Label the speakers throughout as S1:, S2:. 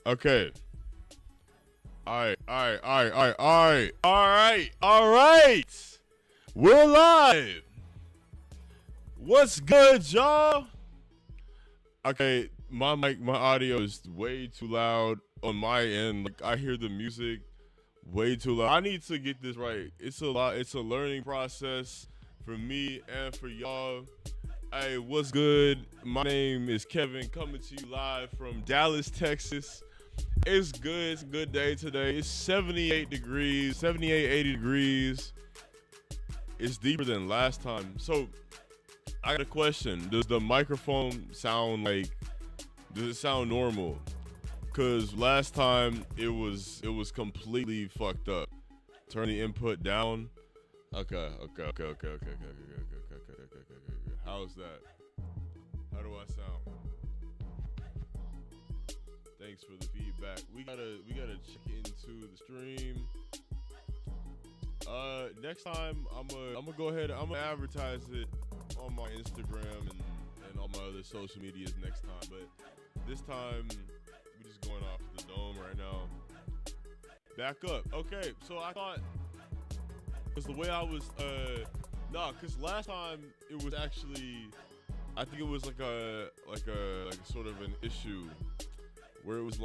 S1: Okay. Alright, alright, alright, alright, alright, alright, alright. We're live. What's good, y'all? Okay, my audio is way too loud on my end. Like I hear the music way too loud. I need to get this right. It's a lot. It's a learning process for me and for y'all. Hey, what's good? My name is Kevin, coming to you live from Dallas, Texas. It's good. It's a good day today. It's 78 degrees, 78, 80 degrees. It's deeper than last time. So, I got a question. Does the microphone sound does it sound normal? Cause last time it was completely fucked up. Turn the input down. Okay. How's that? How do I sound? Thanks for the feedback. We gotta check into the stream. Next time I'm gonna go ahead. I'm gonna advertise it on my Instagram and all my other social medias next time. But this time we just going off the dome right now. Back up. Okay, so I thought because the way I was because last time it was actually I think it was like a sort of an issue where it was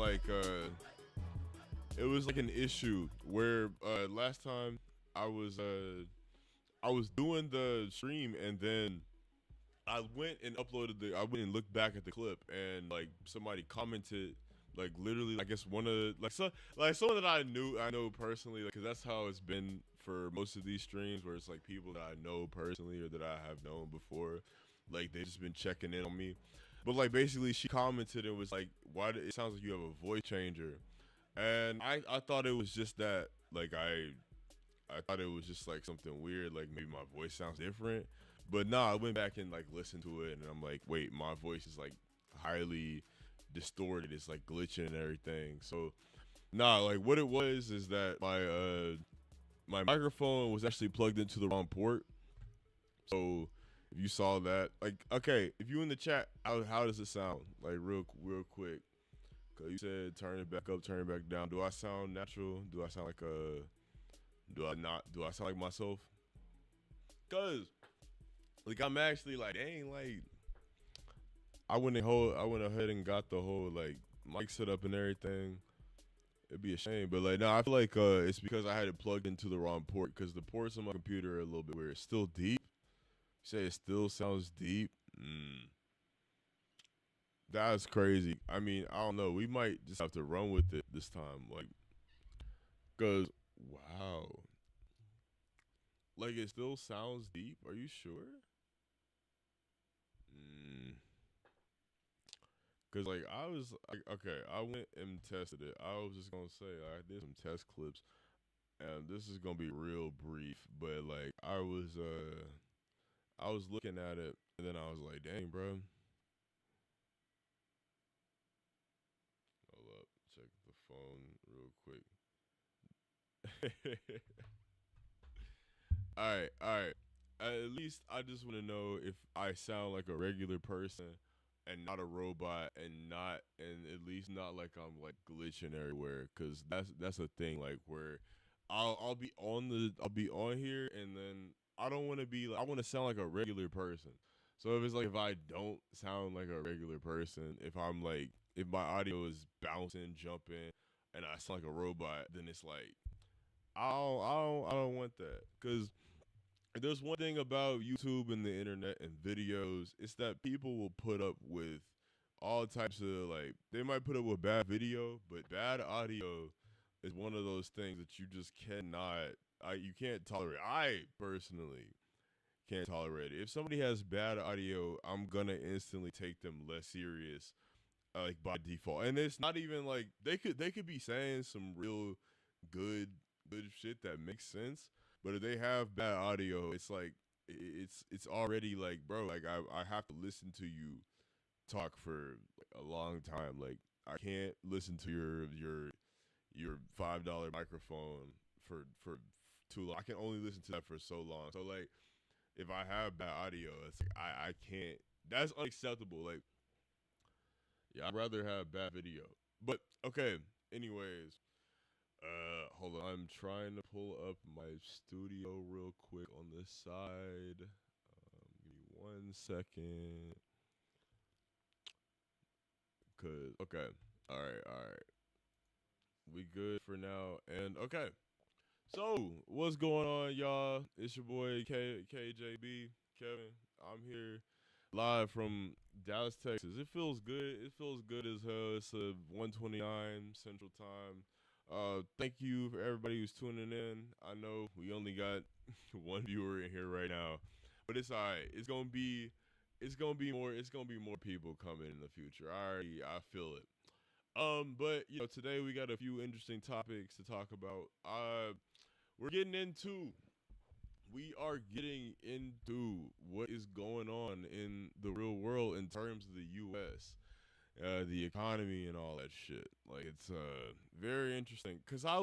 S1: an issue where last time I was doing the stream and then I went and looked back at the clip and like somebody commented like literally I guess one of someone that I know personally because that's how it's been for most of these streams where it's like people that I know personally or that I have known before, like they just been checking in on me. But like basically she commented and was like, it sounds like you have a voice changer. And I thought it was just that like I thought it was just like something weird, like maybe my voice sounds different. But nah, I went back and like listened to it and I'm like, wait, my voice is like highly distorted. It's like glitching and everything. So nah, like what it was is that my microphone was actually plugged into the wrong port. So if you saw that, like, okay, if you in the chat, how does it sound? Like real quick. Cause you said turn it back up, turn it back down. Do I sound natural? Do I sound like do I not? Do I sound like myself? Cause like I'm actually like, dang, like I went ahead and got the whole like mic set up and everything. It'd be a shame, but like no, I feel like it's because I had it plugged into the wrong port. Cause the ports on my computer are a little bit weird. It's still deep. You say it still sounds deep. That's crazy. I mean, I don't know. We might just have to run with it this time, like, cause wow, like it still sounds deep. Are you sure? Cause like I was like, okay, I went and tested it. I was just gonna say I did some test clips, and this is gonna be real brief. But like I was looking at it, and then I was like, dang, bro. Hold up, check the phone real quick. All right. At least I just want to know if I sound like a regular person and not a robot and at least not like I'm like glitching everywhere cuz that's a thing like where I'll be on here and then I don't want to be like I want to sound like a regular person. So if it's like if I don't sound like a regular person, if I'm like if my audio is bouncing, jumping and I sound like a robot, then it's like I don't want that because there's one thing about YouTube and the internet and videos, it's that people will put up with all types of like they might put up with bad video, but bad audio is one of those things that you just cannot you can't tolerate. I personally can't tolerate it. If somebody has bad audio, I'm gonna instantly take them less serious, like by default. And it's not even like they could be saying some real good shit that makes sense. But if they have bad audio, it's like it's already like, bro, like I have to listen to you talk for like, a long time. Like I can't listen to your $5 microphone for too long. I can only listen to that for so long. So like if I have bad audio, it's like I can't. That's unacceptable. Like yeah, I'd rather have bad video. But okay. Anyways, hold on. I'm trying to pull up my studio real quick on this side. Give me 1 second. Cause okay. All right. We good for now. And okay. So what's going on, y'all? It's your boy KJB Kevin. I'm here live from Dallas, Texas. It feels good. It feels good as hell. It's a 1:29 Central Time. Thank you for everybody who's tuning in. I know we only got one viewer in here right now, but it's alright. It's gonna be more people coming in the future. I feel it. But today we got a few interesting topics to talk about. We're getting into we are getting into what is going on in the real world in terms of the U.S., the economy and all that shit. Like it's very interesting because I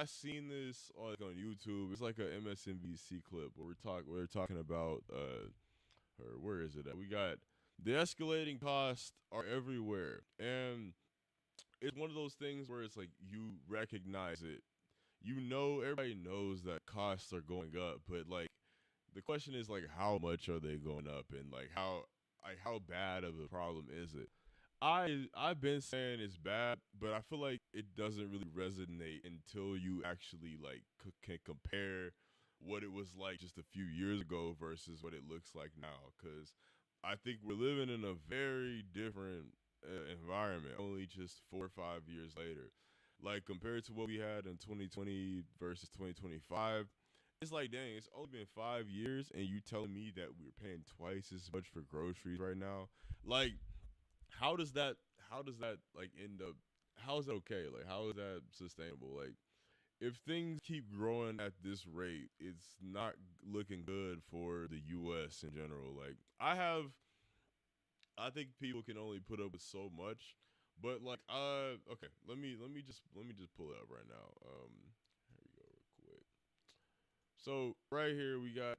S1: seen this on YouTube. It's like a MSNBC clip where we're talking about or where is it at? We got the escalating costs are everywhere, and it's one of those things where it's like you recognize it. Everybody knows that costs are going up, but like the question is like how much are they going up, and how bad of a problem is it? I've been saying it's bad, but I feel like it doesn't really resonate until you actually like can compare what it was like just a few years ago versus what it looks like now. Because I think we're living in a very different environment, only just 4 or 5 years later. Like compared to what we had in 2020 versus 2025, it's like, dang, it's only been 5 years, and you telling me that we're paying twice as much for groceries right now? Like, how does that? How does that like end up? How is that okay? Like, how is that sustainable? Like, if things keep growing at this rate, it's not looking good for the U.S. in general. Like, I think people can only put up with so much, but like, okay, let me just pull it up right now. Here we go, real quick. So right here we got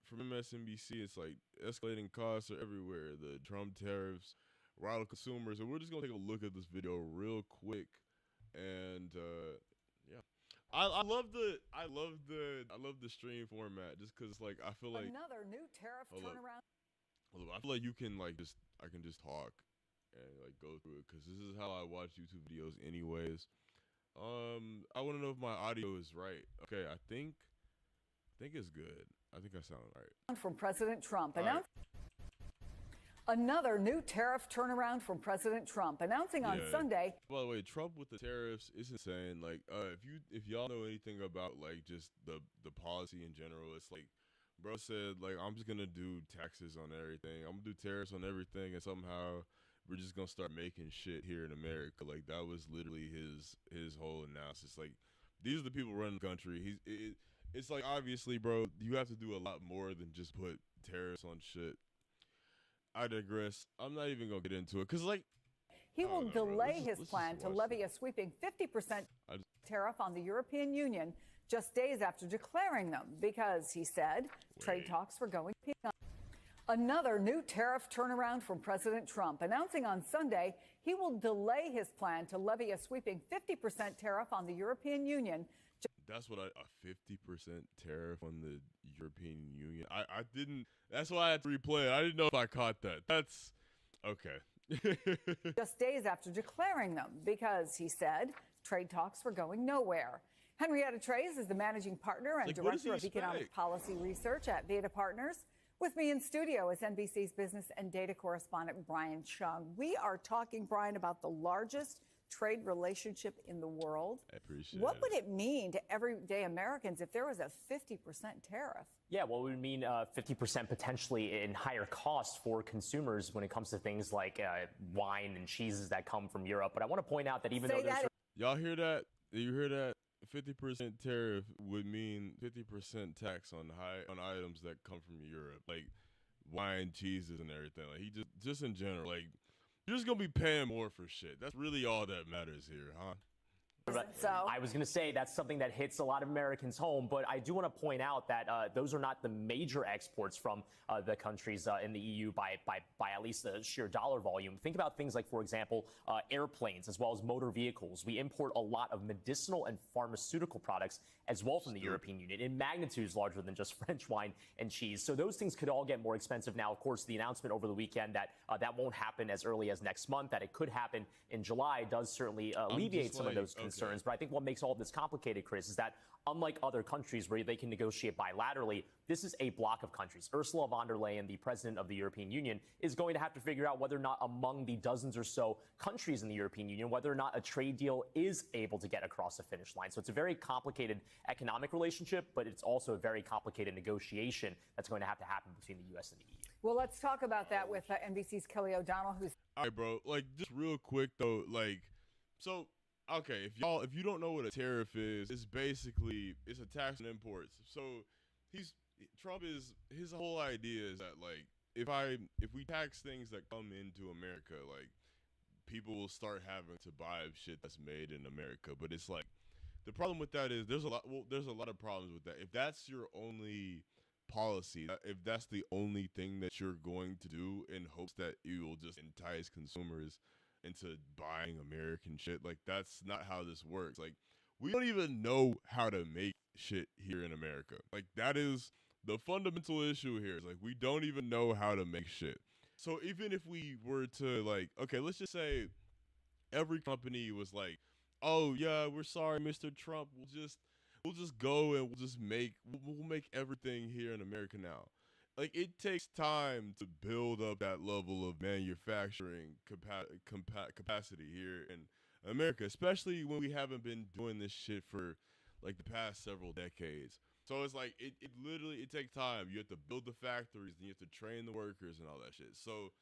S1: from MSNBC. It's like escalating costs are everywhere. The Trump tariffs rattle consumers, and we're just gonna take a look at this video real quick, and yeah. I love the stream format just because like I feel like
S2: Another new tariff turnaround.
S1: I feel like you can like just I can just talk and like go through it because this is how I watch YouTube videos anyways. I want to know if my audio is right. Okay, I think it's good. I think I sound right.
S2: From President Trump
S1: All right.
S2: Another new tariff turnaround from President Trump, announcing on Sunday.
S1: By the way, Trump with the tariffs is insane. Like, if y'all know anything about like just the policy in general, it's like, bro said like I'm just gonna do taxes on everything. I'm gonna do tariffs on everything, and somehow we're just gonna start making shit here in America. Like that was literally his whole analysis. Like these are the people running the country. It's like obviously, bro, you have to do a lot more than just put tariffs on shit. I digress. I'm not even gonna get into it because like
S2: He will delay his plan to levy a sweeping 50% tariff on the European Union just days after declaring them because, he said, trade talks were going on. Another new tariff turnaround from President Trump, announcing on Sunday he will delay his plan to levy a sweeping 50% tariff on the European Union.
S1: That's what a 50% tariff on the European Union. I didn't. That's why I had to replay it. I didn't know if I caught that. That's okay.
S2: Just days after declaring them because, he said, trade talks were going nowhere. Henrietta Trey's is the managing partner and director of economic policy research at Veda Partners. With me in studio is NBC's business and data correspondent Brian Chung. We are talking, Brian, about the largest trade relationship in the world.
S1: I appreciate
S2: What would it mean to everyday Americans if there was a 50% tariff?
S3: Yeah, well, it would mean 50% potentially in higher costs for consumers when it comes to things like wine and cheeses that come from Europe. But I want to point out that even though there's...
S1: Y'all hear that? You hear that? 50% tariff would mean 50% tax on items that come from Europe, like wine, cheeses, and everything. Like he just in general, like you're just gonna be paying more for shit. That's really all that matters here, huh?
S2: So
S3: I was going to say that's something that hits a lot of Americans home, but I do want to point out that those are not the major exports from the countries in the EU by at least the sheer dollar volume. Think about things like, for example, airplanes as well as motor vehicles. We import a lot of medicinal and pharmaceutical products as well from the European Union in magnitudes larger than just French wine and cheese. So those things could all get more expensive. Now, of course, the announcement over the weekend that that won't happen as early as next month, that it could happen in July, does certainly alleviate some of those concerns. But I think what makes all of this complicated, Chris, is that unlike other countries where they can negotiate bilaterally, this is a block of countries. Ursula von der Leyen, the president of the European Union, is going to have to figure out whether or not among the dozens or so countries in the European Union, whether or not a trade deal is able to get across the finish line. So it's a very complicated economic relationship, but it's also a very complicated negotiation that's going to happen between the U.S. and the EU.
S2: Well, let's talk about that with NBC's Kelly O'Donnell, who's...
S1: All right, bro. Like, just real quick, though, like, so... Okay, if you don't know what a tariff is, it's a tax on imports. So his whole idea is that, like, if we tax things that come into America, like, people will start having to buy shit that's made in America. But it's like, the problem with that is there's a lot of problems with that. If that's your only policy, if that's the only thing that you're going to do in hopes that you will just entice consumers into buying American shit, like, that's not how this works. Like, we don't even know how to make shit here in America. Like, that is the fundamental issue here. Is like, we don't even know how to make shit. So even if we were to, like, okay, let's just say every company was like, oh yeah, we're sorry, Mr. Trump, we'll just go and we'll make everything here in America now. Like, it takes time to build up that level of manufacturing capacity here in America, especially when we haven't been doing this shit for, like, the past several decades. So it's like, it literally takes time. You have to build the factories, and you have to train the workers and all that shit. So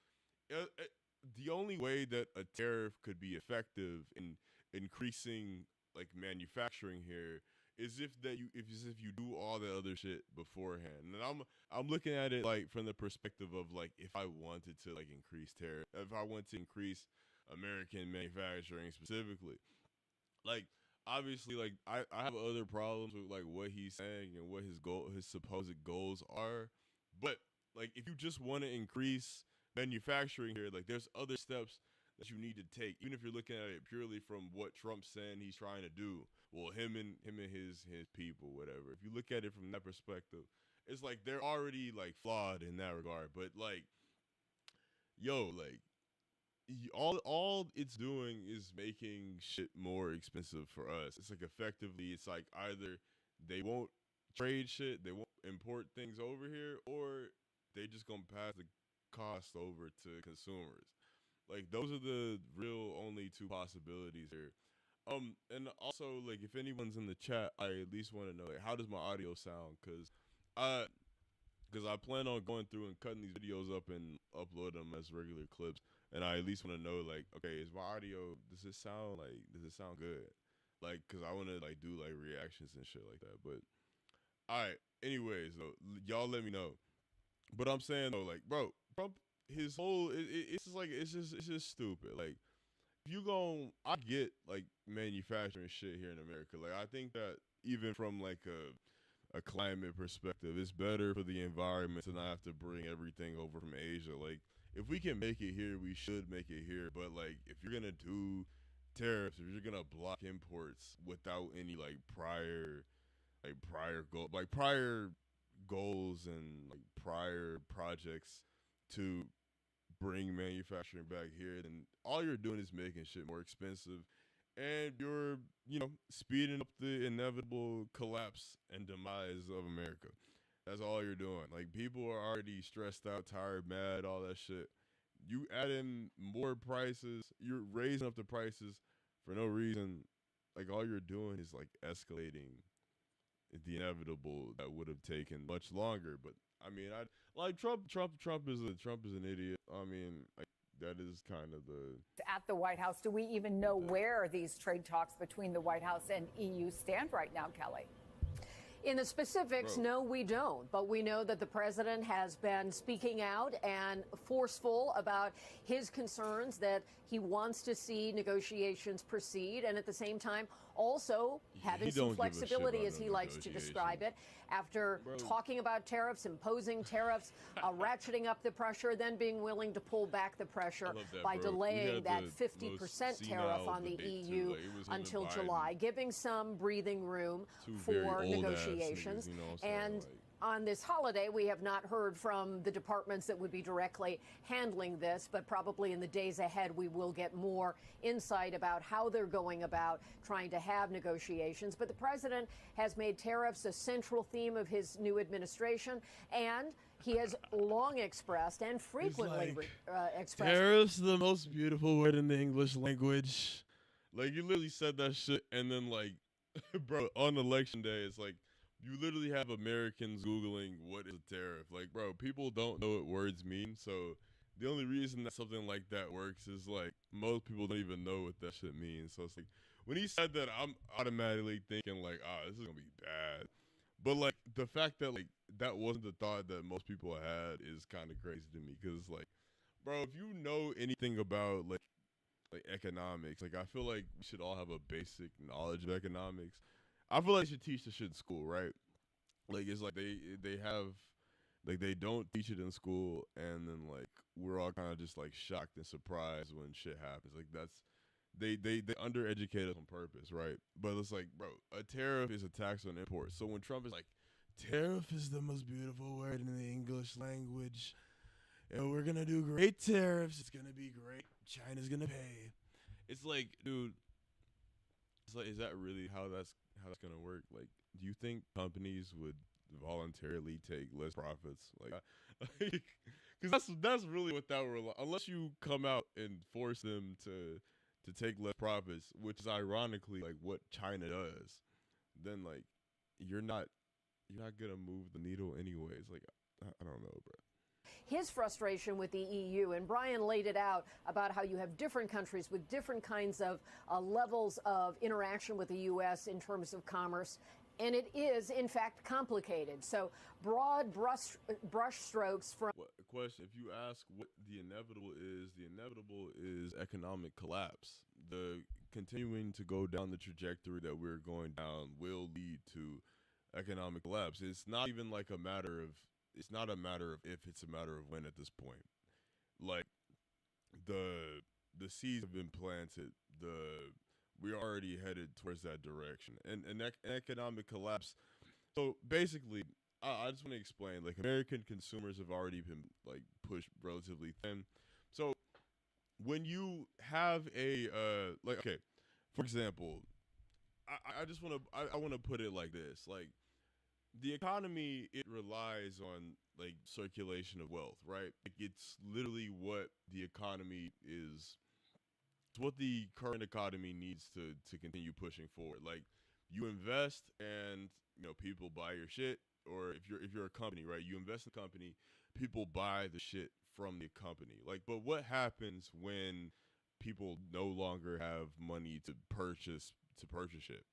S1: the only way that a tariff could be effective in increasing, like, manufacturing here is if you do all the other shit beforehand. And I'm looking at it, like, from the perspective of, like, if I wanted to, like, increase tariff, if I want to increase American manufacturing specifically, like, obviously, like, I have other problems with, like, what he's saying and what his supposed goals are. But, like, if you just want to increase manufacturing here, like, there's other steps that you need to take, even if you're looking at it purely from what Trump's saying he's trying to do. Well, him and his people, whatever. If you look at it from that perspective, it's like they're already, like, flawed in that regard. But, like, yo, like, all it's doing is making shit more expensive for us. It's like, effectively, it's like either they won't trade shit, they won't import things over here, or they just gonna pass the cost over to consumers. Like, those are the real only two possibilities here. And also, like, if anyone's in the chat, I at least want to know, like, how does my audio sound? Cause I plan on going through and cutting these videos up and upload them as regular clips. And I at least want to know, like, okay, is my audio, does it sound good? Like, cause I want to, like, do, like, reactions and shit like that. But all right, anyways, though, y'all let me know. But I'm saying, though, like, bro, Trump, his whole, it's just like, it's just stupid. Like, if you I get, like, manufacturing shit here in America. Like, I think that even from, like, a climate perspective, it's better for the environment to not have to bring everything over from Asia. Like, if we can make it here, we should make it here. But, like, if you're gonna do tariffs, if you're gonna block imports without any, like, prior goals and, like, prior projects to bring manufacturing back here, then all you're doing is making shit more expensive, and you're, speeding up the inevitable collapse and demise of America. That's all you're doing. Like, people are already stressed out, tired, mad, all that shit. You add in more prices, you're raising up the prices for no reason. Like, all you're doing is, like, escalating the inevitable that would have taken much longer. But I mean, Trump is an idiot. I mean, that is kind of the...
S2: At the White House, do we even know where these trade talks between the White House and EU stand right now, Kelly?
S4: In the specifics, no, we don't. But we know that the president has been speaking out and forceful about his concerns that he wants to see negotiations proceed, and at the same time also having some flexibility, as he likes to describe it, after talking about tariffs, imposing tariffs, ratcheting up the pressure, then being willing to pull back the pressure by delaying that 50% tariff on the EU until July, giving some breathing room for negotiations. And on this holiday, we have not heard from the departments that would be directly handling this, but probably in the days ahead, we will get more insight about how they're going about trying to have negotiations. But the president has made tariffs a central theme of his new administration, and he has long expressed and frequently expressed.
S1: Tariffs, the most beautiful word in the English language. Like, you literally said that shit, and then, like, bro, on election day, it's like, you literally have Americans Googling what is a tariff. Like, bro, people don't know what words mean. So the only reason that something like that works is, like, most people don't even know what that shit means. So it's like, when he said that, I'm automatically thinking, like, this is going to be bad. But, like, the fact that, like, that wasn't the thought that most people had is kind of crazy to me. Because, like, bro, if you know anything about, like economics, like, I feel like we should all have a basic knowledge of economics. I feel like they should teach this shit in school, right? Like, it's like they have, like, they don't teach it in school, and then, like, we're all kind of just, like, shocked and surprised when shit happens. Like, that's, they undereducate us on purpose, right? But it's like, bro, a tariff is a tax on imports. So when Trump is like, tariff is the most beautiful word in the English language, and we're gonna do great tariffs, it's gonna be great, China's gonna pay. It's like, dude, it's like, is that really how that's gonna work? Like, do you think companies would voluntarily take less profits? Like, because that's really what that would, unless you come out and force them to take less profits, which is ironically like what China does, then, like, you're not gonna move the needle anyways. Like, I don't know, bro.
S4: His frustration with the EU, and Brian laid it out about how you have different countries with different kinds of levels of interaction with the U.S. in terms of commerce, and it is, in fact, complicated. So broad brush strokes from...
S1: Question, if you ask what the inevitable is economic collapse. The continuing to go down the trajectory that we're going down will lead to economic collapse. It's not even like a matter of, it's not a matter of if, it's a matter of when at this point. Like, the seeds have been planted. We're already headed towards that direction. And economic collapse. So basically, I just want to explain, like, American consumers have already been, like, pushed relatively thin. So when you have a like, okay, for example, I just want to I want to put it like this. Like, the economy, it relies on, like, circulation of wealth, right? Like, it's literally what the economy is. It's what the current economy needs to continue pushing forward. Like, you invest, and, you know, people buy your shit. Or if you're a company, right? You invest in a company, people buy the shit from the company. Like, but what happens when people no longer have money to purchase it?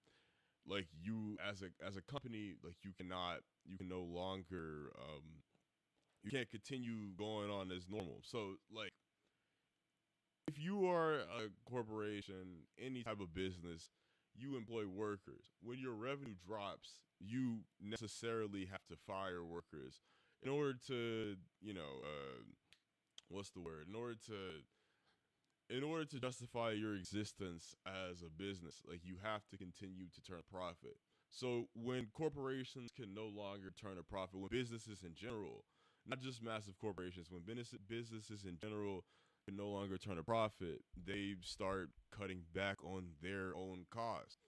S1: Like, you as a company, like, you can no longer you can't continue going on as normal. So, like, if you are a corporation, any type of business, you employ workers. When your revenue drops, you necessarily have to fire workers in order to, you know, what's the word? In order to justify your existence as a business, like, you have to continue to turn a profit. So when corporations can no longer turn a profit, when businesses in general, not just massive corporations, when businesses in general can no longer turn a profit, they start cutting back on their own costs.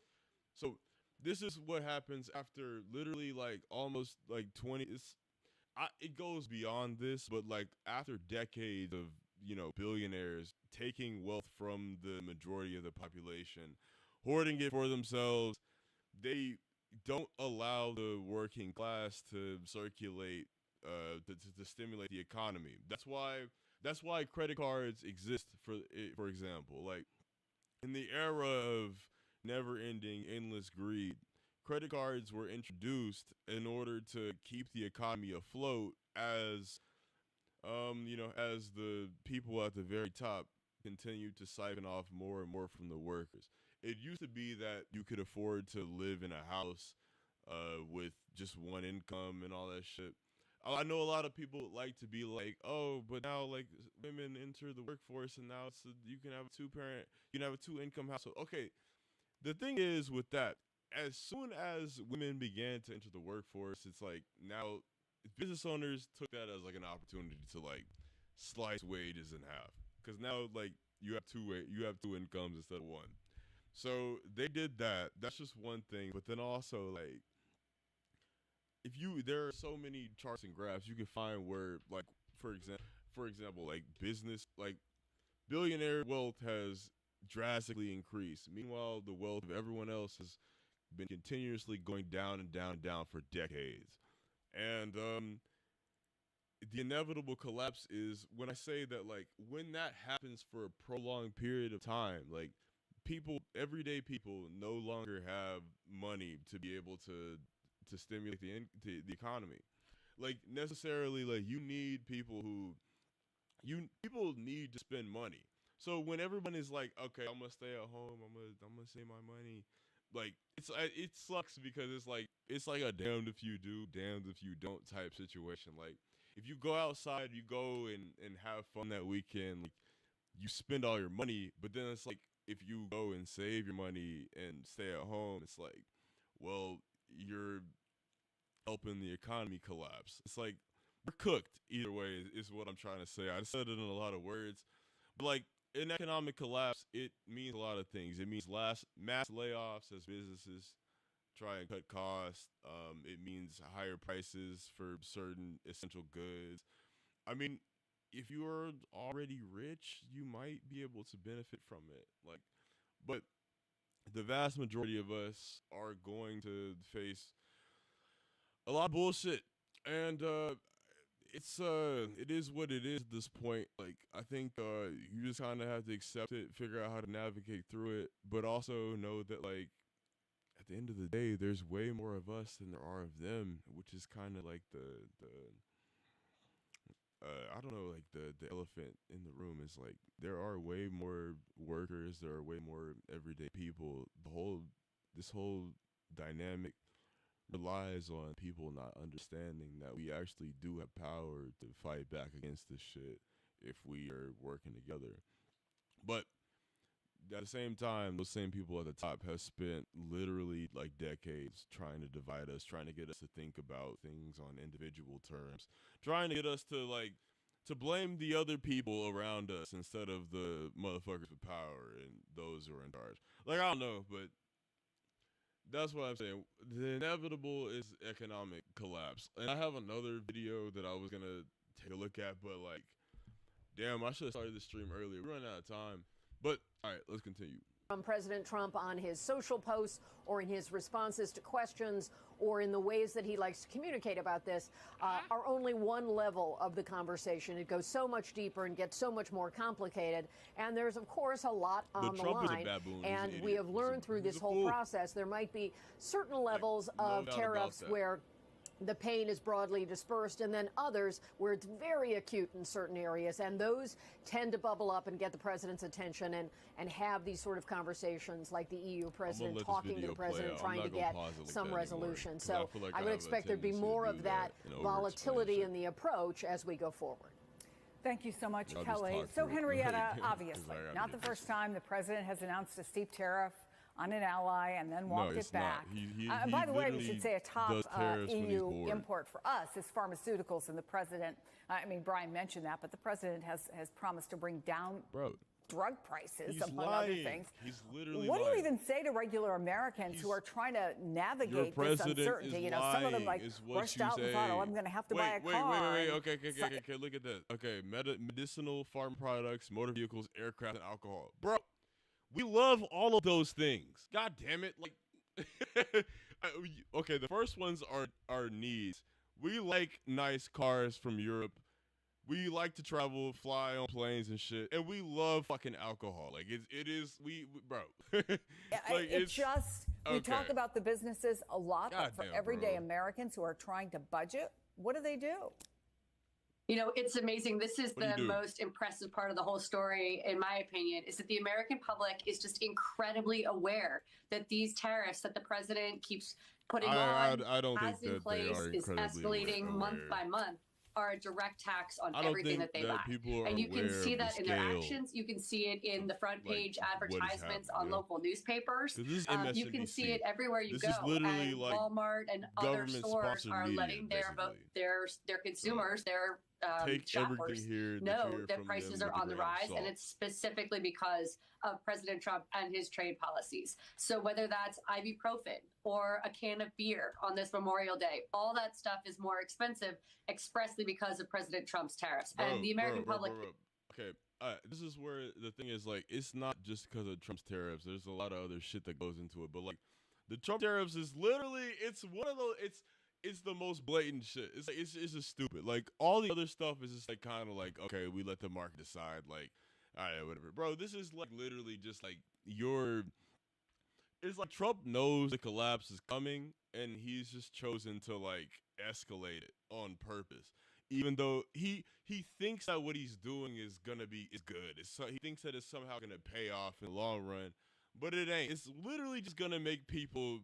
S1: So this is what happens after literally, like, almost like 20. It goes beyond this, but, like, after decades of, you know, billionaires taking wealth from the majority of the population, hoarding it for themselves, they don't allow the working class to circulate, to stimulate the economy. That's why credit cards exist, for example. Like, in the era of never-ending, endless greed, credit cards were introduced in order to keep the economy afloat as as the people at the very top continue to siphon off more and more from the workers. It used to be that you could afford to live in a house with just one income and all that shit. I know a lot of people like to be like, oh, but now like women enter the workforce and now you can have a you can have a two-income household. Okay, the thing is with that, as soon as women began to enter the workforce, it's like now business owners took that as like an opportunity to like slice wages in half, because now like you have two incomes instead of one. So they did that. That's just one thing. But then also like there are so many charts and graphs you can find where like for example like business like billionaire wealth has drastically increased. Meanwhile, the wealth of everyone else has been continuously going down and down and down for decades. And the inevitable collapse is when I say that, like, when that happens for a prolonged period of time, like, everyday people no longer have money to be able to stimulate the economy. Like, necessarily, like, people need to spend money. So when everyone is like, okay, I'm gonna stay at home, I'm gonna save my money, like it sucks because it's like a damned if you do, damned if you don't type situation. Like if you go outside, you go and have fun that weekend, like you spend all your money, but then it's like if you go and save your money and stay at home, it's like, well, you're helping the economy collapse. It's like we're cooked either way is what I'm trying to say. I said it in a lot of words, but like in economic collapse, it means a lot of things. It means mass layoffs as businesses try and cut costs. It means higher prices for certain essential goods. I mean, if you are already rich, you might be able to benefit from it. Like, but the vast majority of us are going to face a lot of bullshit, and it is what it is at this point. Like I think you just kind of have to accept it, figure out how to navigate through it, but also know that like at the end of the day, there's way more of us than there are of them, which is kind of like the I don't know, like the elephant in the room is like there are way more workers, there are way more everyday people. This whole dynamic relies on people not understanding that we actually do have power to fight back against this shit if we are working together. But at the same time, those same people at the top have spent literally like decades trying to divide us, trying to get us to think about things on individual terms, trying to get us to like to blame the other people around us instead of the motherfuckers with power and those who are in charge. Like I don't know, but that's what I'm saying. The inevitable is economic collapse. And I have another video that I was going to take a look at, but like, damn, I should have started the stream earlier. We're running out of time. But all right, let's continue.
S4: From President Trump on his social posts or in his responses to questions or in the ways that he likes to communicate about this are only one level of the conversation. It goes so much deeper and gets so much more complicated. And there's, of course, a lot on the
S1: Trump
S4: line.
S1: Is a baboon.
S4: And we have learned through this whole process there might be certain levels of tariffs where the pain is broadly dispersed, and then others where it's very acute in certain areas, and those tend to bubble up and get the president's attention and have these sort of conversations like the EU president talking to the president, trying to get some resolution. So I would expect there'd be more of that volatility in the approach as we go forward.
S2: Thank you so much, Kelly. So, Henrietta, obviously, not the first time the president has announced a steep tariff on an ally and then walked it back. By the way, we should say a top EU import for us is pharmaceuticals, and the president, Brian mentioned that, but the president has promised to bring down drug prices, among other things.
S1: He's literally
S2: What do you even say to regular Americans who are trying to navigate this uncertainty? You know, some of them like rushed out and thought, oh, I'm going to have to buy a car.
S1: Wait. Okay, look at that. Okay, medicinal, farm products, motor vehicles, aircraft, and alcohol. Bro, we love all of those things. God damn it. Like, okay, the first ones are needs. We like nice cars from Europe. we like to travel, fly on planes and shit, and we love fucking alcohol. Like it is we bro. Like
S2: we talk about the businesses a lot, but for everyday
S1: bro.
S2: Americans who are trying to budget, what do?
S5: You know, it's amazing. This is the most impressive part of the whole story, in my opinion, is that the American public is just incredibly aware that these tariffs that the president keeps putting
S1: I don't think
S5: in
S1: that
S5: place is escalating month by month, are a direct tax on everything that they buy. And you can see that in their actions. You can see it in the front page advertisements on local newspapers. You can see it everywhere you go. And Walmart and other stores are letting their consumers, their shoppers know that prices are on the rise, and it's specifically because of President Trump and his trade policies. So whether that's ibuprofen or a can of beer on this Memorial Day, all that stuff is more expensive expressly because of President Trump's tariffs. And the American public.
S1: Okay, this is where the thing is, like, it's not just because of Trump's tariffs. There's a lot of other shit that goes into it, but like the Trump tariffs is literally, it's one of those, it's the most blatant shit. It's like, it's just stupid. Like, all the other stuff is just like kind of like, okay, we let the market decide. Like, all right, whatever, bro. This is like literally just like it's like Trump knows the collapse is coming, and he's just chosen to like escalate it on purpose. Even though he thinks that what he's doing is good. He thinks that it's somehow gonna pay off in the long run, but it ain't. It's literally just gonna make people.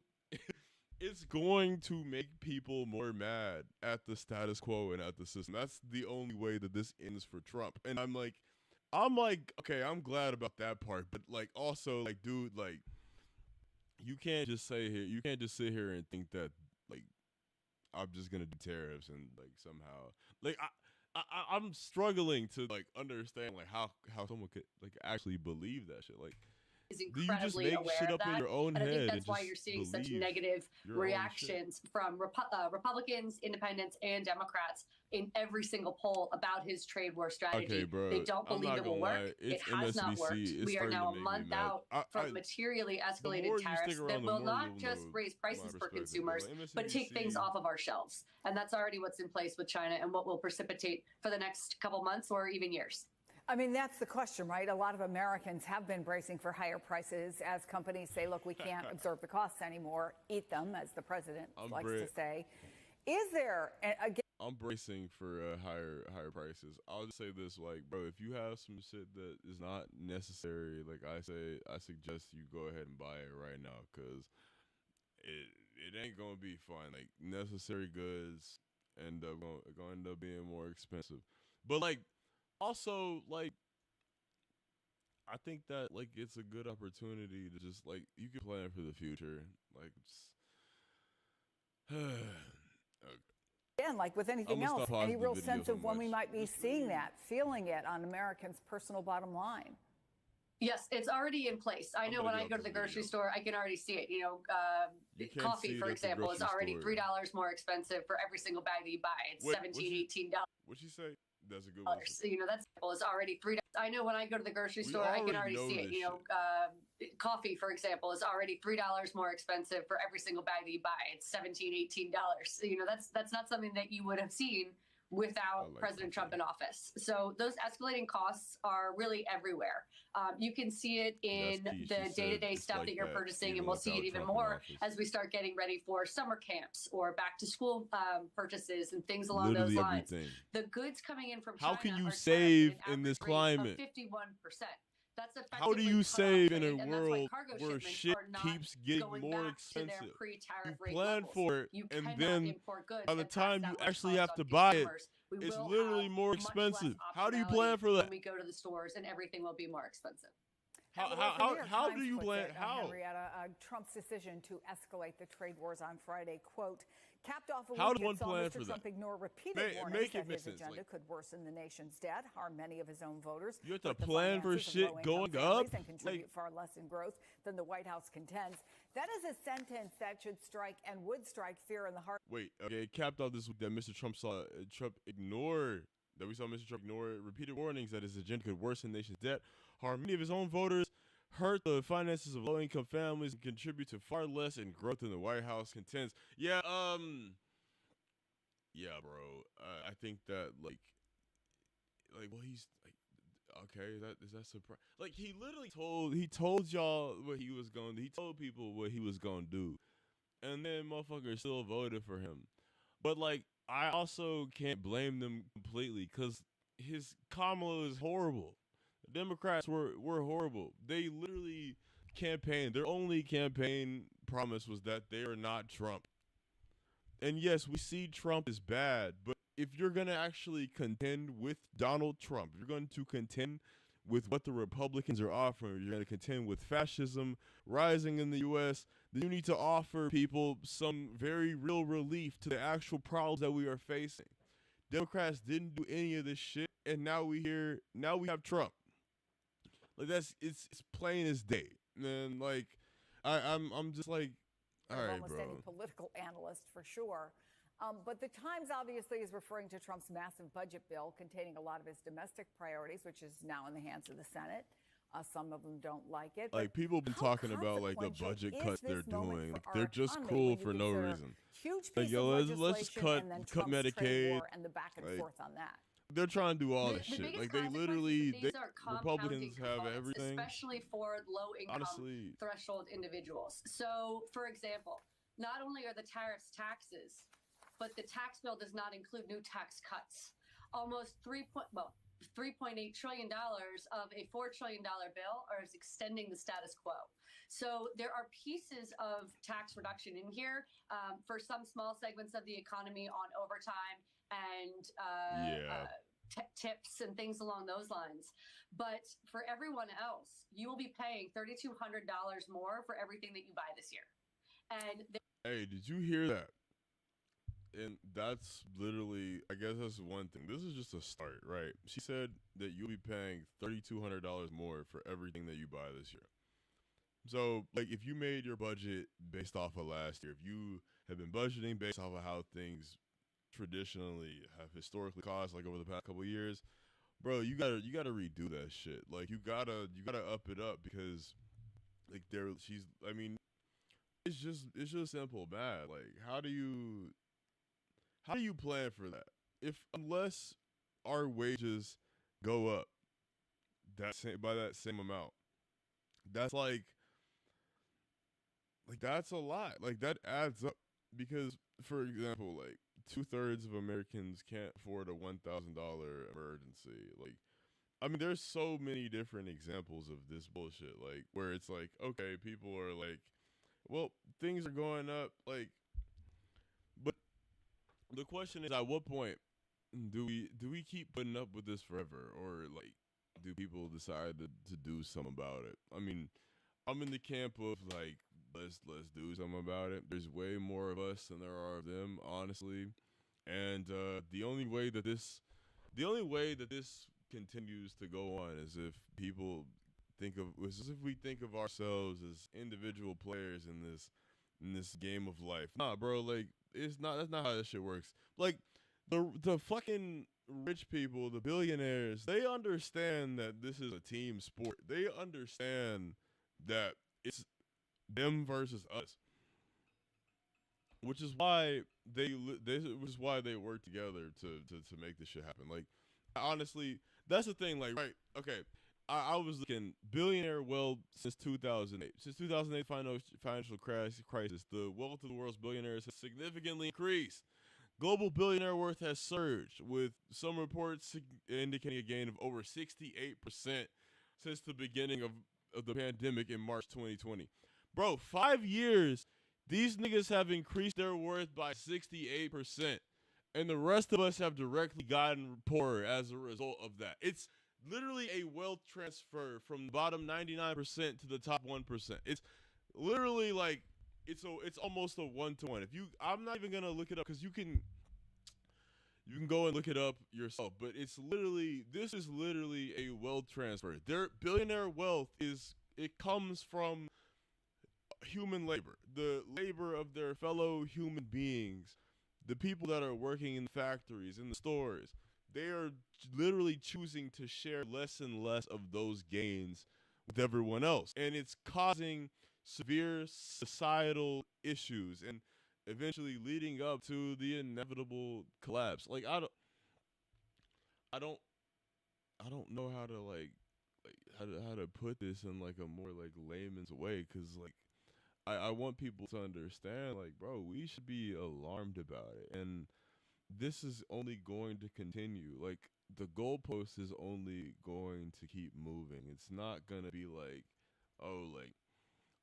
S1: It's going to make people more mad at the status quo and at the system. That's the only way that this ends for Trump. And I'm like, okay, I'm glad about that part. But like, also, like, dude, like, you can't just sit here and think that like I'm just gonna do tariffs and like somehow like I'm struggling to like understand like how someone could like actually believe that shit. Like,
S5: is incredibly aware of that.
S1: And
S5: I think that's why you're seeing such negative reactions from Republicans, independents, and Democrats in every single poll about his trade war strategy.
S1: Okay, bro,
S5: they don't believe it will work. It has not worked. We are now a month out from materially escalated tariffs that will not just raise prices for consumers, but take things off of our shelves. And that's already what's in place with China and what will precipitate for the next couple months or even years.
S2: I mean, that's the question, right? A lot of Americans have been bracing for higher prices as companies say, look, we can't absorb the costs anymore, eat them, as the president likes to say. Is there, again,
S1: I'm bracing for higher prices. I'll just say this, like, bro, if you have some shit that is not necessary, like I suggest you go ahead and buy it right now, because it ain't going to be fun. Like, necessary goods going to end up being more expensive. But, like, also, like, I think that, like, it's a good opportunity to just, like, you can plan for the future. Like,
S2: again, like with anything else, any real sense of when we might be seeing that, feeling it on Americans' personal bottom line?
S5: Yes, it's already in place. I know when I go to the grocery store, I can already see it. You know, coffee, for example, is already $3 more expensive for every single bag that you buy. It's $17, $18.
S1: What'd you say? That's a good one.
S5: You know, that's already $3. I know when I go to the grocery store, I can already see it. You know, coffee, for example, is already $3 more expensive for every single bag that you buy. It's $17, $18. You know, that's not something that you would have seen without President Trump in office. So those escalating costs are really everywhere. You can see it in the day-to-day stuff that you're purchasing, and we'll see it even more as we start getting ready for summer camps or back-to-school purchases and things along those lines. The goods coming in from China
S1: how can you save in this climate?
S5: 51%.
S1: How do you save in a world where shit keeps getting more expensive? You plan for it, and then by the time you actually have to buy it, it's literally more expensive. How do you plan for that?
S5: When we go to the stores, and everything will be more expensive.
S2: How do you plan? How? Henrietta, Trump's decision to escalate the trade wars on Friday, quote, capped off a week that saw Mr. Trump ignore repeated warnings that his agenda could worsen the nation's debt, harm many of his own voters.
S1: You have to plan for shit going up
S2: and contribute far less in growth than the White House contends. That is a sentence that should strike and would strike fear in the heart.
S1: Wait, okay, it capped off this week that Mr. Trump ignore repeated warnings that his agenda could worsen the nation's debt, harm many of his own voters, hurt the finances of low-income families, and contribute to far less in growth than the White House contends. Yeah, bro. I think that, like, like, well, he's like, okay, is that surprise? Like, he literally told y'all what he was going to do. He told people what he was going to do. And then motherfuckers still voted for him. But, like, I also can't blame them completely because his Kamala is horrible. The Democrats were horrible. They literally campaigned. Their only campaign promise was that they are not Trump. And yes, we see Trump is bad, but if you're going to actually contend with Donald Trump, you're going to contend with what the Republicans are offering, you're going to contend with fascism rising in the U.S., then you need to offer people some very real relief to the actual problems that we are facing. Democrats didn't do any of this shit, and now we have Trump. Like, it's plain as day. And like, I'm just like, all right,
S2: almost
S1: bro.
S2: Any political analyst for sure. But the Times obviously is referring to Trump's massive budget bill containing a lot of his domestic priorities, which is now in the hands of the Senate. Some of them don't like it.
S1: Like, people have been talking about like the budget cuts they're doing. Like, they're just cool for no reason.
S2: Huge
S1: like,
S2: piece
S1: yo,
S2: of
S1: let's just cut
S2: Medicaid and the back and forth on that.
S1: They're trying to do all this shit. Like, they literally, Republicans have everything.
S5: Especially for low-income threshold individuals. So, for example, not only are the tariffs taxes, but the tax bill does not include new tax cuts. Almost $3.8 trillion of a $4 trillion bill is extending the status quo. So there are pieces of tax reduction in here for some small segments of the economy on overtime and tips and things along those lines. But for everyone else, you will be paying $3,200 more for everything that you buy this year. And
S1: hey, did you hear that? And that's literally, I guess that's one thing. This is just a start, right? She said that you'll be paying $3,200 more for everything that you buy this year. So, like, if you made your budget based off of last year, if you have been budgeting based off of how things traditionally have historically cost, like over the past couple of years, bro, you gotta redo that shit. Like, you gotta up it up because, like, it's just simple bad. Like, how do you plan for that? Unless our wages go up by that same amount, that's like that's a lot. Like, that adds up because, for example, like 2/3 of Americans can't afford a $1,000 emergency. Like, I mean, there's so many different examples of this bullshit. Like, where it's like, okay, people are like, well, things are going up. Like, but the question is, at what point do we keep putting up with this forever, or like, do people decide to do something about it? I mean, I'm in the camp of like, let's do something about it. There's way more of us than there are of them, honestly, and the only way that this continues to go on is if we think of ourselves as individual players in this game of life. Nah, bro, like, that's not how this shit works. Like, the fucking rich people, the billionaires, they understand that this is a team sport. They understand that it's them versus us, which is why they work together to make this shit happen. Like, honestly, that's the thing. Like, right, okay, I was looking billionaire wealth since 2008. Since 2008 financial crisis, the wealth of the world's billionaires has significantly increased. Global billionaire worth has surged, with some reports indicating a gain of over 68% since the beginning of the pandemic in March 2020. Bro, 5 years, these niggas have increased their worth by 68%. And the rest of us have directly gotten poorer as a result of that. It's literally a wealth transfer from the bottom 99% to the top 1%. It's literally like, it's almost a 1-to-1. I'm not even gonna look it up because you can go and look it up yourself. But this is literally a wealth transfer. Their billionaire wealth comes from human labor, the labor of their fellow human beings, the people that are working in the factories, in the stores. They are literally choosing to share less and less of those gains with everyone else. And it's causing severe societal issues and eventually leading up to the inevitable collapse. Like, I don't I don't know how to how to put this in like a more like layman's way, because like I want people to understand, like, bro, we should be alarmed about it, and this is only going to continue. Like, the goalpost is only going to keep moving. It's not gonna be like, oh, like,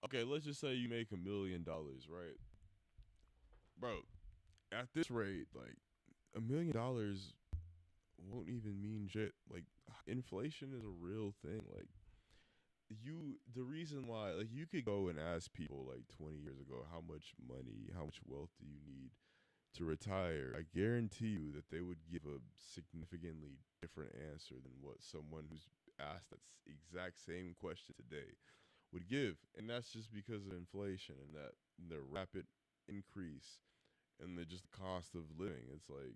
S1: okay, let's just say you make $1 million, right, bro? At this rate, like, $1 million won't even mean shit. Like, inflation is a real thing. Like, the reason why, like, you could go and ask people like 20 years ago, how much money, how much wealth do you need to retire? I guarantee you that they would give a significantly different answer than what someone who's asked that exact same question today would give. And that's just because of inflation and that the rapid increase and the just cost of living. It's like,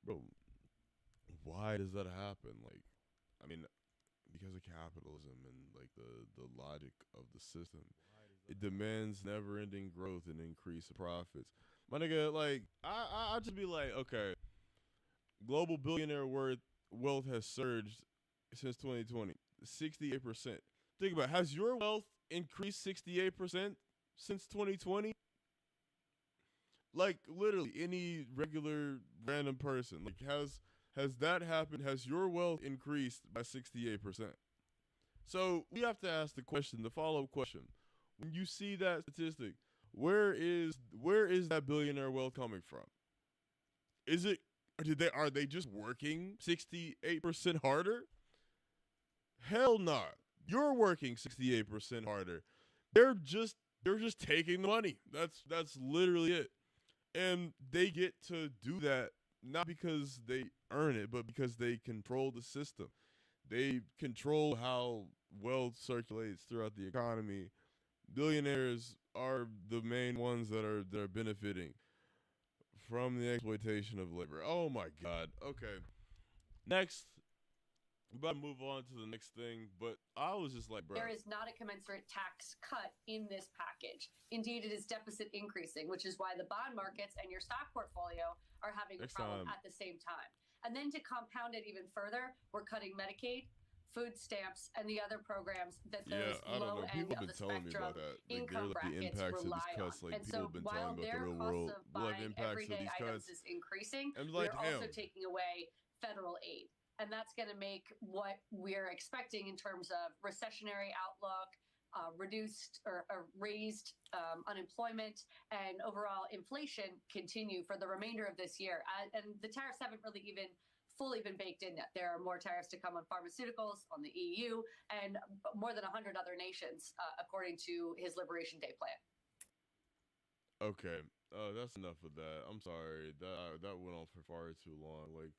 S1: bro, why does that happen? Like, I mean, because of capitalism and like the logic of the system. It demands never ending growth and increase of profits. My nigga, like, I just be like, okay, global billionaire wealth has surged since 2020, 68%. Think about it. Has your wealth increased 68% since 2020? Like, literally any regular random person. Like, has that happened? Has your wealth increased by 68%? So we have to ask the question, the follow-up question. When you see that statistic, where is that billionaire wealth coming from? Is it are they just working 68% harder? Hell not. You're working 68% harder. They're just taking the money. That's literally it. And they get to do that not because they earn it, but because they control the system. They control how wealth circulates throughout the economy. Billionaires are the main ones that are benefiting from the exploitation of labor. Oh my God. Okay. Next, we're about to move on to the next thing, but I was just like, bro.
S5: There is not a commensurate tax cut in this package. Indeed, it is deficit increasing, which is why the bond markets and your stock portfolio are having a problem at the same time. And then to compound it even further, we're cutting Medicaid, food stamps, and the other programs that those low end of the spectrum income brackets rely on. And so while their cost of buying everyday items is increasing, we're also taking away federal aid. And that's going to make what we're expecting in terms of recessionary outlook, reduced or raised unemployment, and overall inflation continue for the remainder of this year. And the tariffs haven't really even fully been baked in yet. There are more tariffs to come on pharmaceuticals, on the EU, and more than 100 other nations, according to his Liberation Day plan.
S1: Okay, that's enough of that. I'm sorry. That went on for far too long. Like,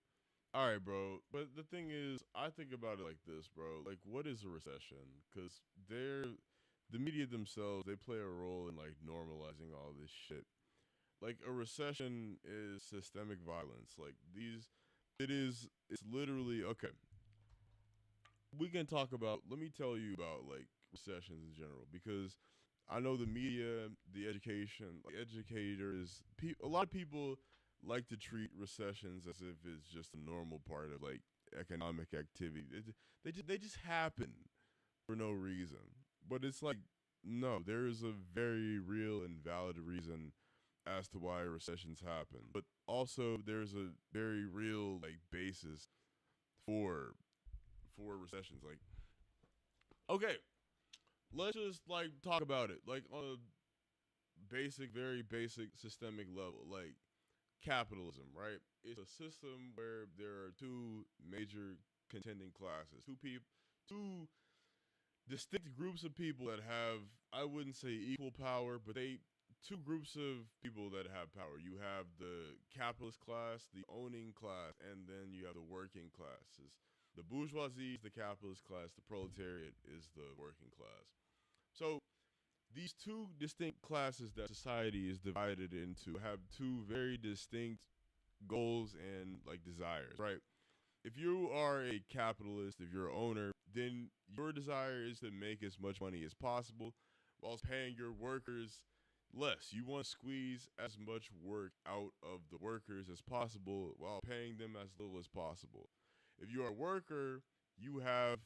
S1: all right, bro. But the thing is, I think about it like this, bro. Like, what is a recession? Because the media themselves, they play a role in like normalizing all this shit. Like, a recession is systemic violence. Like, it's literally, okay. We can talk about, let me tell you about like recessions in general, because I know the media, the education, like, educators, a lot of people like to treat recessions as if it's just a normal part of like economic activity. They just happen for no reason. But it's like, no, there is a very real and valid reason as to why recessions happen. But also there's a very real like basis for recessions. Like, okay, let's just like talk about it like on a very basic systemic level. Like, capitalism, right? It's a system where there are two major contending classes, two distinct groups of people that have, I wouldn't say equal power, but two groups of people that have power. You have the capitalist class, the owning class, and then you have the working classes. The bourgeoisie is the capitalist class, the proletariat is the working class. So these two distinct classes that society is divided into have two very distinct goals and like desires, right? If you are a capitalist, if you're an owner, then your desire is to make as much money as possible while paying your workers less. You want to squeeze as much work out of the workers as possible while paying them as little as possible. If you're a worker, you have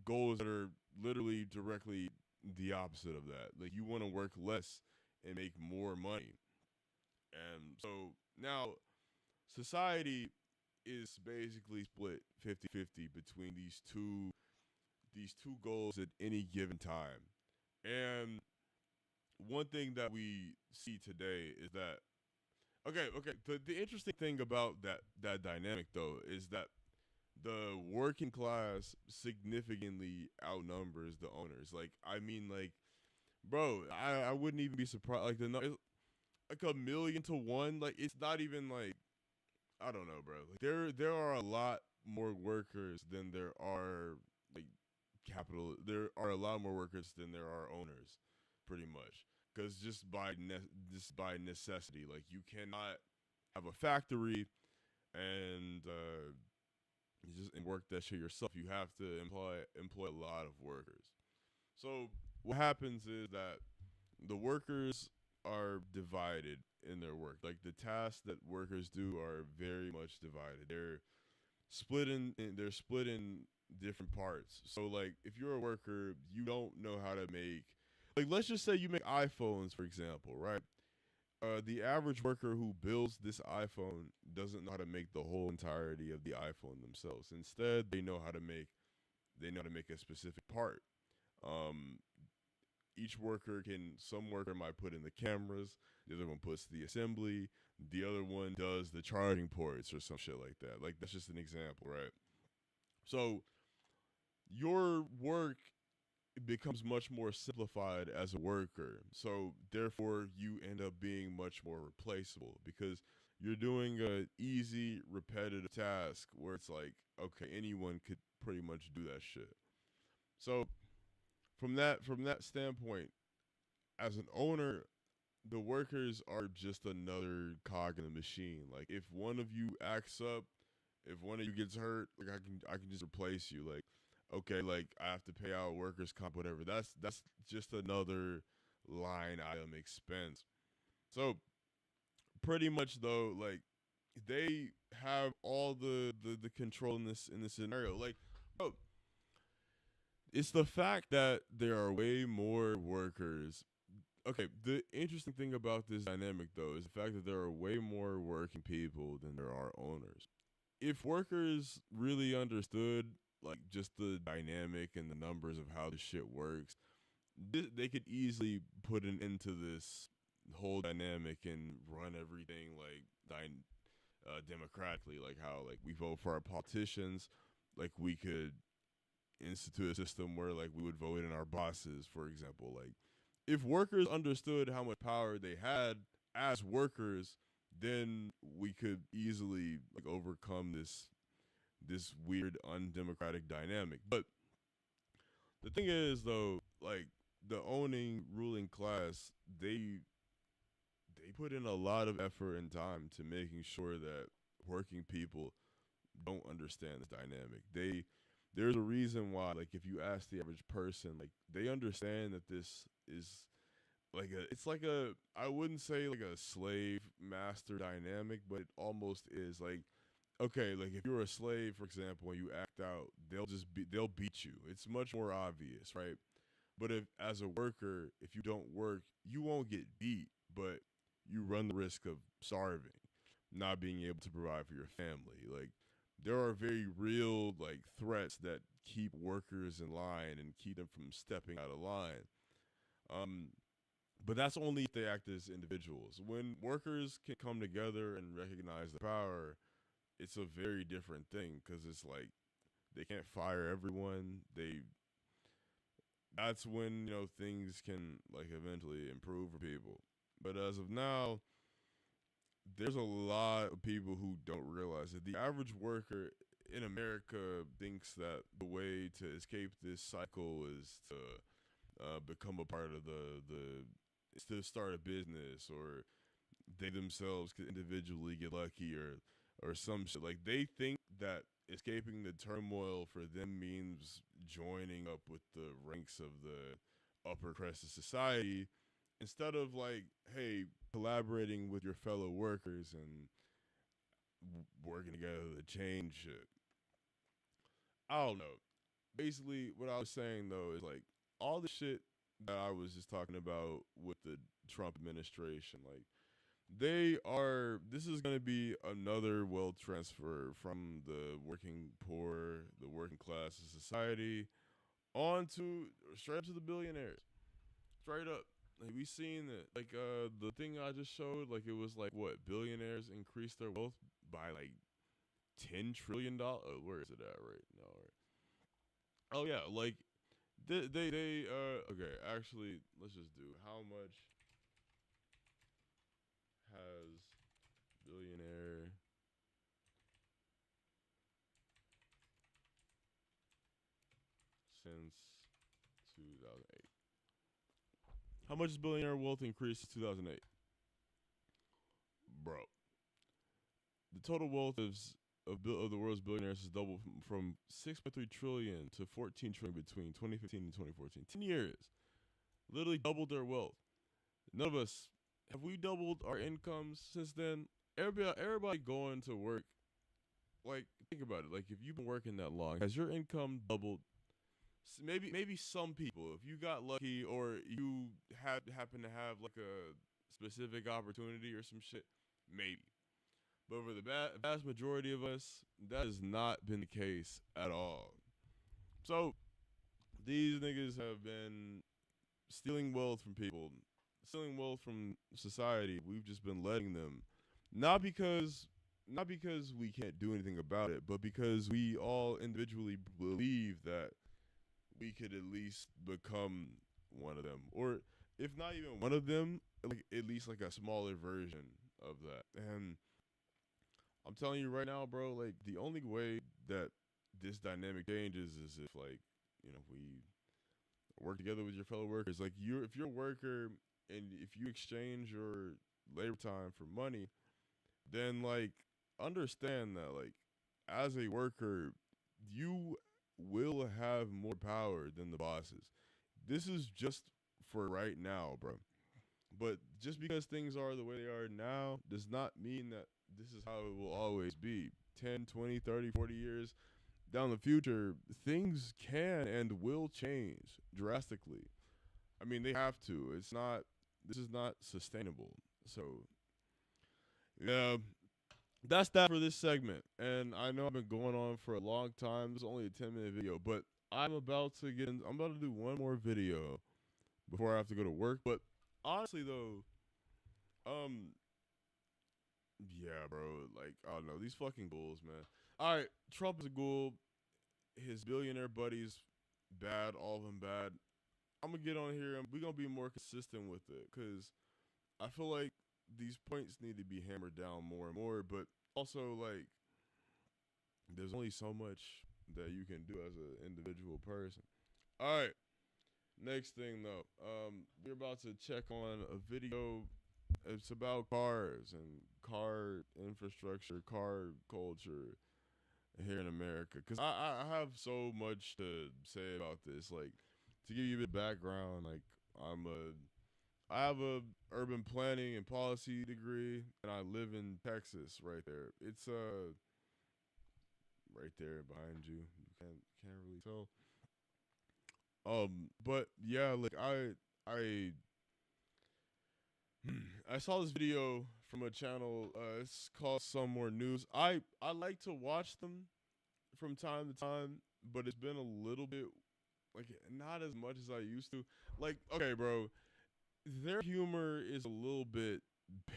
S1: goals that are literally directly the opposite of that. Like, you want to work less and make more money. And so now society is basically split 50-50 between these two goals at any given time. And one thing that we see today is that okay, the interesting thing about that dynamic though is that the working class significantly outnumbers the owners. Like, I mean, like, bro, I wouldn't even be surprised. Like, like 1,000,000 to 1. Like, it's not even like, I don't know, bro. Like, there are a lot more workers than there are like capital. There are a lot more workers than there are owners, pretty much. Because just by necessity, like, you cannot have a factory and you just work that shit yourself. You have to employ a lot of workers. So what happens is that the workers are divided in their work. Like, the tasks that workers do are very much divided. They're split in different parts. So, like, if you're a worker, you don't know how to make, like, let's just say you make iPhones, for example, right? The average worker who builds this iPhone doesn't know how to make the whole entirety of the iPhone themselves. Instead, they know how to make a specific part. Um, some worker might put in the cameras, the other one puts the assembly, the other one does the charging ports or some shit like that. Like, that's just an example, right? So your work becomes much more simplified as a worker. So therefore you end up being much more replaceable because you're doing a easy, repetitive task where it's like, okay, anyone could pretty much do that shit. So from that standpoint, as an owner, the workers are just another cog in the machine. Like, if one of you acts up, if one of you gets hurt, like, I can just replace you. Like, okay, like, I have to pay out workers comp, whatever. That's just another line item expense. So pretty much though, like, they have all the control in this scenario. Like, bro, it's the fact that there are way more workers. Okay, the interesting thing about this dynamic though is the fact that there are way more working people than there are owners. If workers really understood, like, just the dynamic and the numbers of how this shit works, they could easily put an end to this whole dynamic and run everything like democratically, like how, like, we vote for our politicians. Like, we could institute a system where, like, we would vote in our bosses, for example. Like, if workers understood how much power they had as workers, then we could easily, like, overcome this weird undemocratic dynamic. But the thing is though, like, the owning ruling class, they put in a lot of effort and time to making sure that working people don't understand this dynamic. There's a reason why, like, if you ask the average person, like, they understand that this is like it's like a, I wouldn't say like a slave master dynamic, but it almost is. Like, okay, like, if you're a slave, for example, and you act out, they'll beat you. It's much more obvious, right? But if, as a worker, if you don't work, you won't get beat, but you run the risk of starving, not being able to provide for your family. Like, there are very real, like, threats that keep workers in line and keep them from stepping out of line. Um, but that's only if they act as individuals. When workers can come together and recognize the power, it's a very different thing because it's like they can't fire everyone. That's when, things can, like, eventually improve for people. But as of now, there's a lot of people who don't realize that the average worker in America thinks that the way to escape this cycle is to become a part of is to start a business, or they themselves could individually get lucky, or some shit. Like, they think that escaping the turmoil for them means joining up with the ranks of the upper crust of society, instead of, like, hey, collaborating with your fellow workers and working together to change shit. I don't know. Basically, what I was saying though is like all the shit that I was just talking about with the Trump administration, like this is going to be another wealth transfer from the working poor, the working class of society, onto straight up to the billionaires. Straight up. Like we seen that, like the thing I just showed, like it was like what billionaires increased their wealth by like $10 trillion. Where is it at right now? Right. Oh yeah, like they okay. Actually, let's just do how much has billionaire since 2008. How much has billionaire wealth increased since 2008? Bro, the total wealth of the world's billionaires has doubled from 6.3 trillion to 14 trillion between 2015 and 2014. 10 years. Literally doubled their wealth. None of us, have we doubled our incomes since then? Everybody going to work. Like, think about it. Like, if you've been working that long, has your income doubled? Maybe some people, if you got lucky or you happen to have like a specific opportunity or some shit, maybe. But for the vast majority of us, that has not been the case at all. So these niggas have been stealing wealth from people, stealing wealth from society. We've just been letting them, not because we can't do anything about it, but because we all individually believe that we could at least become one of them, or if not even one of them, like at least like a smaller version of that. And I'm telling you right now, bro, like the only way that this dynamic changes is if like, we work together with your fellow workers. Like if you're a worker and if you exchange your labor time for money, then like understand that like as a worker, you will have more power than the bosses. This is just for right now, bro. But just because things are the way they are now does not mean that this is how it will always be. 10, 20, 30, 40 years down the future, things can and will change drastically. I mean, they have to. This is not sustainable. So, yeah, that's that for this segment. And I know I've been going on for a long time. This is only a 10-minute video, but I'm about to do one more video before I have to go to work. But honestly though, yeah, bro, like I don't know, these fucking ghouls, man. All right, Trump is a ghoul. His billionaire buddies, bad, all of them bad. I'm gonna get on here and we're gonna be more consistent with it, because I feel like these points need to be hammered down more and more, but also like there's only so much that you can do as an individual person. All right, next thing though, we're about to check on a video. It's about cars and car infrastructure, car culture here in America, because I have so much to say about this. Like, to give you a bit of background, like I have a urban planning and policy degree, and I live in Texas. Right there, it's right there behind you. You can't really tell. But yeah, like I saw this video from a channel. It's called Some More News. I like to watch them from time to time, but it's been a little bit like not as much as I used to. Like, okay, bro, their humor is a little bit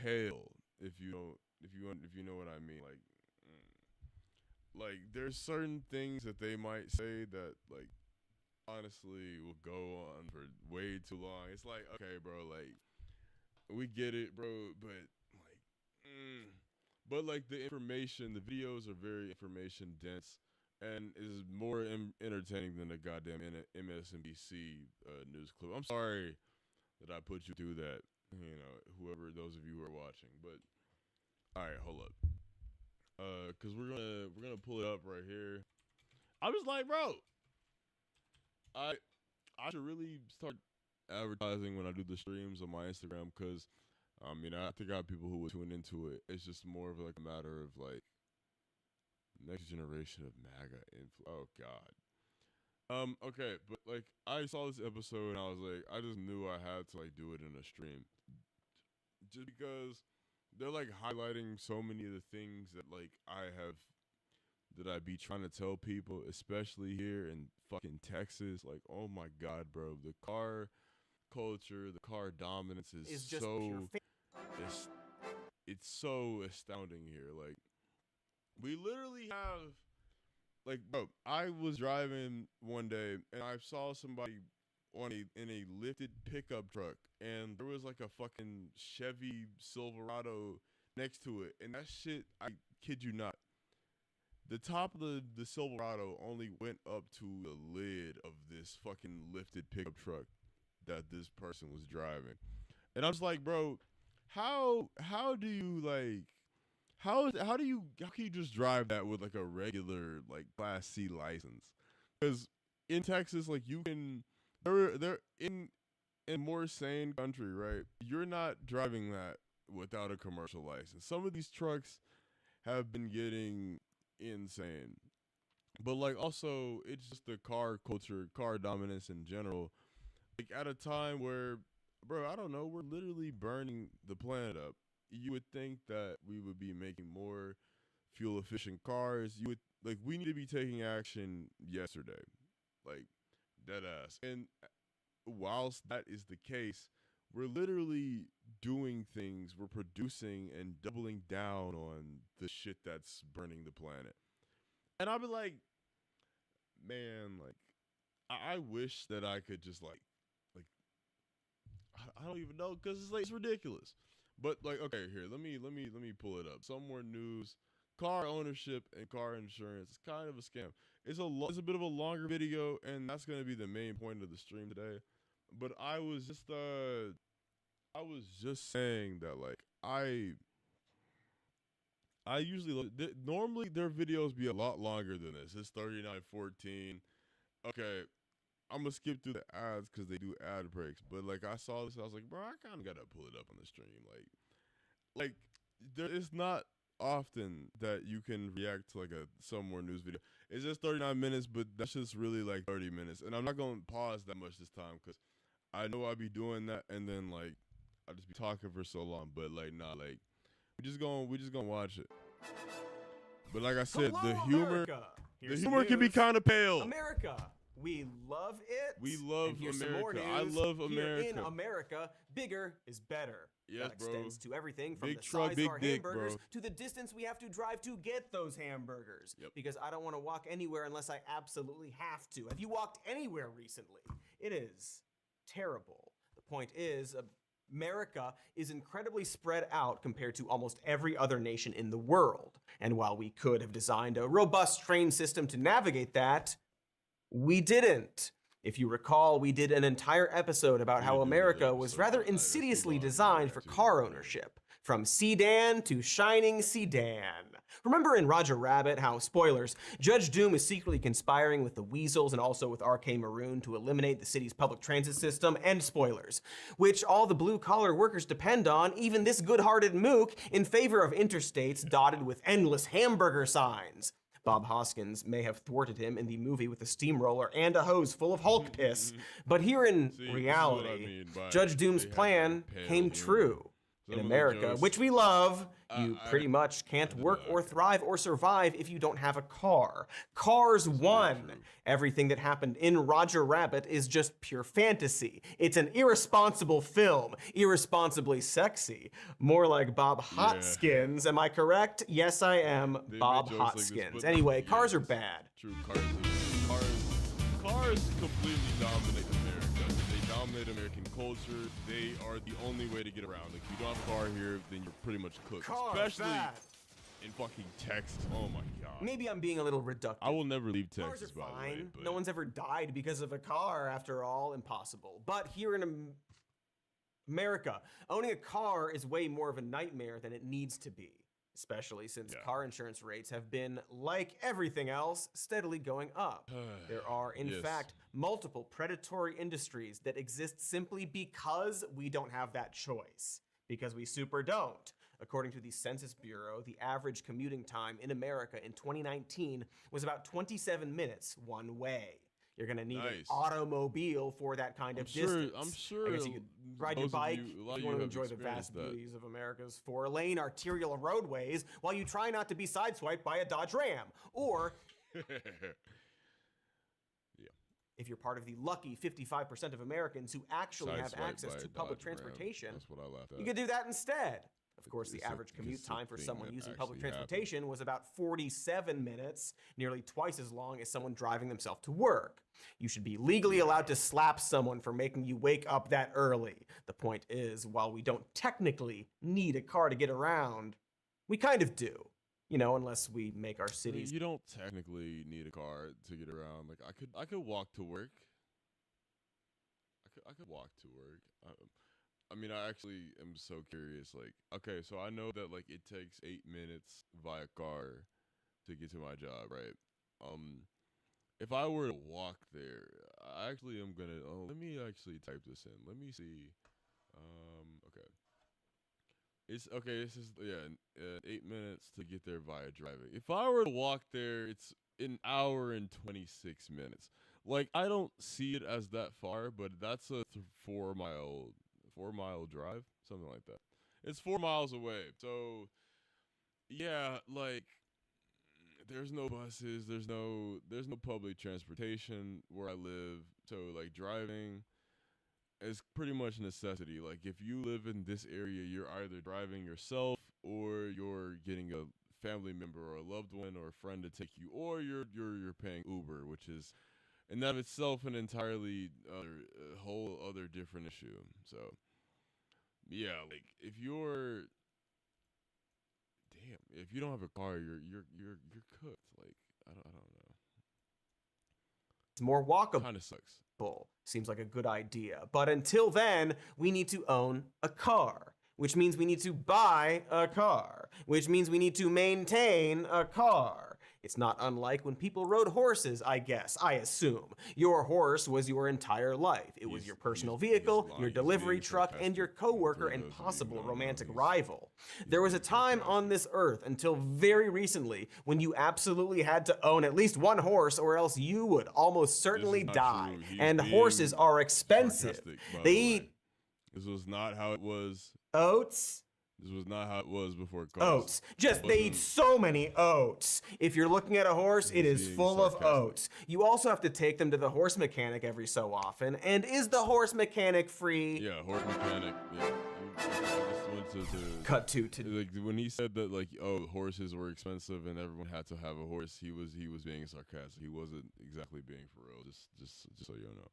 S1: pale. If you know what I mean. Like there's certain things that they might say that like honestly will go on for way too long. It's like, okay, bro, like we get it, bro, but like the information, the videos are very information dense and is more entertaining than a goddamn MSNBC news clip. I'm sorry that I put you through that, whoever, those of you who are watching. But all right, hold up, cause we're gonna pull it up right here. I was like, bro, I should really start advertising when I do the streams on my Instagram, because I think I have people who would tune into it. It's just more of like a matter of like Next generation of MAGA oh God. Okay, but like I saw this episode and I was like, I just knew I had to like do it in a stream, just because they're like highlighting so many of the things that like I be trying to tell people, especially here in fucking Texas. Like, oh my God, bro, the car culture, the car dominance is
S6: just
S1: so it's so astounding here. Like, we literally have, like, bro, I was driving one day and I saw somebody in a lifted pickup truck, and there was like a fucking Chevy Silverado next to it, and that shit, I kid you not, the top of the Silverado only went up to the lid of this fucking lifted pickup truck that this person was driving. And I was like, bro, how do you like how can you just drive that with like a regular like Class C license? Because in Texas, like, you can they're in more sane country, right? You're not driving that without a commercial license. Some of these trucks have been getting insane. But like, also, it's just the car culture, car dominance in general. Like, at a time where, bro, I don't know, we're literally burning the planet up. You would think that we would be making more fuel efficient cars. You would, like, we need to be taking action yesterday. Like, dead ass. And whilst that is the case, we're literally doing things, we're producing and doubling down on the shit that's burning the planet. And I'll be like, man, like, I wish that I could just like I don't even know, because it's like, it's ridiculous. But like, okay, here, let me pull it up. Some more news. Car ownership and car insurance is kind of a scam. It's a bit of a longer video, and that's gonna be the main point of the stream today. But I was just saying that, like, I usually normally their videos be a lot longer than this. It's 39:14. Okay, I'm gonna skip through the ads because they do ad breaks. But like, I saw this, I was like, bro, I kind of gotta pull it up on the stream. Like there is not often that you can react to like some more news video. It's just 39 minutes, but that's just really like 30 minutes. And I'm not gonna pause that much this time because I know I'll be doing that, and then like I'll just be talking for so long. But like, nah, like we just gonna watch it. But like I said,
S6: Hello,
S1: the humor
S6: America.
S1: can be kind of pale.
S6: America, we love it.
S1: We love
S6: and here's
S1: America.
S6: Some more news.
S1: I love America.
S6: Here in America, bigger is better.
S1: Yes,
S6: that extends to everything from
S1: big
S6: the
S1: truck,
S6: size
S1: big
S6: of our
S1: dick,
S6: hamburgers
S1: bro.
S6: to the distance we have to drive to get those hamburgers.
S1: Yep.
S6: Because I don't want to walk anywhere unless I absolutely have to. Have you walked anywhere recently? It is terrible. The point is, America is incredibly spread out compared to almost every other nation in the world. And while we could have designed a robust train system to navigate that, we didn't. If you recall, we did an entire episode about how America was rather insidiously designed for car ownership, from sedan to shining sedan. Remember in Roger Rabbit how, spoilers, Judge Doom is secretly conspiring with the Weasels and also with RK Maroon to eliminate the city's public transit system, and spoilers, which all the blue-collar workers depend on, even this good-hearted mook, in favor of interstates dotted with endless hamburger signs. Bob Hoskins may have thwarted him in the movie with a steamroller and a hose full of Hulk piss, but here in reality, Judge Doom's plan came true. In America, which we love, you pretty much can't work or thrive or survive if you don't have a car. Cars won. Everything that happened in Roger Rabbit is just pure fantasy. It's an irresponsible film, irresponsibly sexy. More like Bob Hotskins, am I correct? Yes, I am Bob Hotskins. Anyway, cars are bad.
S1: True, cars completely dominate America. They dominate American culture. They are the only way to get around. Like, if you don't have a car here, then you're pretty much cooked. Especially in fucking Texas. Oh my God.
S6: Maybe I'm being a little reductive.
S1: I will never leave Texas,
S6: Cars are
S1: by
S6: fine.
S1: the way. But
S6: no one's ever died because of a car, after all. Impossible. But here in America, owning a car is way more of a nightmare than it needs to be. Especially since car insurance rates have been, like everything else, steadily going up. There are, in fact, multiple predatory industries that exist simply because we don't have that choice. Because we super don't. According to the Census Bureau, the average commuting time in America in 2019 was about 27 minutes one way. You're going to need an automobile for that kind of distance.
S1: I'm sure.
S6: I guess you could ride your bike if you want to enjoy the vast beauties of America's 4-lane arterial roadways while you try not to be sideswiped by a Dodge Ram. Or, if you're part of the lucky 55% of Americans who actually have access to public transportation,
S1: that's what I laughed at.
S6: You could do that instead. Of course, the average commute time for someone using public transportation was about 47 minutes, nearly twice as long as someone driving themselves to work. You should be legally allowed to slap someone for making you wake up that early. The point is, while we don't technically need a car to get around, we kind of do. You know, unless we make our cities.
S1: You don't technically need a car to get around. Like I could walk to work. I could walk to work. I mean, I actually am so curious. Like, okay, so I know that like it takes 8 minutes via car to get to my job, right? If I were to walk there, I actually am gonna. Oh, let me actually type this in. Let me see. Okay. It's okay. This is 8 minutes to get there via driving. If I were to walk there, it's an hour and 26 minutes. Like I don't see it as that far, but that's a 4 mile drive, something like that. It's 4 miles away. So yeah, like there's no buses, there's no public transportation where I live. So like driving is pretty much a necessity. Like if you live in this area, you're either driving yourself or you're getting a family member or a loved one or a friend to take you, or you're paying Uber, which is in that of itself an entirely whole other different issue. So yeah, like if you don't have a car, you're cooked. Like I don't know.
S6: It's more walkable.
S1: Kind of sucks.
S6: Seems like a good idea. But until then, we need to own a car, which means we need to buy a car, which means we need to maintain a car. It's not unlike when people rode horses, I guess, I assume. Your horse was your entire life. It was your personal vehicle, your delivery truck, and your coworker and possible romantic rival. There was a time on this earth until very recently when you absolutely had to own at least one horse or else you would almost certainly die. And horses are expensive. They eat...
S1: This was not how it was.
S6: Oats?
S1: This was not how it was before cars.
S6: Oats. They eat so many oats. If you're looking at a horse, it is full of oats. You also have to take them to the horse mechanic every so often. And is the horse mechanic free?
S1: Yeah, horse mechanic. Yeah.
S6: Cut to
S1: like when he said that like horses were expensive and everyone had to have a horse, he was being sarcastic. He wasn't exactly being for real. Just so you know.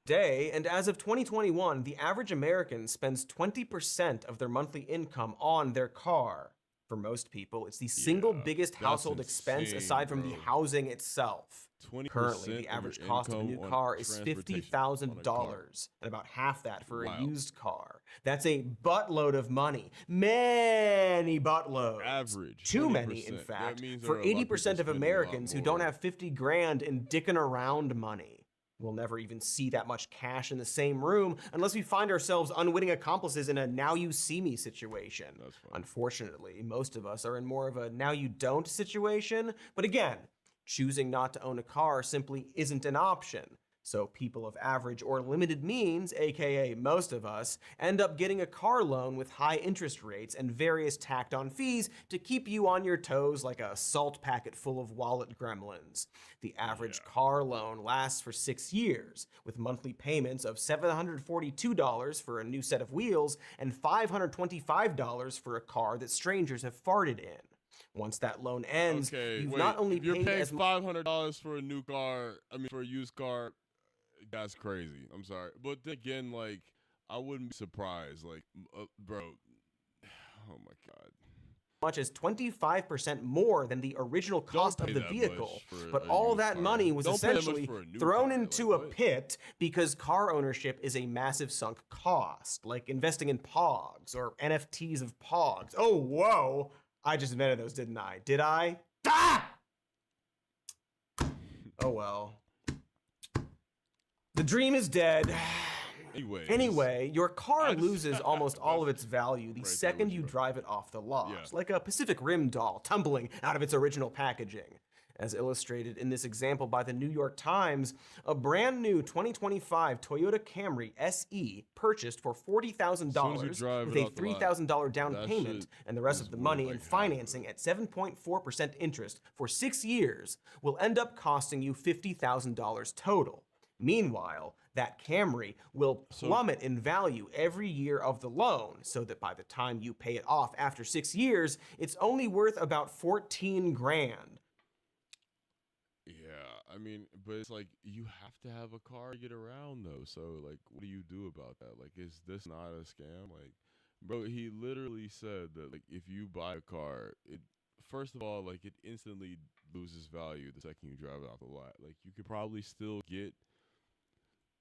S6: And as of 2021, the average American spends 20% of their monthly income on their car. For most people, it's the single biggest household expense aside from the housing itself. Currently, the average cost of a new car is $50,000, and about half that for a used car. That's a buttload of money. Many buttloads.
S1: Average.
S6: Too many, in fact, for 80% of Americans who don't have 50 grand in dickin' around money. We'll never even see that much cash in the same room unless we find ourselves unwitting accomplices in a now you see me situation. Unfortunately, most of us are in more of a now you don't situation. But again, choosing not to own a car simply isn't an option. So people of average or limited means, aka most of us, end up getting a car loan with high interest rates and various tacked on fees to keep you on your toes like a salt packet full of wallet gremlins. The average car loan lasts for 6 years, with monthly payments of $742 for a new set of wheels and $525 for a car that strangers have farted in. Once that loan ends, you've not only paid
S1: you're paying $500 for a new car, for a used car. That's crazy. I'm sorry. But again, like, I wouldn't be surprised. Like, bro, oh my God.
S6: Much as 25% more than the original cost of the vehicle. But all that money was essentially thrown into a pit because car ownership is a massive sunk cost, like investing in Pogs or NFTs of Pogs. Oh, whoa. I just invented those, didn't I? Did I? Ah! Oh, well. The dream is dead. Anyway, your car loses almost all of its value the second you drive it off the lot, like a Pacific Rim doll tumbling out of its original packaging. As illustrated in this example by the New York Times, a brand new 2025 Toyota Camry SE purchased for $40,000 with a $3,000 down payment and the rest of the money in financing at 7.4% interest for 6 years will end up costing you $50,000 total. Meanwhile, that Camry will plummet in value every year of the loan, so that by the time you pay it off after 6 years, it's only worth about 14 grand.
S1: Yeah, I mean, but it's like you have to have a car to get around though. So like, what do you do about that? Like, is this not a scam? Like, bro, he literally said that like if you buy a car, it first of all like it instantly loses value the second you drive it off the lot. Like you could probably still get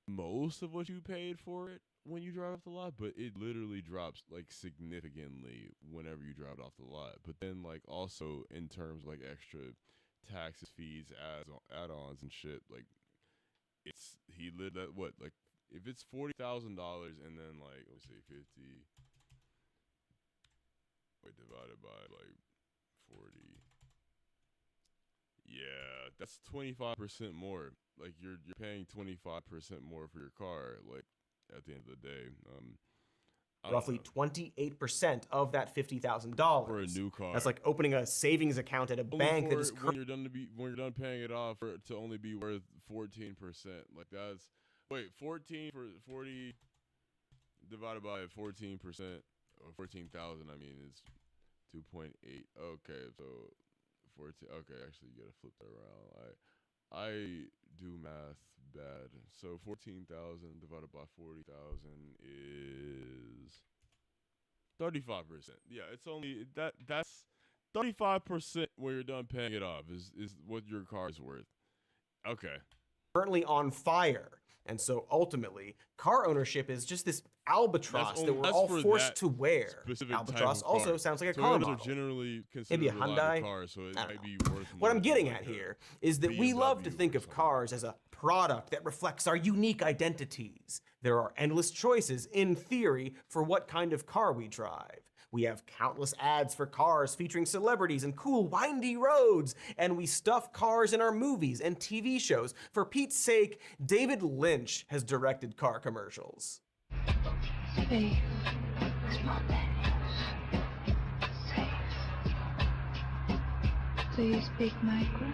S1: most of what you paid for it when you drive off the lot, but it literally drops like significantly whenever you drive it off the lot. But then like also in terms of like extra taxes, fees, add-ons and shit, like it's he lit that what like if it's $40,000 and then like let's say 50 divided by like 40, yeah, that's 25% more. Like you're paying 25% more for your car. Like at the end of the day,
S6: roughly 28% of that $50,000
S1: for a new car.
S6: That's like opening a savings account at a bank that is
S1: when you're done paying it off for it to only be worth 14%. Like that's 14 for 40 divided by 14% or 14,000. I mean it's 2.8. Okay, so 14. Okay, actually you gotta flip that around. I do math bad. So 14,000 divided by 40,000 is 35%. Yeah, it's only that's 35% when you're done paying it off is what your car is worth. Okay.
S6: Currently on fire. And so ultimately, car ownership is just this albatross that we're all forced to wear. Albatross also sounds like a car model.
S1: Are generally
S6: maybe a Hyundai
S1: car, so it might be worth more.
S6: What I'm getting at here is that we love to think of cars as a product that reflects our unique identities. There are endless choices, in theory, for what kind of car we drive. We have countless ads for cars featuring celebrities and cool windy roads, and we stuff cars in our movies and TV shows. For Pete's sake, David Lynch has directed car commercials.
S7: Safe is my pet. Safe. Do you speak micro?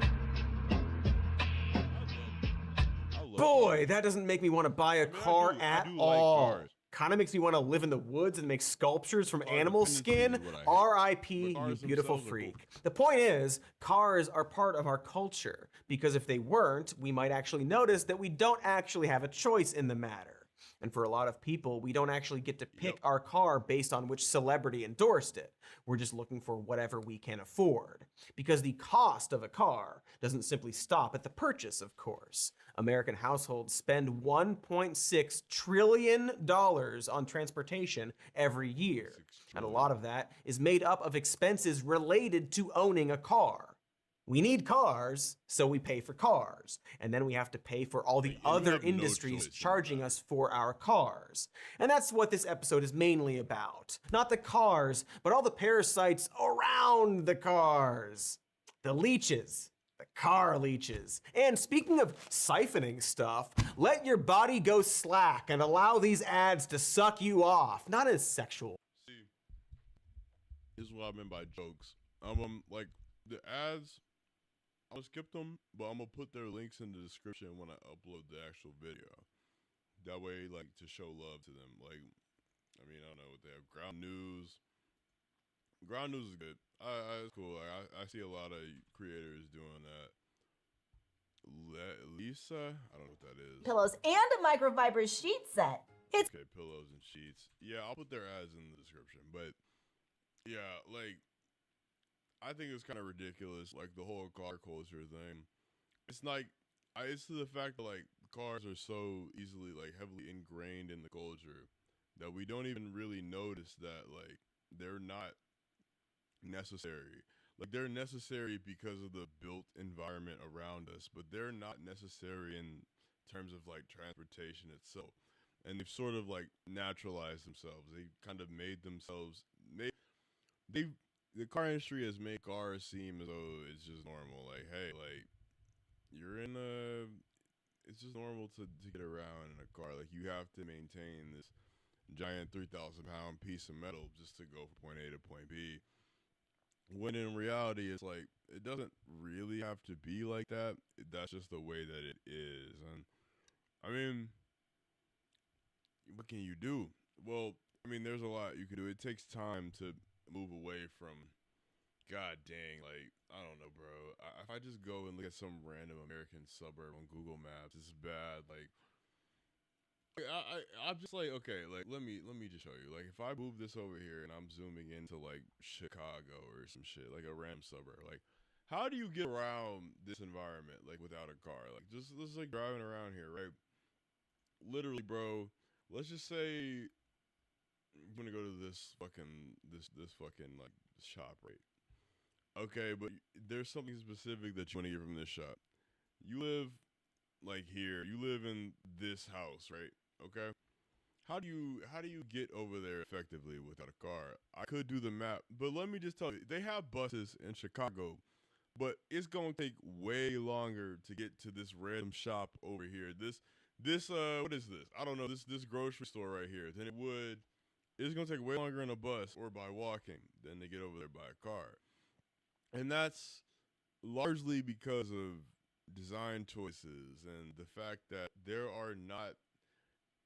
S6: Boy, that doesn't make me want to buy a car at all.
S1: Like
S6: Kind of makes me want to live in the woods and make sculptures from animal skin. R.I.P. you beautiful freak. The point is, cars are part of our culture, because if they weren't, we might actually notice that we don't actually have a choice in the matter. And for a lot of people, we don't actually get to pick our car based on which celebrity endorsed it. We're just looking for whatever we can afford. Because the cost of a car doesn't simply stop at the purchase, of course. American households spend $1.6 trillion on transportation every year. And a lot of that is made up of expenses related to owning a car. We need cars, so we pay for cars. And then we have to pay for all the other industries charging us for our cars. And that's what this episode is mainly about. Not the cars, but all the parasites around the cars. The leeches. The car leeches. And speaking of siphoning stuff, let your body go slack and allow these ads to suck you off. Not as sexual.
S1: See, this is what I meant by jokes. Like the ads, I'm gonna skip them, but I'm gonna put their links in the description when I upload the actual video. That way, like, to show love to them. Like, I mean, I don't know what they have. Ground news. Ground news is good. It's cool. Like, I see a lot of creators doing that. Lisa, I don't know what that is.
S8: Pillows and a microfiber sheet set. It's
S1: okay, pillows and sheets. Yeah, I'll put their ads in the description. But yeah, like, I think it's kind of ridiculous, like the whole car culture thing. It's like, it's to the fact that like cars are so easily like heavily ingrained in the culture that we don't even really notice that like they're not necessary. Like they're necessary because of the built environment around us, but they're not necessary in terms of like transportation itself. and they've sort of like naturalized themselves. They kind of made themselves. The car industry has made cars seem as though it's just normal. Like, hey, like you're in a. It's just normal to get around in a car. Like you have to maintain this giant 3,000-pound piece of metal just to go from point A to point B. When in reality, it's like it doesn't really have to be like that. That's just the way that it is. And I mean, what can you do? Well, I mean, there's a lot you can do. It takes time to move away from. God dang, like I don't know, bro. If I just go and look at some random American suburb on Google Maps, it's bad. Like I'm just like, okay, like let me just show you. Like if I move this over here and I'm zooming into like Chicago or some shit, like a random suburb, like how do you get around this environment like without a car? Like just like driving around here, right? Literally, bro. Let's just say I'm gonna go to this fucking like shop, right? Okay, but there's something specific that you want to get from this shop. You live like here. You live in this house, right? Okay. How do you get over there effectively without a car? I could do the map, but let me just tell you, they have buses in Chicago, but it's gonna take way longer to get to this random shop over here. This what is this? I don't know. This grocery store right here than it would. It's gonna take way longer in a bus or by walking than to get over there by a car. And that's largely because of design choices and the fact that there are not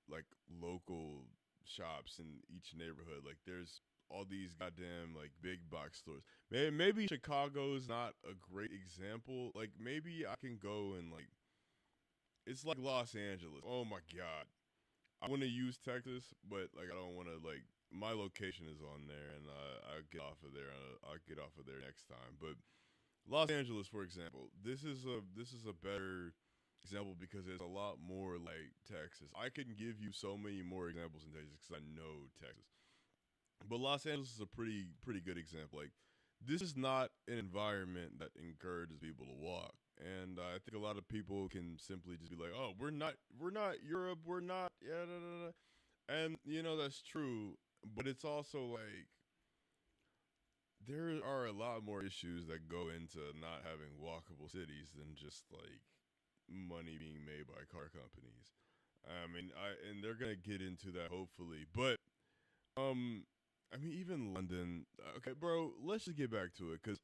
S1: like local shops in each neighborhood. Like there's all these goddamn like big box stores. Maybe Chicago's not a great example. Like maybe I can go and like it's like Los Angeles. Oh my God. I want to use Texas, but like I don't want to like my location is on there, and I'll get off of there. I'll get off of there next time. But Los Angeles, for example, this is a better example because there's a lot more like Texas. I can give you so many more examples in Texas because I know Texas. But Los Angeles is a pretty good example. Like this is not an environment that encourages people to walk. And I think a lot of people can simply just be like, "Oh, we're not Europe, we're not yeah." Da, da, da. And you know that's true, but it's also like there are a lot more issues that go into not having walkable cities than just like money being made by car companies. I mean, and they're gonna get into that hopefully, but I mean, even London. Okay, bro, let's just get back to it because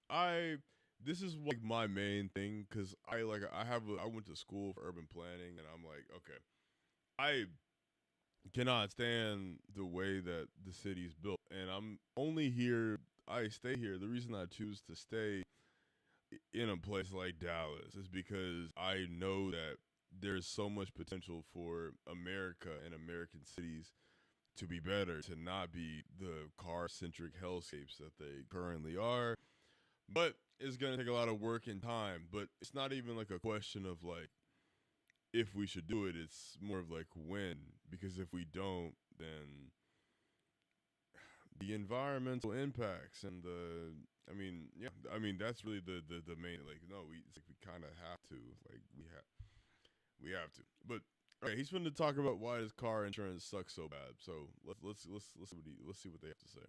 S1: this is like my main thing because I went to school for urban planning and I'm like, okay, I cannot stand the way that the city's built, and I stay here. The reason I choose to stay in a place like Dallas is because I know that there's so much potential for America and American cities to be better, to not be the car-centric hellscapes that they currently are. But it's going to take a lot of work and time. But it's not even like a question of like if we should do it. It's more of like when. Because if we don't, then the environmental impacts and that's really the main, like, no, we kind of have to. Like, we have to. But okay, he's going to talk about why his car insurance sucks so bad. So let's see what they have to say.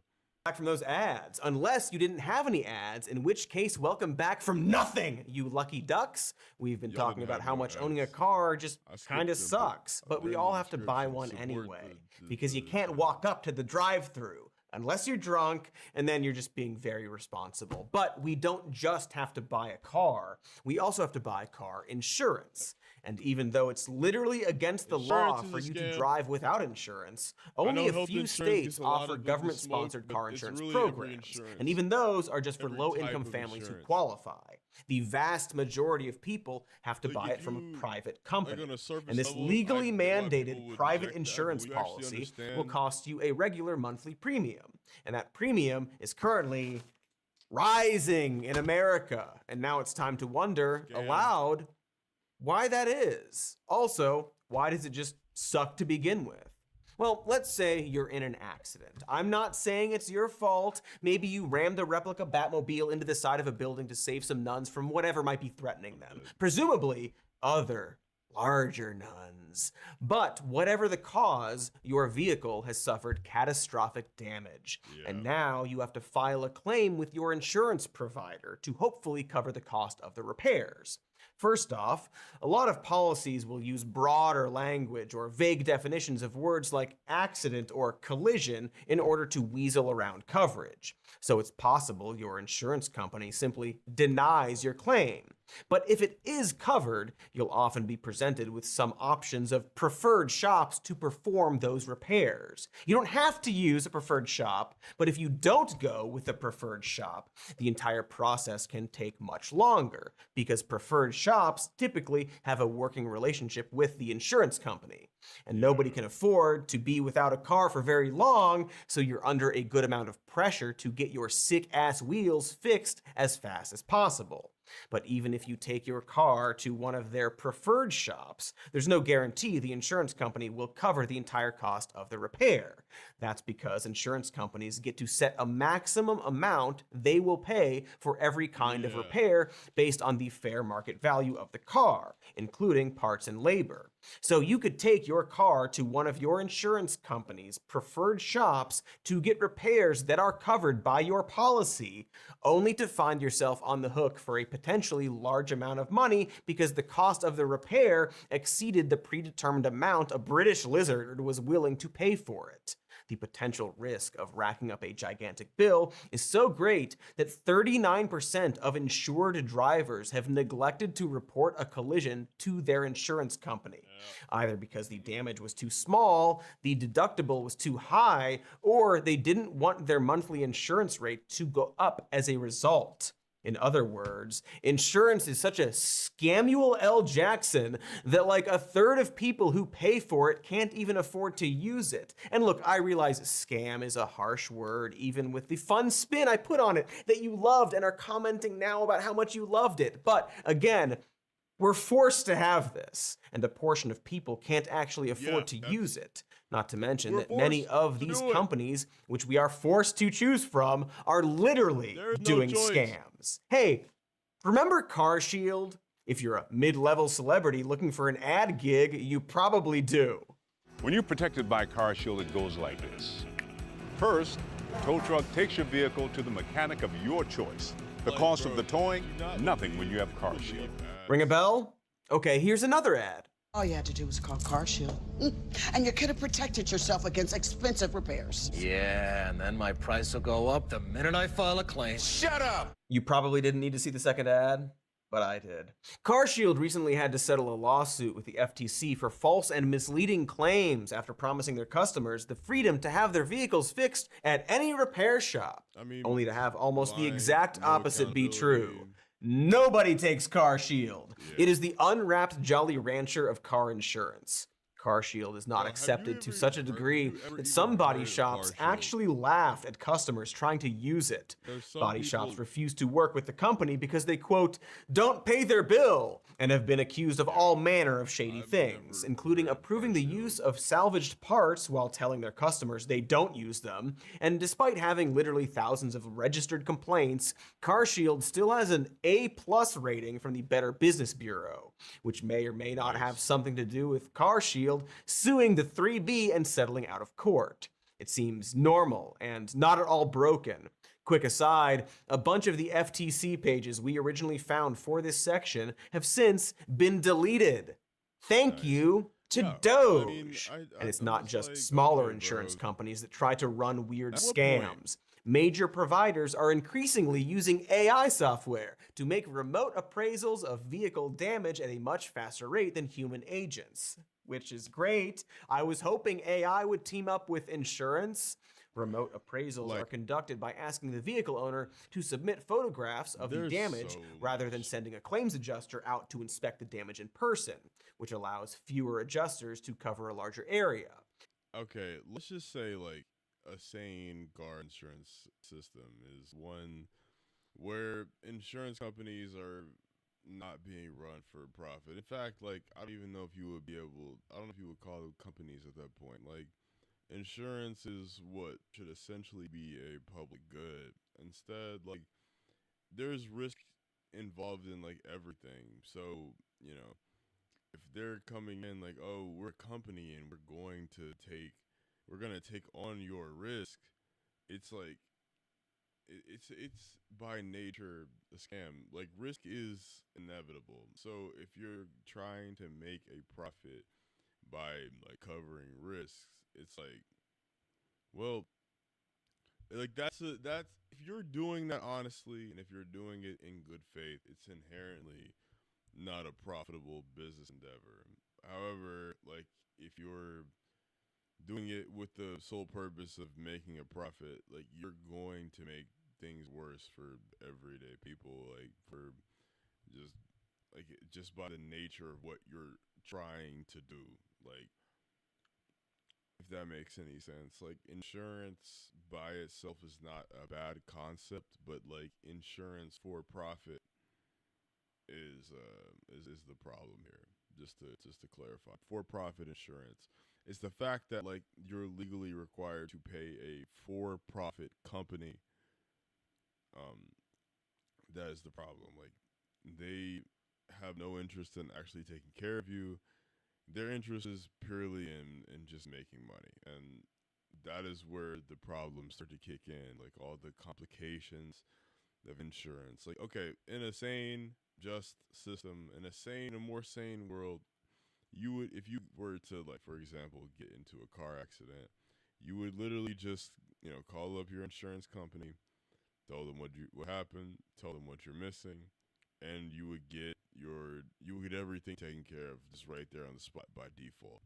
S6: Back from those ads, unless you didn't have any ads, in which case, welcome back from nothing, you lucky ducks. We've been talking about how much owning a car just kind of sucks, but we all have to buy one anyway, because you can't walk up to the drive-thru unless you're drunk, and then you're just being very responsible. But we don't just have to buy a car, we also have to buy car insurance. And even though it's literally against the law for you to drive without insurance, only a few states offer government-sponsored car insurance programs. And even those are just for low-income families who qualify. The vast majority of people have to buy it from a private company. And this legally mandated private insurance policy will cost you a regular monthly premium. And that premium is currently rising in America. And now it's time to wonder aloud why that is. Also, why does it just suck to begin with? Well, let's say you're in an accident. I'm not saying it's your fault. Maybe you rammed a replica Batmobile into the side of a building to save some nuns from whatever might be threatening them. Presumably, other larger nuns. But whatever the cause, your vehicle has suffered catastrophic damage. And now you have to file a claim with your insurance provider to hopefully cover the cost of the repairs. First off, a lot of policies will use broader language or vague definitions of words like accident or collision in order to weasel around coverage. So it's possible your insurance company simply denies your claim. But if it is covered, you'll often be presented with some options of preferred shops to perform those repairs. You don't have to use a preferred shop, but if you don't go with the preferred shop, the entire process can take much longer because preferred shops typically have a working relationship with the insurance company. And nobody can afford to be without a car for very long, so you're under a good amount of pressure to get your sick-ass wheels fixed as fast as possible. But even if you take your car to one of their preferred shops, there's no guarantee the insurance company will cover the entire cost of the repair. That's because insurance companies get to set a maximum amount they will pay for every kind of repair based on the fair market value of the car, including parts and labor. So you could take your car to one of your insurance company's preferred shops to get repairs that are covered by your policy, only to find yourself on the hook for a potentially large amount of money because the cost of the repair exceeded the predetermined amount a British lizard was willing to pay for it. The potential risk of racking up a gigantic bill is so great that 39% of insured drivers have neglected to report a collision to their insurance company, either because the damage was too small, the deductible was too high, or they didn't want their monthly insurance rate to go up as a result. In other words, insurance is such a Samuel L. Jackson that like a third of people who pay for it can't even afford to use it. And look, I realize scam is a harsh word, even with the fun spin I put on it that you loved and are commenting now about how much you loved it. But again, we're forced to have this, and a portion of people can't actually afford to use it. Not to mention that many of these companies, which we are forced to choose from, are literally doing scams. Hey, remember CarShield? If you're a mid-level celebrity looking for an ad gig, you probably do.
S9: When you're protected by CarShield, it goes like this. First, tow truck takes your vehicle to the mechanic of your choice. The cost of the towing, nothing when you have CarShield.
S6: Ring a bell? Okay, here's another ad.
S10: All you had to do was call CarShield. And you could have protected yourself against expensive repairs.
S11: Yeah, and then my price will go up the minute I file a claim.
S10: Shut up!
S6: You probably didn't need to see the second ad, but I did. CarShield recently had to settle a lawsuit with the FTC for false and misleading claims after promising their customers the freedom to have their vehicles fixed at any repair shop, only to have almost the exact opposite be true. Nobody takes CarShield. It is the unwrapped Jolly Rancher of car insurance. CarShield is not accepted to such a degree that some body shops actually laugh at customers trying to use it. Body shops refuse to work with the company because they, quote, don't pay their bill, and have been accused of all manner of shady things, including approving the use of salvaged parts while telling their customers they don't use them. And despite having literally thousands of registered complaints, CarShield still has an A+ rating from the Better Business Bureau, which may or may not have something to do with CarShield suing the 3B and settling out of court. It seems normal and not at all broken. Quick aside, a bunch of the FTC pages we originally found for this section have since been deleted. Thank you to Doge. And it's not just smaller insurance companies that try to run weird scams. Major providers are increasingly using AI software to make remote appraisals of vehicle damage at a much faster rate than human agents, which is great. I was hoping AI would team up with insurance. Remote appraisals are conducted by asking the vehicle owner to submit photographs of the damage rather than sending a claims adjuster out to inspect the damage in person, which allows fewer adjusters to cover a larger area.
S1: Okay, let's just say like a sane car insurance system is one where insurance companies are not being run for profit. In fact, like, I don't even know if you would be able, I don't know if you would call them companies at that point. Like, insurance is what should essentially be a public good. Instead, like, there's risk involved in like everything. So, you know, if they're coming in like, oh, we're a company and we're gonna take on your risk, it's like it's by nature a scam. Like risk is inevitable. So if you're trying to make a profit by like covering risks, it's like, well, like that's if you're doing that honestly and if you're doing it in good faith, it's inherently not a profitable business endeavor. However, like if you're doing it with the sole purpose of making a profit, like you're going to make things worse for everyday people, like for just just by the nature of what you're trying to do. Like if that makes any sense. Like insurance by itself is not a bad concept, but like insurance for profit is the problem here. Just to clarify, for profit insurance, it's the fact that like you're legally required to pay a for profit company. Um, that is the problem. Like they have no interest in actually taking care of you. Their interest is purely in just making money, and that is where the problems start to kick in. Like all the complications of insurance. Like okay, in a sane, just system, in a more sane world, you would, if you were to like, for example, get into a car accident, you would literally just call up your insurance company, tell them what happened, tell them what you're missing, and you would get everything taken care of just right there on the spot by default.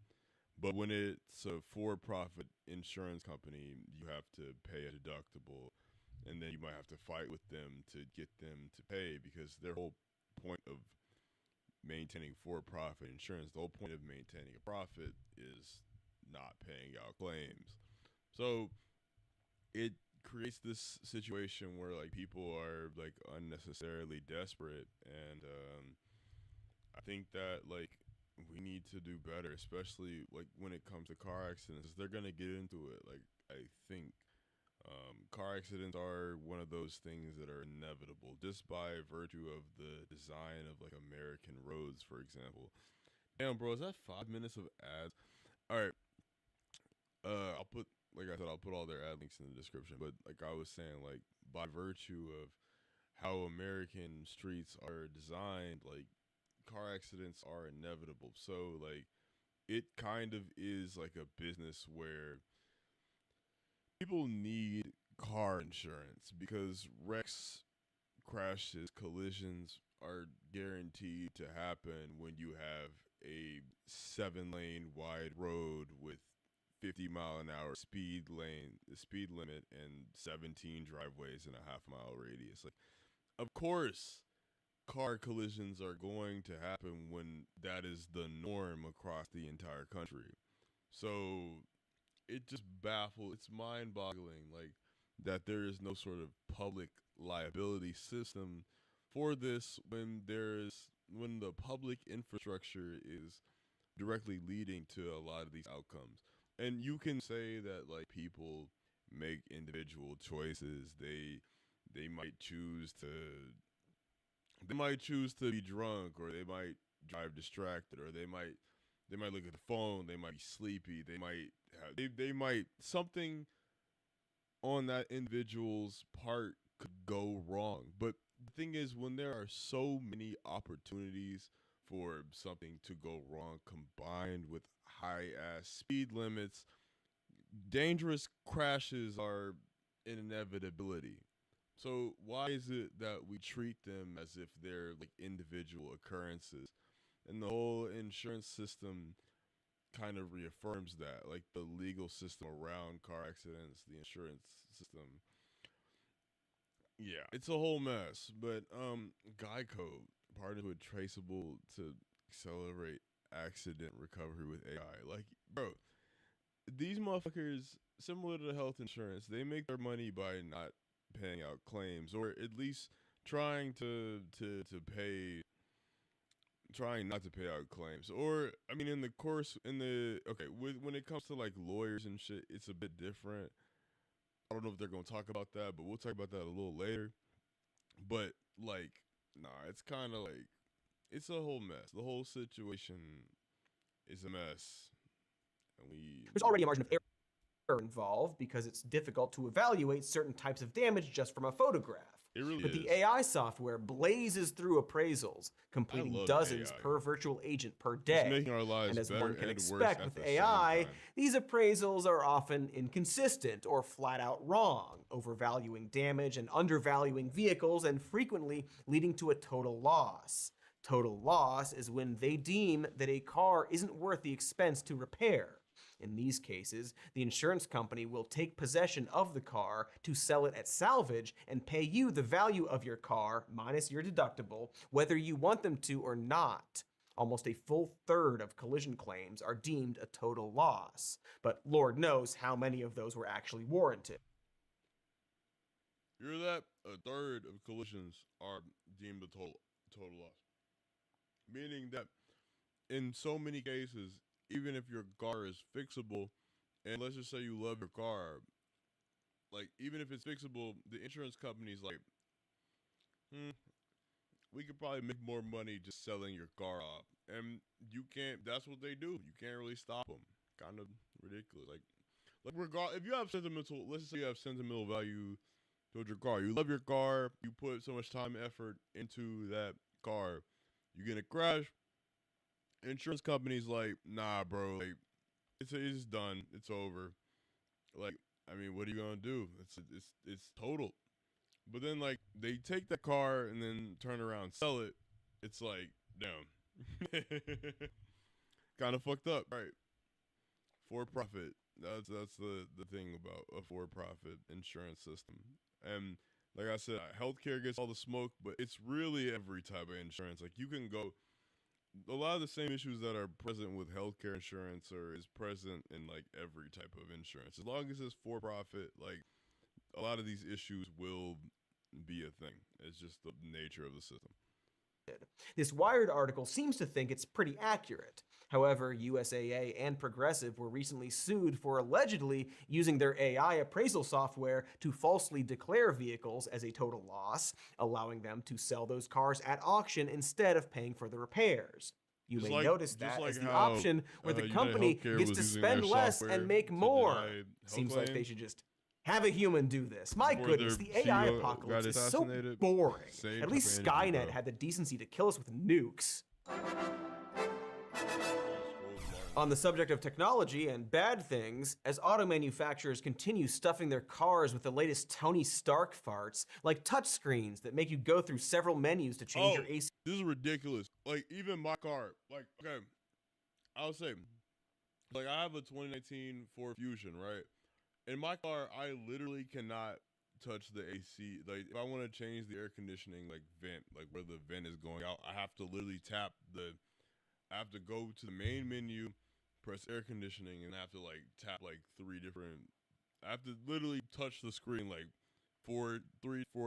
S1: But when it's a for-profit insurance company, you have to pay a deductible, and then you might have to fight with them to get them to pay because their whole point of maintaining for-profit insurance, the whole point of maintaining a profit is not paying out claims. So it creates this situation where like people are like unnecessarily desperate, and I think that like we need to do better, especially like when it comes to car accidents. They're gonna get into it. Like I think car accidents are one of those things that are inevitable just by virtue of the design of like American roads, for example. Damn, bro, is that 5 minutes of ads? All right, I'll put like I said, I'll put all their ad links in the description. But like I was saying, like by virtue of how American streets are designed, like car accidents are inevitable. So like it kind of is like a business where people need car insurance because wrecks, crashes, collisions are guaranteed to happen when you have a 7-lane wide road with 50-mile-an-hour speed limit, and 17 driveways in a half-mile radius. Like, of course, car collisions are going to happen when that is the norm across the entire country. So it just it's mind-boggling, like that there is no sort of public liability system for this when the public infrastructure is directly leading to a lot of these outcomes. And you can say that like people make individual choices. They might choose to be drunk, or they might drive distracted, or they might look at the phone, they might be sleepy, they might something on that individual's part could go wrong. But the thing is, when there are so many opportunities for something to go wrong combined with high ass speed limits, dangerous crashes are an inevitability. So why is it that we treat them as if they're like individual occurrences? And the whole insurance system kind of reaffirms that, like the legal system around car accidents, the insurance system. Yeah, it's a whole mess. But Geico partnered with Traceable to accelerate accident recovery with AI. Like, bro, these motherfuckers, similar to health insurance, they make their money by not paying out claims, or at least trying not to pay out claims. Or I mean, when it comes to like lawyers and shit, it's a bit different. I don't know if they're gonna talk about that, but we'll talk about that a little later. But like, nah, it's kind of like it's a whole mess. The whole situation is a mess. And
S6: there's already a margin of error involved because it's difficult to evaluate certain types of damage just from a photograph.
S1: It really
S6: but
S1: is.
S6: The AI software blazes through appraisals, completing dozens per virtual agent per day.
S1: It's making our lives
S6: and as
S1: better
S6: one can
S1: and
S6: expect
S1: worse
S6: with
S1: at the
S6: AI,
S1: same time.
S6: these appraisals are often inconsistent or flat out wrong, overvaluing damage and undervaluing vehicles and frequently leading to a total loss. Total loss is when they deem that a car isn't worth the expense to repair. In these cases, the insurance company will take possession of the car to sell it at salvage and pay you the value of your car minus your deductible, whether you want them to or not. Almost a full third of collision claims are deemed a total loss, but Lord knows how many of those were actually warranted.
S1: You hear that? A third of collisions are deemed a total loss. Meaning that in so many cases, even if your car is fixable, and let's just say you love your car, like, even if it's fixable, the insurance company's like, we could probably make more money just selling your car off. And you can't, that's what they do. You can't really stop them. Kind of ridiculous. Like if you have sentimental, let's just say you have sentimental value towards your car. You love your car, you put so much time and effort into that car, you get a crash, insurance company's like, nah, bro, like, it's done, it's over. Like, I mean, what are you gonna do? It's total. But then, like, they take that car and then turn around and sell it. It's like, damn, kind of fucked up, right? For profit. That's the thing about a for-profit insurance system. And like I said, healthcare gets all the smoke, but it's really every type of insurance. Like, you can go. A lot of the same issues that are present with healthcare insurance is present in like every type of insurance. As long as it's for profit, like, a lot of these issues will be a thing. It's just the nature of the system.
S6: This Wired article seems to think it's pretty accurate. However, USAA and Progressive were recently sued for allegedly using their AI appraisal software to falsely declare vehicles as a total loss, allowing them to sell those cars at auction instead of paying for the repairs. You may notice that as the option where the company gets to spend less and make more. Seems like they should just have a human do this. My goodness, the AI apocalypse is so boring. At least Skynet had the decency to kill us with nukes. On the subject of technology and bad things, as auto manufacturers continue stuffing their cars with the latest Tony Stark farts, like touchscreens that make you go through several menus to change your AC.
S1: This is ridiculous. Like, even my car, like, okay, I'll say, like, I have a 2019 Ford Fusion, right? In my car, I literally cannot touch the AC. Like, if I want to change the air conditioning, like, vent, like where the vent is going out, I have to literally I have to go to the main menu, press air conditioning, and I have to, like, tap, like, I have to literally touch the screen, like, four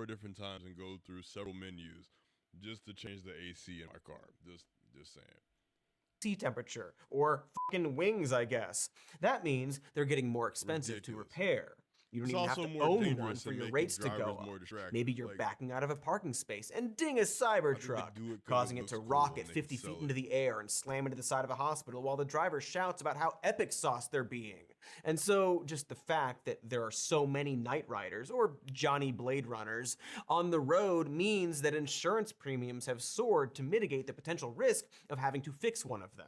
S1: different times and go through several menus just to change the AC in my car. Just saying.
S6: Temperature, or fucking wings, I guess. That means they're getting more expensive to repair. You don't even have to own one for your rates to go up. Maybe you're backing out of a parking space and ding a Cybertruck, causing it to rocket 50 feet into the air and slam into the side of a hospital while the driver shouts about how epic sauce they're being. And so just the fact that there are so many Knight Riders, or Johnny Blade Runners, on the road means that insurance premiums have soared to mitigate the potential risk of having to fix one of them.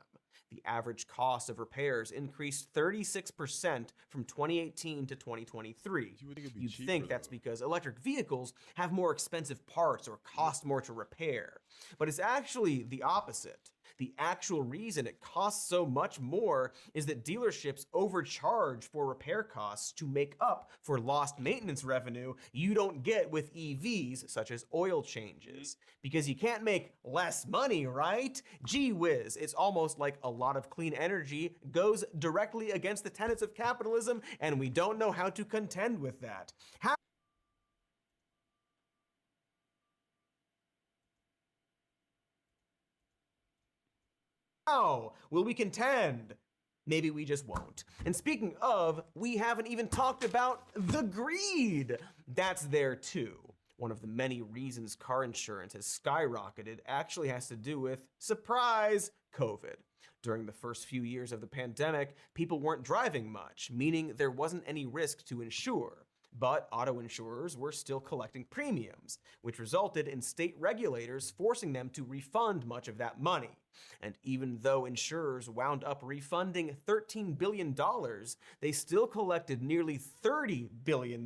S6: The average cost of repairs increased 36% from 2018 to 2023. You'd think that's because electric vehicles have more expensive parts or cost more to repair. But it's actually the opposite. The actual reason it costs so much more is that dealerships overcharge for repair costs to make up for lost maintenance revenue you don't get with EVs, such as oil changes. Because you can't make less money, right? Gee whiz, it's almost like a lot of clean energy goes directly against the tenets of capitalism, and we don't know how to contend with that. How will we contend? Maybe we just won't. And speaking of, we haven't even talked about the greed that's there too. One of the many reasons car insurance has skyrocketed actually has to do with, surprise, COVID. During the first few years of the pandemic, people weren't driving much, meaning there wasn't any risk to insure. But auto insurers were still collecting premiums, which resulted in state regulators forcing them to refund much of that money. And even though insurers wound up refunding $13 billion, they still collected nearly $30 billion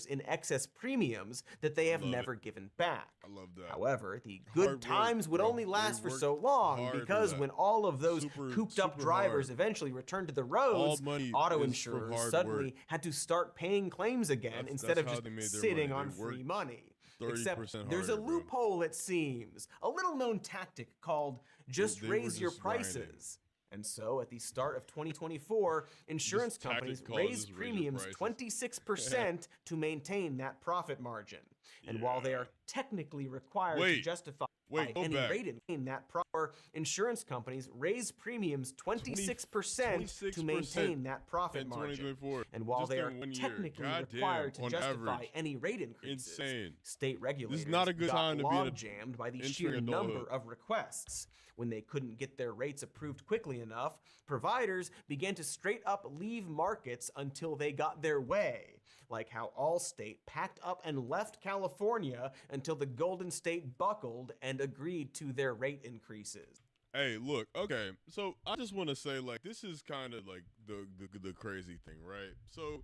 S6: in excess premiums that they have never given back.
S1: I love that.
S6: However, the good times would only last for so long, because when all of those cooped up drivers eventually returned to the roads, auto insurers suddenly had to start paying claims again instead of just sitting on free money. Except there's a loophole, it seems, a little-known tactic called just raise your prices. And so at the start of 2024, insurance companies raised premiums 26% to maintain that profit margin. And while they are technically required to justify any rate in that proper, insurance companies raise premiums 26% to maintain that profit margin. And while they are technically required to justify any rate increases, state regulators got log-jammed by the sheer number of requests. When they couldn't get their rates approved quickly enough, providers began to straight up leave markets until they got their way. Like how Allstate packed up and left California until the Golden State buckled and agreed to their rate increases.
S1: Hey, look, okay, so I just want to say, like, this is kind of like the crazy thing, right? So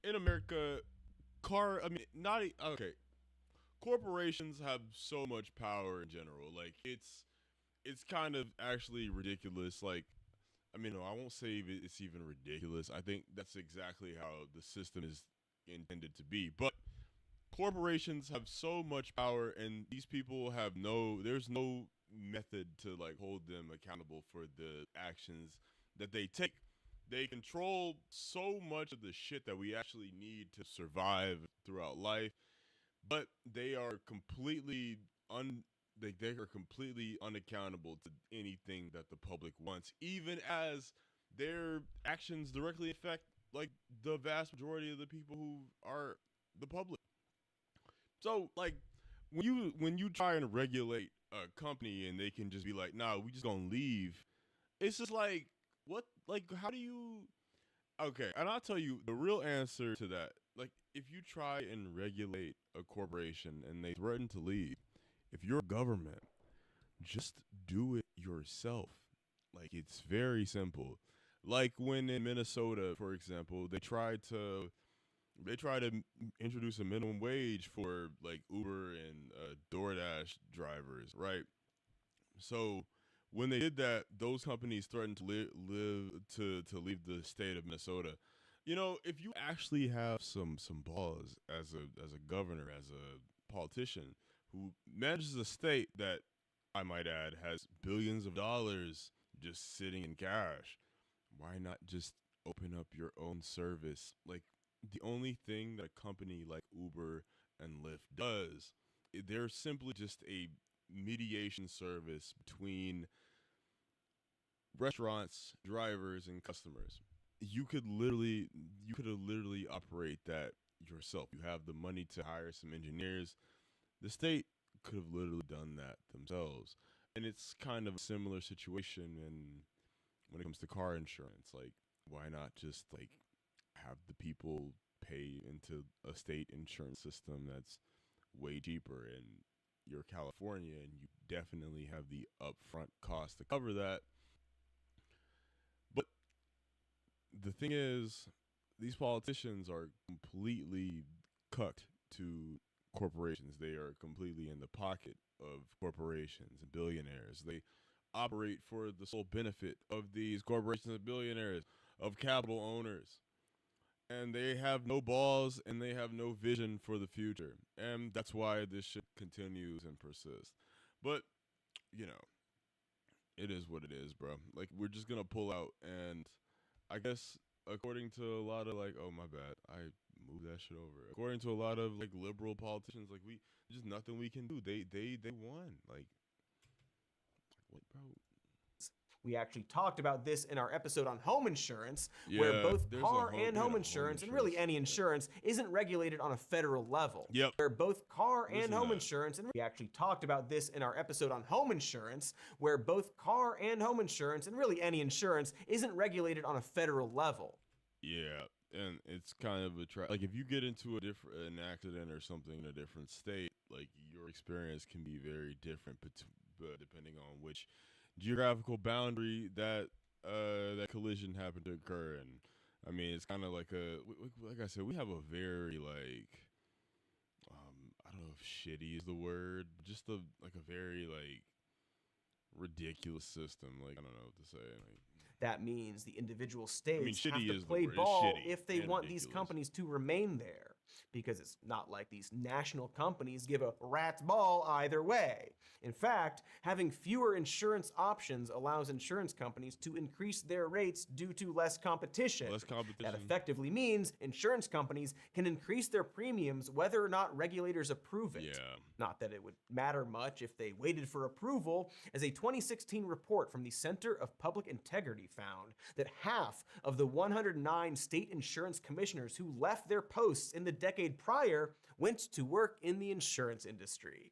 S1: in America, corporations have so much power in general. Like, it's kind of actually ridiculous. Like, I mean, no, I won't say it's even ridiculous. I think that's exactly how the system is intended to be. But corporations have so much power, and these people have there's no method to like hold them accountable for the actions that they take. They control so much of the shit that we actually need to survive throughout life, but they are completely unaccountable to anything that the public wants, even as their actions directly affect like the vast majority of the people who are the public. So like when you try and regulate a company and they can just be like, nah, we just gonna leave, it's just like, what? Like, how do you? Okay, and I'll tell you the real answer to that. Like, if you try and regulate a corporation and they threaten to leave, if you're a government, just do it yourself. Like, it's very simple. Like when in Minnesota, for example, they tried to introduce a minimum wage for like Uber and DoorDash drivers, right? So when they did that, those companies threatened to leave the state of Minnesota. You know, if you actually have some balls as a governor, as a politician who manages a state that, I might add, has billions of dollars just sitting in cash, why not just open up your own service? Like, the only thing that a company like Uber and Lyft does, they're simply just a mediation service between restaurants, drivers, and customers. You could literally operate that yourself. You have the money to hire some engineers. The state could have literally done that themselves. And it's kind of a similar situation when it comes to car insurance. Like, why not just like have the people pay into a state insurance system that's way cheaper, and you're California and you definitely have the upfront cost to cover that. But the thing is, these politicians are completely cucked to corporations. They are completely in the pocket of corporations and billionaires. They operate for the sole benefit of these corporations and billionaires, of capital owners. And they have no balls and they have no vision for the future. And that's why this shit continues and persists. But, you know, it is what it is, bro. Like, we're just going to pull out. And I guess according to a lot of, like, oh, my bad, I moved that shit over. According to a lot of, like, liberal politicians, like, there's just nothing we can do. They won. Like, what, bro?
S6: We actually talked about this in our episode on home insurance, where both car and home insurance, and really any insurance, isn't regulated on a federal level.
S1: Yep.
S6: Where both car and home insurance, and we actually talked about this in our episode on home insurance, where both car and home insurance, and really any insurance, isn't regulated on a federal level.
S1: Yeah, and it's kind of like if you get into an accident or something in a different state, like your experience can be very different, depending on which geographical boundary that collision happened to occur in. I mean, it's kind of like like I said, we have a very I don't know if shitty is the word, just a very ridiculous system. Like, I don't know what to say.
S6: That means the individual states have
S1: shitty
S6: to
S1: is the
S6: play
S1: word. It's
S6: ball
S1: shitty
S6: if they
S1: and
S6: want
S1: ridiculous.
S6: these companies to remain there, because it's not like these national companies give a rat's ball either way. In fact, having fewer insurance options allows insurance companies to increase their rates due to less competition. That effectively means insurance companies can increase their premiums whether or not regulators approve it.
S1: Yeah.
S6: Not that it would matter much if they waited for approval, as a 2016 report from the Center of Public Integrity found that half of the 109 state insurance commissioners who left their posts in the decade prior went to work in the insurance industry.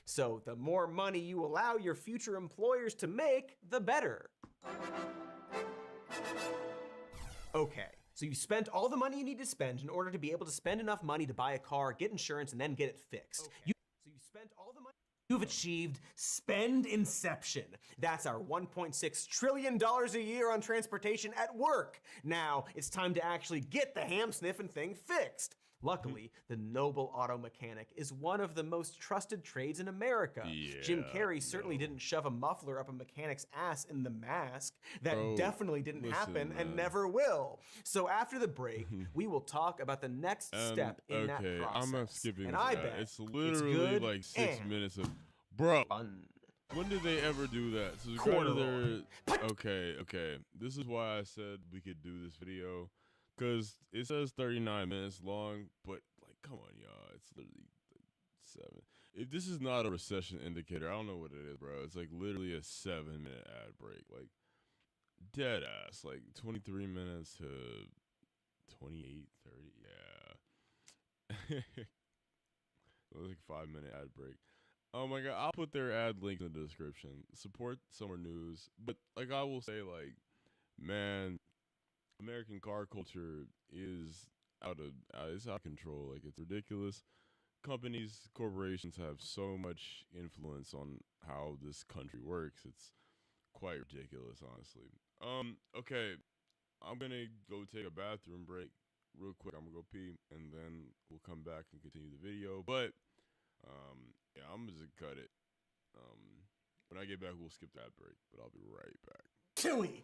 S6: So the more money you allow your future employers to make, the better. Okay, so you spent all the money you need to spend in order to be able to spend enough money to buy a car, get insurance, and then get it fixed. So you spent all the money. You've achieved spend inception. That's our $1.6 trillion a year on transportation at work. Now it's time to actually get the ham-sniffing thing fixed. Luckily, the noble auto mechanic is one of the most trusted trades in America.
S1: Yeah,
S6: Jim Carrey certainly didn't shove a muffler up a mechanic's ass in The Mask. That definitely didn't happen and never will. So after the break, we will talk about the next step in that process.
S1: I'm not skipping
S6: and
S1: that.
S6: I bet
S1: It's literally like 6 minutes of fun. When did they ever do that? So okay. This is why I said we could do this video. Because it says 39 minutes long, but come on, y'all. It's literally 7. If this is not a recession indicator, I don't know what it is, bro. It's literally a 7-minute ad break. Dead ass. 23 minutes to 28, 30. Yeah. It was 5-minute ad break. Oh my God. I'll put their ad link in the description. Support Summer News. But I will say, man, American car culture is out of control. It's ridiculous. Companies, corporations have so much influence on how this country works. It's quite ridiculous, honestly. Okay, I'm gonna go take a bathroom break real quick. I'm gonna go pee, and then we'll come back and continue the video. But yeah, I'm just gonna cut it. When I get back, we'll skip that break. But I'll be right back.
S6: Chewy.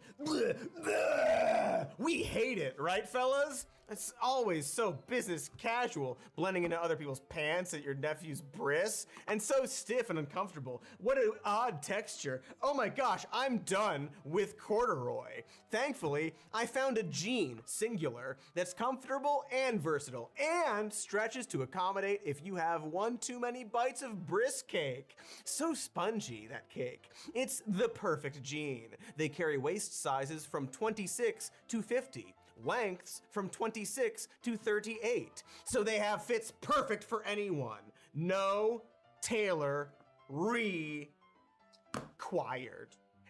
S6: We hate it, right, fellas? It's always so business casual, blending into other people's pants at your nephew's bris, and so stiff and uncomfortable. What an odd texture. Oh my gosh, I'm done with corduroy. Thankfully, I found a jean, singular, that's comfortable and versatile, and stretches to accommodate if you have one too many bites of bris cake. So spongy, that cake. It's the perfect jean. They carry waist sizes from 26 to 50. Lengths from 26 to 38. So they have fits perfect for anyone. No tailor required.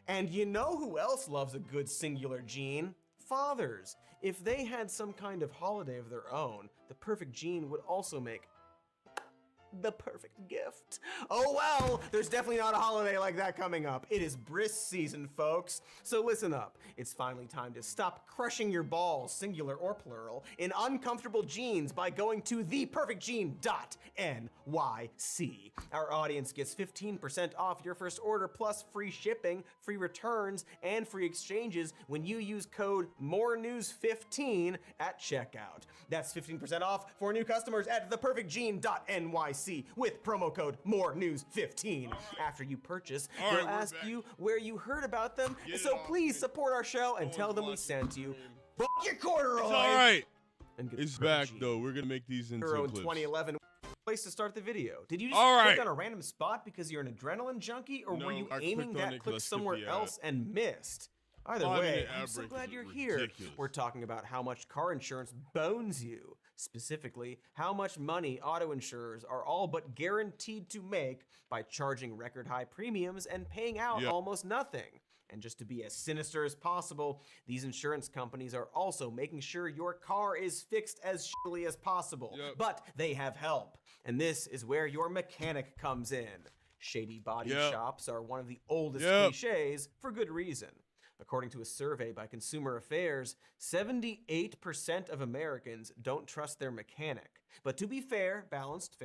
S6: And you know who else loves a good singular jean? Fathers. If they had some kind of holiday of their own, the perfect jean would also make the perfect gift. Oh well, there's definitely not a holiday like that coming up. It is bris season, folks. So listen up. It's finally time to stop crushing your balls, singular or plural, in uncomfortable jeans by going to theperfectjean.nyc. Our audience gets 15% off your first order plus free shipping, free returns, and free exchanges when you use code MORENEWS15 at checkout. That's 15% off for new customers at theperfectjean.nyc. with promo code MORENEWS15. After you purchase, they'll ask you where you heard about them, so please support our show and tell them we sent you. Fuck your corduroy!
S1: It's all right. It's back, though. We're going to make these into clips.
S6: 2011 place to start the video. Did you just click on a random spot because you're an adrenaline junkie, or were you aiming that click somewhere else and missed? Either way, I'm so glad you're here. We're talking about how much car insurance bones you. Specifically, how much money auto insurers are all but guaranteed to make by charging record high premiums and paying out almost nothing. And just to be as sinister as possible, these insurance companies are also making sure your car is fixed as shittily as possible. But they have help. And this is where your mechanic comes in. Shady body shops are one of the oldest cliches for good reason. According to a survey by Consumer Affairs, 78% of Americans don't trust their mechanic. But to be fair and balanced,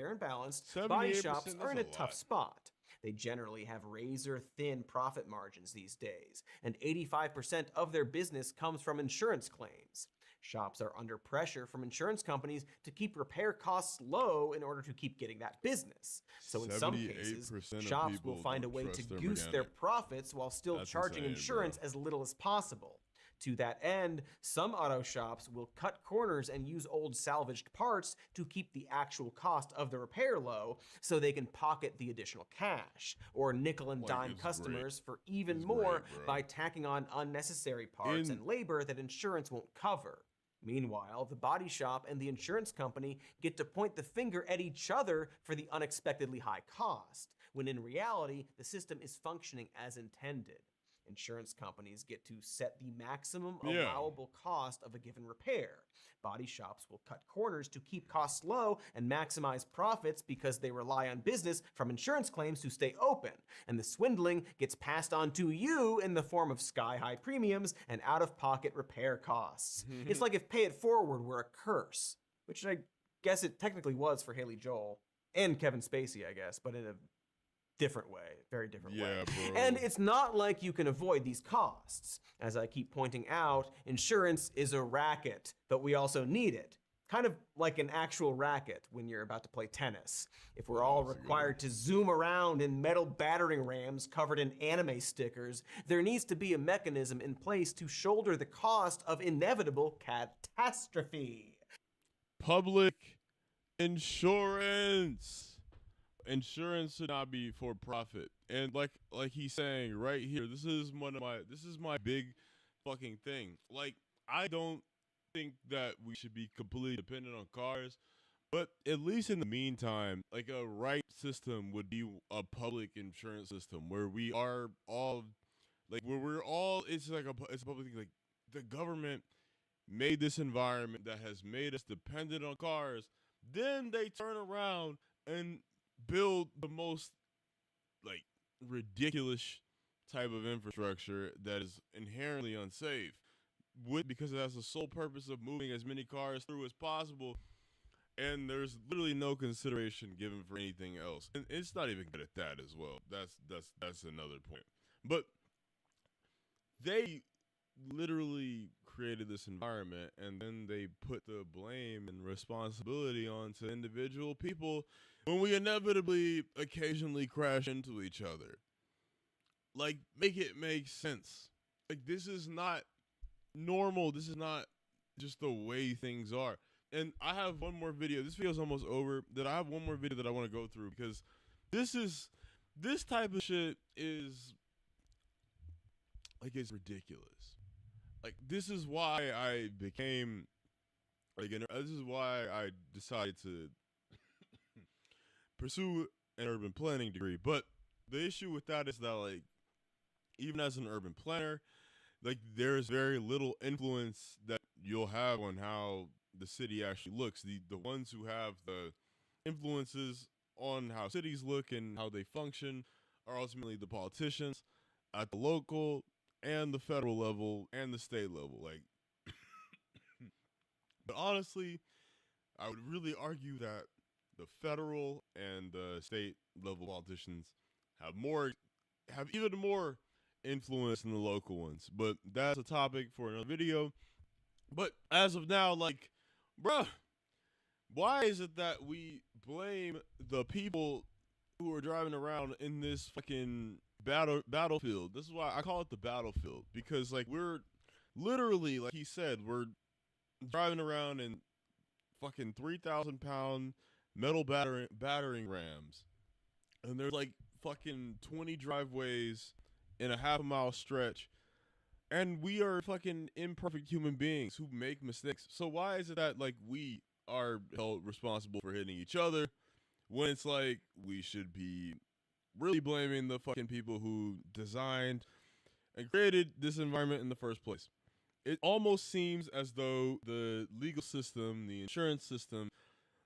S6: body shops are in a tough spot. They generally have razor-thin profit margins these days, and 85% of their business comes from insurance claims. Shops are under pressure from insurance companies to keep repair costs low in order to keep getting that business. So in some cases, shops will find a way to goose their profits while still charging insurance as little as possible. To that end, some auto shops will cut corners and use old salvaged parts to keep the actual cost of the repair low so they can pocket the additional cash, or nickel and dime customers for even more by tacking on unnecessary parts and labor that insurance won't cover. Meanwhile, the body shop and the insurance company get to point the finger at each other for the unexpectedly high cost, when in reality, the system is functioning as intended. Insurance companies get to set the maximum allowable cost of a given repair. Body shops will cut corners to keep costs low and maximize profits because they rely on business from insurance claims to stay open. And the swindling gets passed on to you in the form of sky-high premiums and out-of-pocket repair costs. It's like if Pay It Forward were a curse, which I guess it technically was for Haley Joel and Kevin Spacey, I guess, but in a different way, very different way.
S1: Bro.
S6: And it's not like you can avoid these costs. As I keep pointing out, insurance is a racket, but we also need it. Kind of like an actual racket when you're about to play tennis. If we're all required to zoom around in metal battering rams covered in anime stickers, there needs to be a mechanism in place to shoulder the cost of inevitable catastrophe.
S1: Public insurance. Insurance should not be for profit. And like he's saying right here, this is my big fucking thing. Like, I don't think that we should be completely dependent on cars, but at least in the meantime, like, a right system would be a public insurance system where we are all it's a public thing. Like, the government made this environment that has made us dependent on cars, then they turn around and build the most, like, ridiculous type of infrastructure that is inherently unsafe, because it has the sole purpose of moving as many cars through as possible, and there's literally no consideration given for anything else. And it's not even good at that as well. That's another point. But they literally created this environment, and then they put the blame and responsibility onto individual people when we inevitably occasionally crash into each other. Like, make it make sense. Like, this is not normal. This is not just the way things are. And I have one more video. This video is almost over. I have one more video that I want to go through, because this type of shit is, like, it's ridiculous. Like, this is why I became, like, this is why I decided to pursue an urban planning degree. But the issue with that is that, like, even as an urban planner, like, there's very little influence that you'll have on how the city actually looks. The ones who have the influences on how cities look and how they function are ultimately the politicians at the local and the federal level and the state level. Like, but honestly, I would really argue that the federal and the state level politicians have even more influence than the local ones. But that's a topic for another video. But as of now, like, bruh, why is it that we blame the people who are driving around in this fucking battlefield? This is why I call it the battlefield, because, like, we're literally, like he said, we're driving around in fucking 3,000-pound metal battering rams, and there's like fucking 20 driveways in a half a mile stretch, and we are fucking imperfect human beings who make mistakes. So why is it that like we are held responsible for hitting each other when it's like we should be really blaming the fucking people who designed and created this environment in the first place? It almost seems as though the legal system, the insurance system,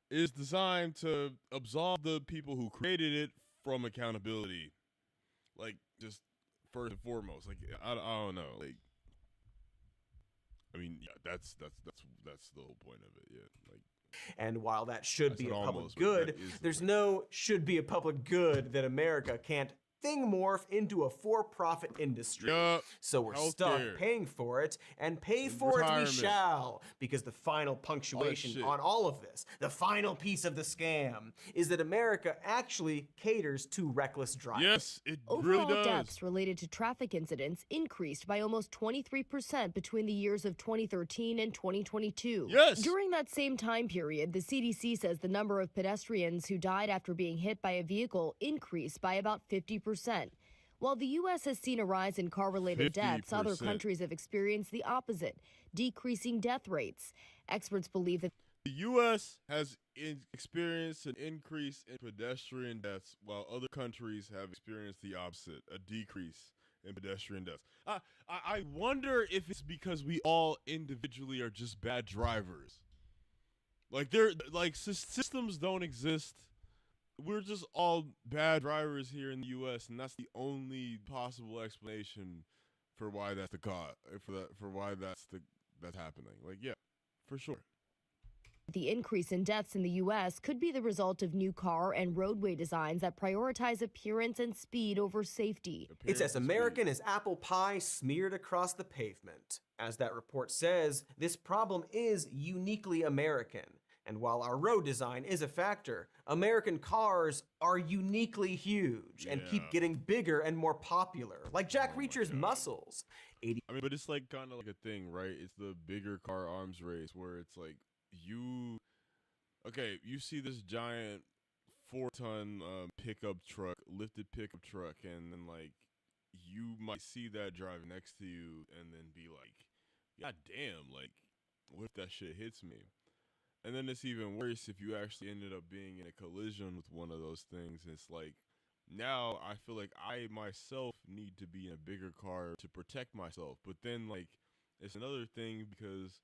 S1: is designed to absolve the people who created it from accountability. Like, just first and foremost, like I don't know, like, I mean, yeah, that's the whole point of it, yeah. Like,
S6: and while that should be a public good, there's no should be a public good that America can't thing morph into a for-profit industry. So we're stuck paying for it, and pay for it we shall, because the final punctuation on all of this, the final piece of the scam, is that America actually caters to reckless driving.
S1: Yes, it
S12: Overall
S1: really does.
S12: Deaths related to traffic incidents increased by almost 23% between the years of 2013 and 2022.
S1: Yes.
S12: During that same time period, the CDC says the number of pedestrians who died after being hit by a vehicle increased by about 50%. While the U.S. has seen a rise in car-related deaths, other countries have experienced the opposite, decreasing death rates. Experts believe that
S1: the U.S. has experienced an increase in pedestrian deaths, while other countries have experienced the opposite, a decrease in pedestrian deaths. I wonder if it's because we all individually are just bad drivers. Like, systems don't exist. We're just all bad drivers here in the U.S., and that's the only possible explanation for why that's the cause, for why that's happening. Like, yeah, for sure.
S12: The increase in deaths in the U.S. could be the result of new car and roadway designs that prioritize appearance and speed over safety.
S6: It's as American as apple pie smeared across the pavement. As that report says, this problem is uniquely American. And while our road design is a factor, American cars are uniquely huge and keep getting bigger and more popular, like Jack Reacher's muscles.
S1: I mean, but it's like kind of like a thing, right? It's the bigger car arms race where it's like you see this giant 4-ton lifted pickup truck, and then like you might see that drive next to you and then be like, God damn, like what if that shit hits me? And then it's even worse if you actually ended up being in a collision with one of those things. It's like, now I feel like I myself need to be in a bigger car to protect myself. But then, like, it's another thing because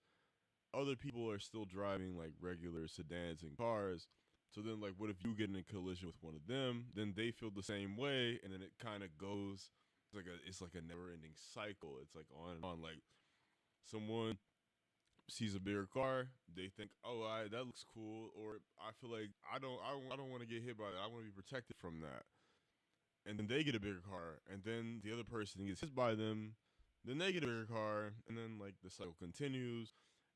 S1: other people are still driving, like, regular sedans and cars. So then, like, what if you get in a collision with one of them? Then they feel the same way, and then it kind of goes, it's like a never-ending cycle. It's like on and on. Like, someone sees a bigger car, they think, oh, that looks cool, or I feel like I don't want to get hit by that. I want to be protected from that. And then they get a bigger car, and then the other person gets hit by them, then they get a bigger car, and then like the cycle continues.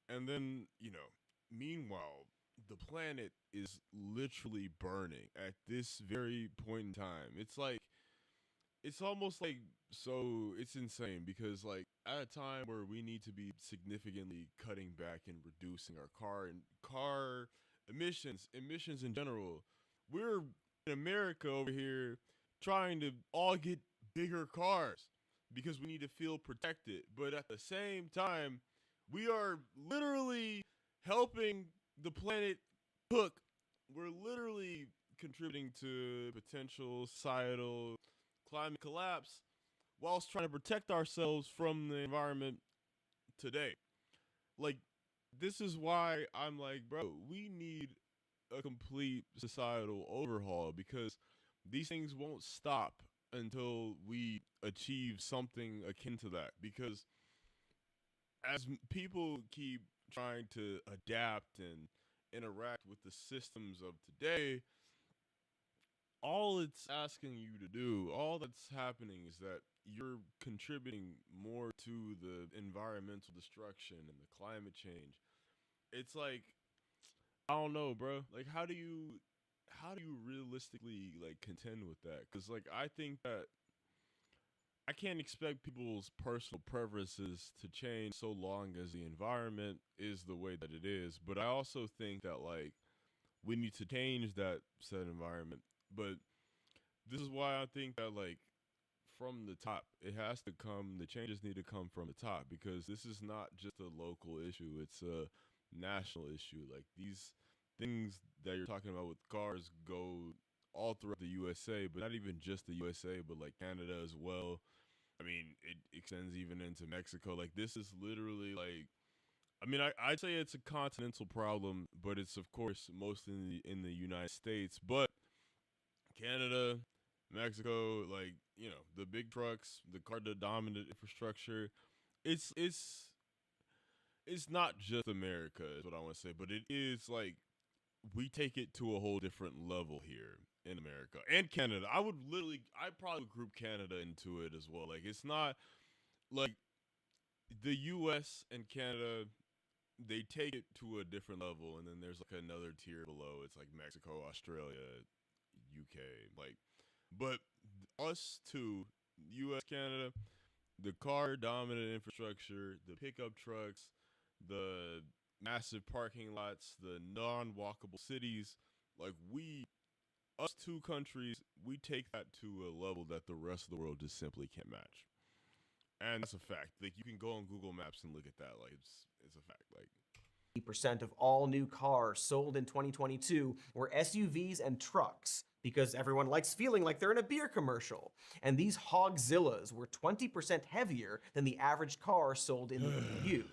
S1: And then, meanwhile, the planet is literally burning at this very point in time. It's almost like, so it's insane because like at a time where we need to be significantly cutting back and reducing our car emissions in general, we're in America over here trying to all get bigger cars because we need to feel protected. But at the same time, we are literally helping the planet cook. We're literally contributing to potential societal climate collapse whilst trying to protect ourselves from the environment today. Like, this is why I'm like, bro, we need a complete societal overhaul because these things won't stop until we achieve something akin to that. Because as people keep trying to adapt and interact with the systems of today, all it's asking you to do, all that's happening is that you're contributing more to the environmental destruction and the climate change. It's like, I don't know, bro. Like, how do you realistically like contend with that? Because like I think that I can't expect people's personal preferences to change so long as the environment is the way that it is. But I also think that like we need to change that said environment. But this is why I think that, like, from the top, it has to come, the changes need to come from the top, because this is not just a local issue, it's a national issue. Like, these things that you're talking about with cars go all throughout the USA, but not even just the USA, but like Canada as well. I mean, it extends even into Mexico. Like, this is literally like, I mean, I'd say it's a continental problem, but it's of course most in the United States. But Canada, Mexico, like, you know, the big trucks, the car dominant infrastructure, it's not just America, is what I want to say, but it is like we take it to a whole different level here in America and Canada. I'd probably group Canada into it as well. Like, it's not like the US and Canada, they take it to a different level, and then there's like another tier below. It's like Mexico, Australia, UK, like, but us two, US, Canada, the car dominant infrastructure, the pickup trucks, the massive parking lots, the non-walkable cities, like, us two countries, we take that to a level that the rest of the world just simply can't match. And that's a fact. Like, you can go on Google Maps and look at that. Like, it's a fact. Like,
S6: 80% of all new cars sold in 2022 were SUVs and trucks, because everyone likes feeling like they're in a beer commercial. And these Hogzillas were 20% heavier than the average car sold in the EU.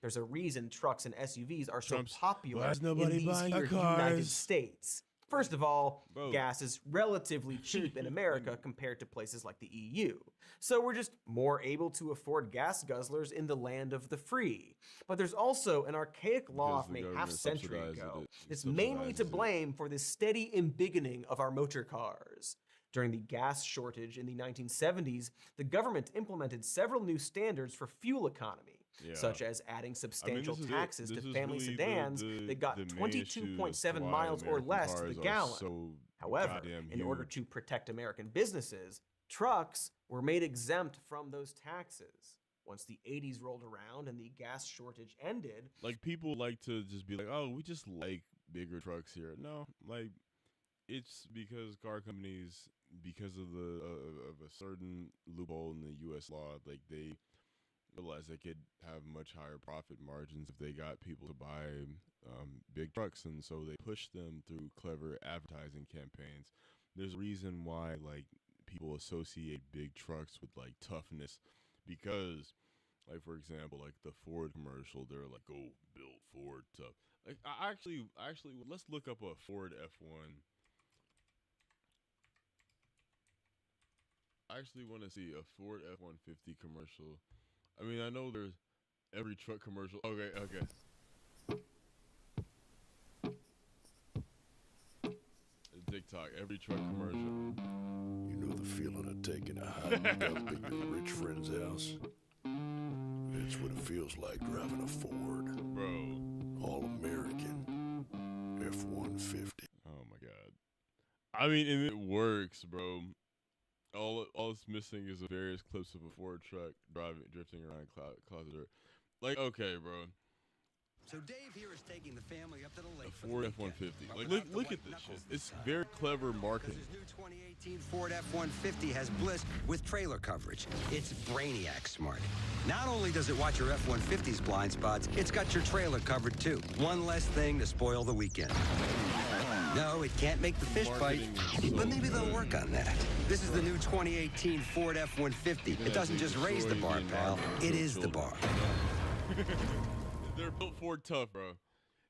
S6: There's a reason trucks and SUVs are so popular in these here United States. First of all, gas is relatively cheap in America compared to places like the EU. So we're just more able to afford gas guzzlers in the land of the free. But there's also an archaic law from a half-century ago that's mainly to blame for the steady embiggening of our motor cars. During the gas shortage in the 1970s, the government implemented several new standards for fuel economy, such as adding substantial taxes to family sedans that got 22.7 miles or less to the gallon. However, in order to protect American businesses, trucks were made exempt from those taxes. Once the 80s rolled around and the gas shortage ended,
S1: like, people like to just be like, oh, we just like bigger trucks here. No, like, it's because car companies, because of a certain loophole in the U.S. law, like, they realized they could have much higher profit margins if they got people to buy big trucks, and so they pushed them through clever advertising campaigns. There's a reason why, like, people associate big trucks with, like, toughness, because, like, for example, like the Ford commercial, they're like, "Go build Ford tough." Like, I actually, let's look up a Ford F1. I actually want to see a Ford F-150 commercial. I mean, I know there's every truck commercial. Okay. TikTok, every truck commercial.
S13: You know the feeling of taking a hot dump in your rich friend's house? It's what it feels like driving a Ford.
S1: Bro.
S13: All American F-150.
S1: Oh my God. I mean, and it works, bro. All it's missing is various clips of a Ford truck drifting around closet dirt. Like, okay, bro.
S14: So Dave here is taking the family up to the lake.
S1: A Ford F-150. Like, look at this shit. It's very clever marketing.
S14: His new 2018 Ford F-150 has bliss with trailer coverage. It's brainiac smart. Not only does it watch your F-150's blind spots, it's got your trailer covered too. One less thing to spoil the weekend. No, it can't make the fish bite, but maybe they'll work on that. This is the new 2018 Ford F-150. It doesn't just raise the bar, pal. It is the bar.
S1: They're built Ford tough, bro.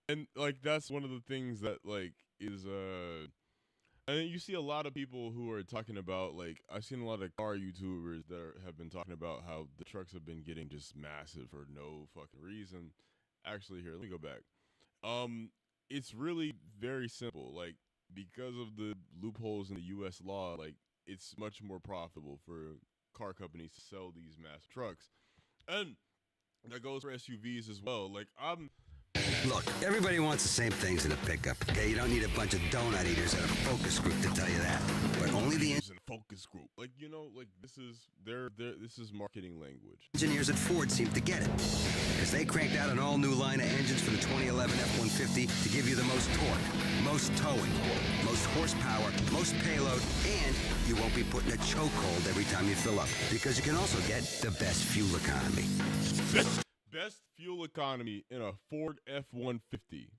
S1: And, like, that's one of the things that, like, is, I mean, you see a lot of people who are talking about, like, I've seen a lot of car YouTubers that have been talking about how the trucks have been getting just massive for no fucking reason. Actually, here, let me go back. It's really very simple. Like, because of the loopholes in the U.S. law, like, it's much more profitable for car companies to sell these massive trucks. And that goes for SUVs as well. Like,
S14: Look, everybody wants the same things in a pickup, okay? You don't need a bunch of donut eaters at a focus group to tell you that. But only the
S1: focus group. Like, you know, like this is this is marketing language.
S14: Engineers at Ford seem to get it, because they cranked out an all-new line of engines for the 2011 F-150 to give you the most torque, most towing, most horsepower, most payload, and you won't be put in a chokehold every time you fill up, because you can also get the best fuel economy.
S1: Best fuel economy in a Ford F-150.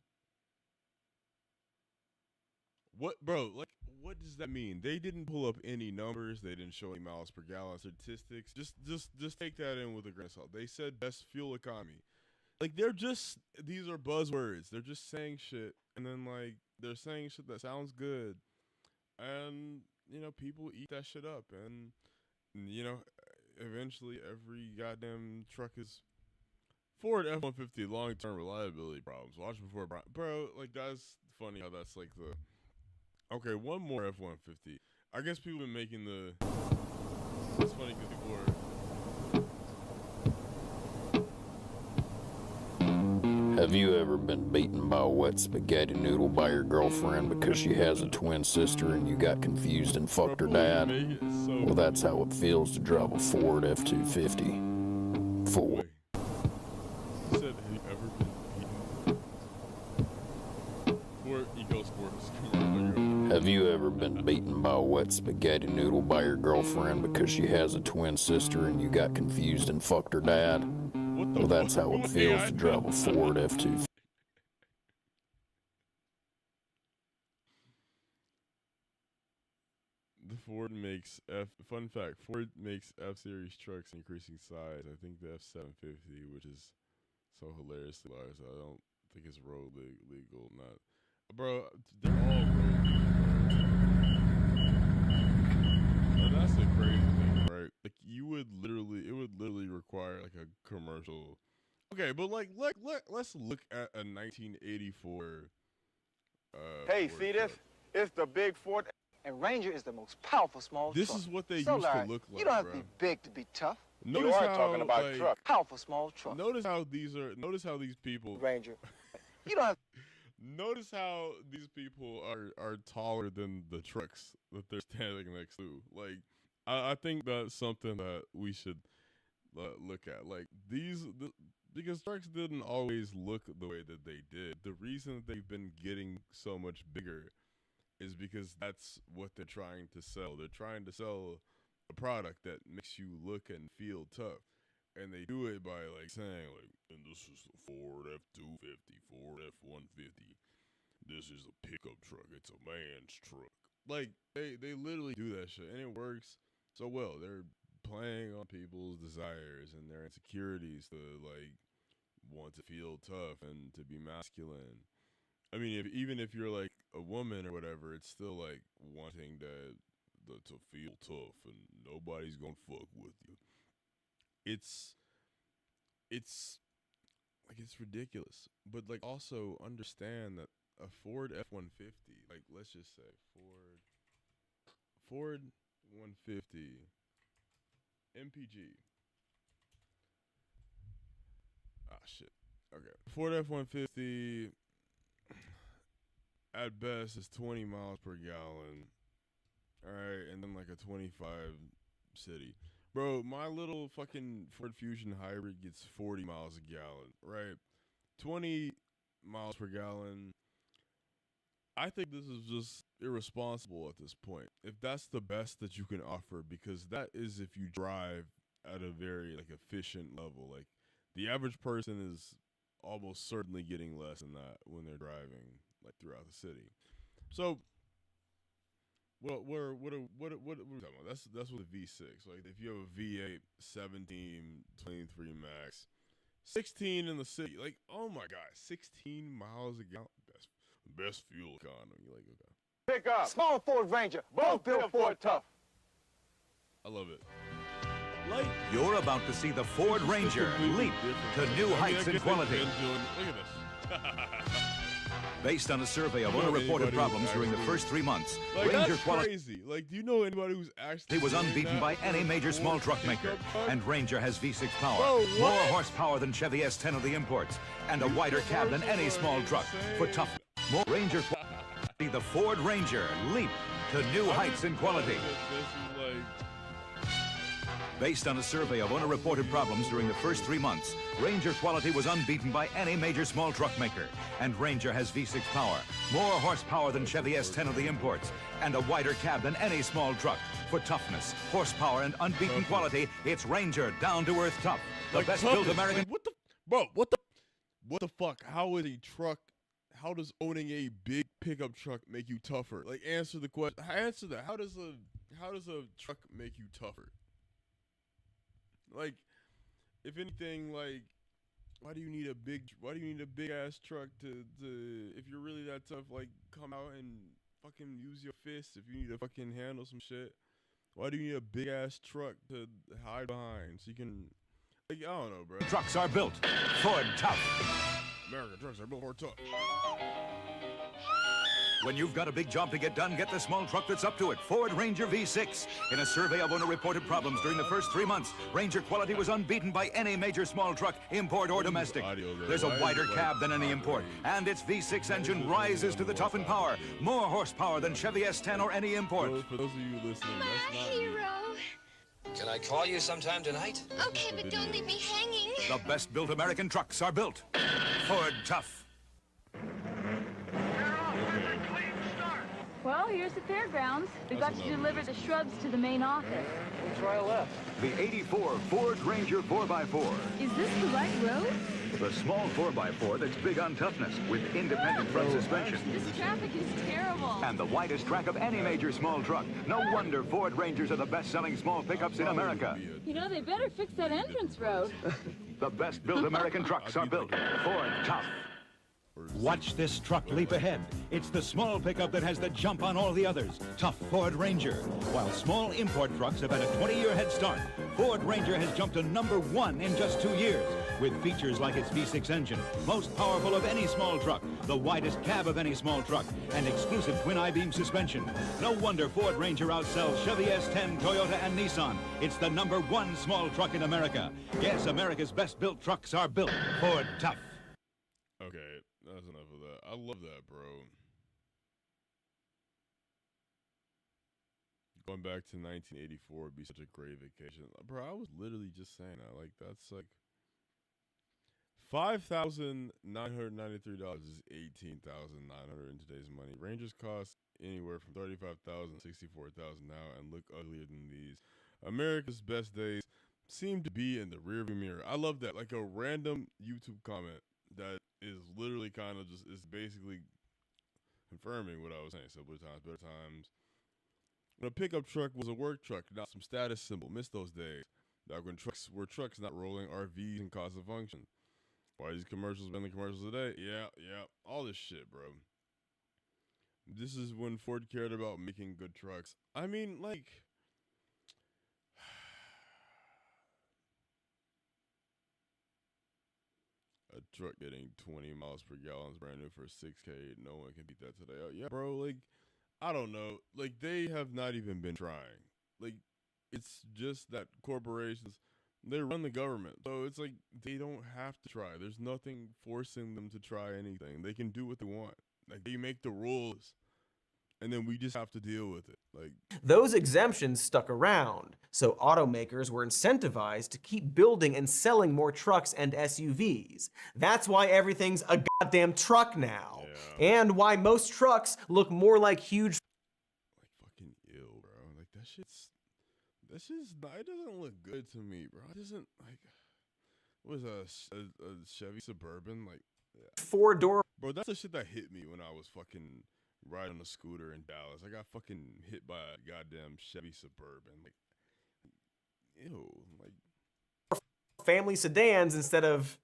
S1: What, bro? Like, what does that mean? They didn't pull up any numbers. They didn't show any miles per gallon statistics. Just take that in with a grain of salt. They said best fuel economy. Like, these are buzzwords. They're just saying shit, and then like they're saying shit that sounds good, and you know people eat that shit up, and you know eventually every goddamn truck is Ford F-150 long-term reliability problems. Watch before, bro. Like that's funny how that's like the. Okay, one more F-150. I guess people have been making the... It's funny because people
S15: are... Have you ever been beaten by a wet spaghetti noodle by your girlfriend because she has a twin sister and you got confused and fucked her dad? Well, that's how it feels to drive a Ford F-250. Ford.
S1: You said, have you ever been beaten? Ford EcoSports.
S15: Have you ever been beaten by a wet spaghetti noodle by your girlfriend because she has a twin sister and you got confused and fucked her dad? Well, that's how it feels to drive a Ford F-250.
S1: The Ford makes fun fact, Ford makes F-Series trucks increasing size. I think the F-750, which is so hilariously large, I don't think it's road legal, not. Bro, they're all road legal. And that's the crazy thing, right? Like it would literally require like a commercial. Okay, but like let's look at a 1984.
S16: Hey,
S1: Ford
S16: see
S1: truck.
S16: this? It's the big Ford, and Ranger is the most powerful small
S1: This
S16: truck.
S1: is what they used
S16: Larry,
S1: to look like.
S16: You don't have
S1: bro.
S16: to be big to be tough.
S1: Notice
S16: you are
S1: how,
S16: talking about
S1: like,
S16: truck. Powerful small truck.
S1: Notice how these people.
S16: Ranger. You don't have.
S1: Notice how these people are taller than the trucks that they're standing next to. Like, I think that's something that we should look at. Like because trucks didn't always look the way that they did. The reason that they've been getting so much bigger is because that's what they're trying to sell. They're trying to sell a product that makes you look and feel tough. And they do it by like saying like, and this is the Ford F-250, Ford F-150. This is a pickup truck. It's a man's truck. Like they literally do that shit, and it works so well. They're playing on people's desires and their insecurities to like want to feel tough and to be masculine. I mean, even if you're like a woman or whatever, it's still like wanting to feel tough and nobody's gonna fuck with you. It's like it's ridiculous, but like also understand that a Ford F-150, like let's just say Ford 150 MPG. Ah shit. Okay. Ford F-150 at best is 20 miles per gallon. All right, and then like a 25 city. Bro, my little fucking Ford Fusion hybrid gets 40 miles a gallon, right? 20 miles per gallon. I think this is just irresponsible at this point. If that's the best that you can offer, because that is if you drive at a very like efficient level. Like the average person is almost certainly getting less than that when they're driving like throughout the city. So what are we talking about? That's with a V6. Like if you have a V8 17 23 max, 16 in the city, like oh my god, 16 miles a gallon, best fuel economy. Like okay.
S16: Pick up. Small Ford Ranger. Both built Ford tough.
S1: I love it.
S9: Like you're about to see the Ford Ranger leap to new heights in quality.
S1: Look at this.
S9: Based on a survey of unreported problems during the first 3 months,
S1: like,
S9: Ranger
S1: that's crazy. Like, do you know anybody who's actually?
S9: He was unbeaten by any major small truck maker, and Ranger has V6 power,
S1: Bro,
S9: more horsepower than Chevy S10 of the imports, and a wider cab than any small truck for tough. More Ranger. See the Ford Ranger leap to new heights in quality.
S17: Based on a survey of owner-reported problems during the first 3 months, Ranger quality was unbeaten by any major small truck maker. And Ranger has V6 power, more horsepower than Chevy S10 of the imports, and a wider cab than any small truck. For toughness, horsepower, and unbeaten quality, it's Ranger down-to-earth tough. The
S1: Like
S17: best
S1: toughness.
S17: built American...
S1: Like, what the fuck? How is a truck? How does owning a big pickup truck make you tougher? Like, answer the question. Answer that. How does a truck make you tougher? Like, if anything, like, why do you need a big ass truck to if you're really that tough? Like, come out and fucking use your fists if you need to fucking handle some shit. Why do you need a big ass truck to hide behind so you can? Like, I don't know, bro.
S17: Trucks are built Ford tough.
S1: American trucks are built for tough.
S17: When you've got a big job to get done, get the small truck that's up to it. Ford Ranger V6. In a survey of owner-reported problems during the first 3 months, Ranger quality was unbeaten by any major small truck, import or domestic. There's a wider cab than any import, and its V6 engine rises to the top in power. More horsepower than Chevy S10 or any import.
S1: For those of you listening, that's not
S18: Hero.
S11: Can I call you sometime tonight?
S18: Okay, but don't leave me hanging.
S17: The best built American trucks are built Ford tough.
S19: Well, here's the fairgrounds. We've got to deliver the shrubs to the main office.
S16: Let's try left.
S17: The 84 Ford Ranger 4x4.
S19: Is this the right road?
S17: The small 4x4 that's big on toughness with independent front suspension.
S19: This traffic is terrible.
S17: And the widest track of any major small truck. No wonder Ford Rangers are the best-selling small pickups in America.
S19: You know, they better fix that entrance road.
S17: The best built American trucks are built Ford tough.
S20: Watch this truck leap ahead. It's the small pickup that has the jump on all the others. Tough Ford Ranger. While small import trucks have had a 20-year head start, Ford Ranger has jumped to #1 in just 2 years. With features like its V6 engine, most powerful of any small truck, the widest cab of any small truck, and exclusive twin I-beam suspension. No wonder Ford Ranger outsells Chevy S10, Toyota, and Nissan. It's the #1 small truck in America. Yes, America's best-built trucks are built Ford tough.
S1: Okay, that's enough of that. I love that, bro. Going back to 1984 would be such a great vacation. Bro, I was literally just saying that. Like, that's like $5,993 is $18,900 in today's money. Rangers cost anywhere from $35,000 to $64,000 now and look uglier than these. America's best days seem to be in the rearview mirror. I love that. Like a random YouTube comment that is literally kind of just, is basically confirming what I was saying. Simpler times, better times. When a pickup truck was a work truck, not some status symbol. Miss those days. Back when trucks were trucks, not rolling RVs and cost of function. Why are these commercials been the commercials today? Yeah. All this shit, bro. This is when Ford cared about making good trucks. I mean, like, a truck getting 20 miles per gallon is brand new for $6K. No one can beat that today. Oh, yeah, bro. Like, I don't know. Like, they have not even been trying. Like, it's just that corporations, they run the government. So it's like they don't have to try. There's nothing forcing them to try anything. They can do what they want. Like, they make the rules. And then we just have to deal with it. Like,
S6: those exemptions stuck around, so automakers were incentivized to keep building and selling more trucks and SUVs. That's why everything's a goddamn truck now. Yeah. And why most trucks look more like huge...
S1: Like, fucking ill, bro. Like, that shit's not, it doesn't look good to me, bro. It doesn't, like, what is a Chevy Suburban? Like, yeah.
S6: 4-door...
S1: Bro, that's the shit that hit me when I was fucking riding a scooter in Dallas. I got fucking hit by a goddamn Chevy Suburban. Like, ew. Like,
S6: family sedans instead of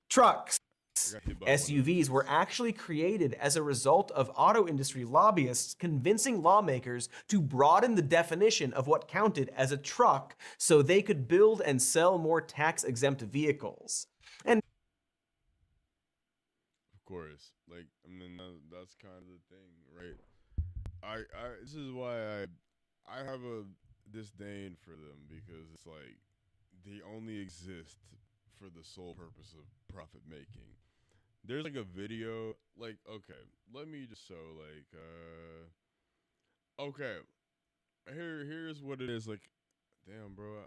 S6: trucks. SUVs were actually created as a result of auto industry lobbyists convincing lawmakers to broaden the definition of what counted as a truck so they could build and sell more tax-exempt vehicles. And
S1: of course, like, I mean, that's kind of the thing, right? This is why I have a disdain for them, because it's like they only exist for the sole purpose of profit making. There's like a video, like, okay, let me just show, like, okay, here's what it is. Like, damn, bro.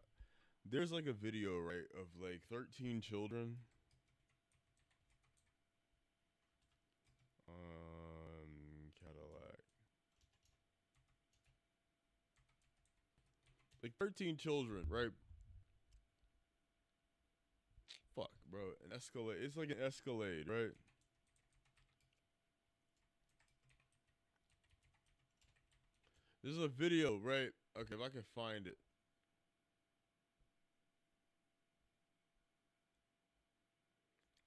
S1: There's like a video, right, of like 13 children. Cadillac. Like 13 children, right? Fuck, bro. An Escalade. It's like an Escalade, right? This is a video, right? Okay, if I can find it.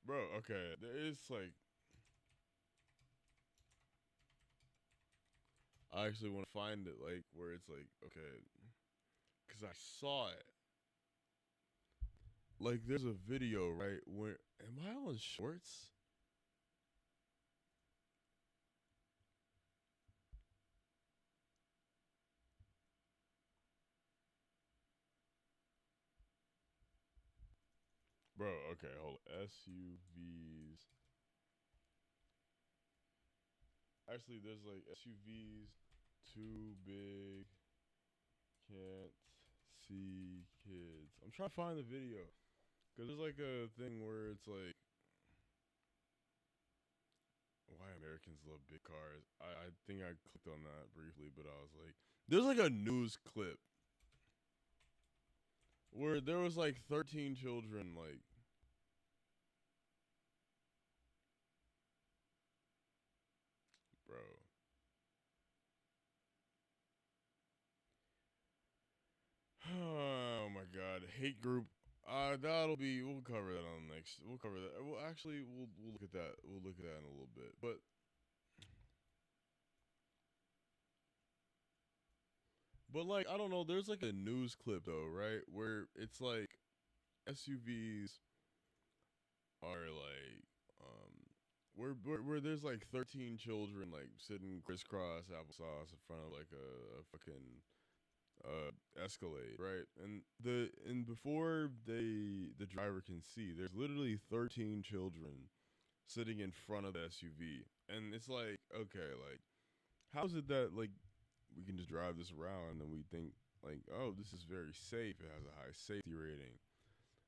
S1: Bro, okay. It's like, I actually want to find it, like, where it's like, okay. Because I saw it. Like, there's a video, right? Where, am I on shorts? Bro, okay, hold on. SUVs. Actually, there's like SUVs too big, can't see kids. I'm trying to find the video. Because there's like a thing where it's like, why Americans love big cars. I think I clicked on that briefly, but I was like, there's like a news clip where there was like 13 children, like, bro. Oh my god, hate group. We'll cover that on next. We'll cover that. Well, actually, we'll look at that. We'll look at that in a little bit. But like, I don't know. There's like a news clip though, right? Where it's like SUVs are like, where there's like 13 children like sitting crisscross applesauce in front of like a fucking Escalade, right? And before the driver can see, there's literally 13 children sitting in front of the SUV, and it's like, okay, like, how is it that like we can just drive this around and we think like, oh, this is very safe, it has a high safety rating,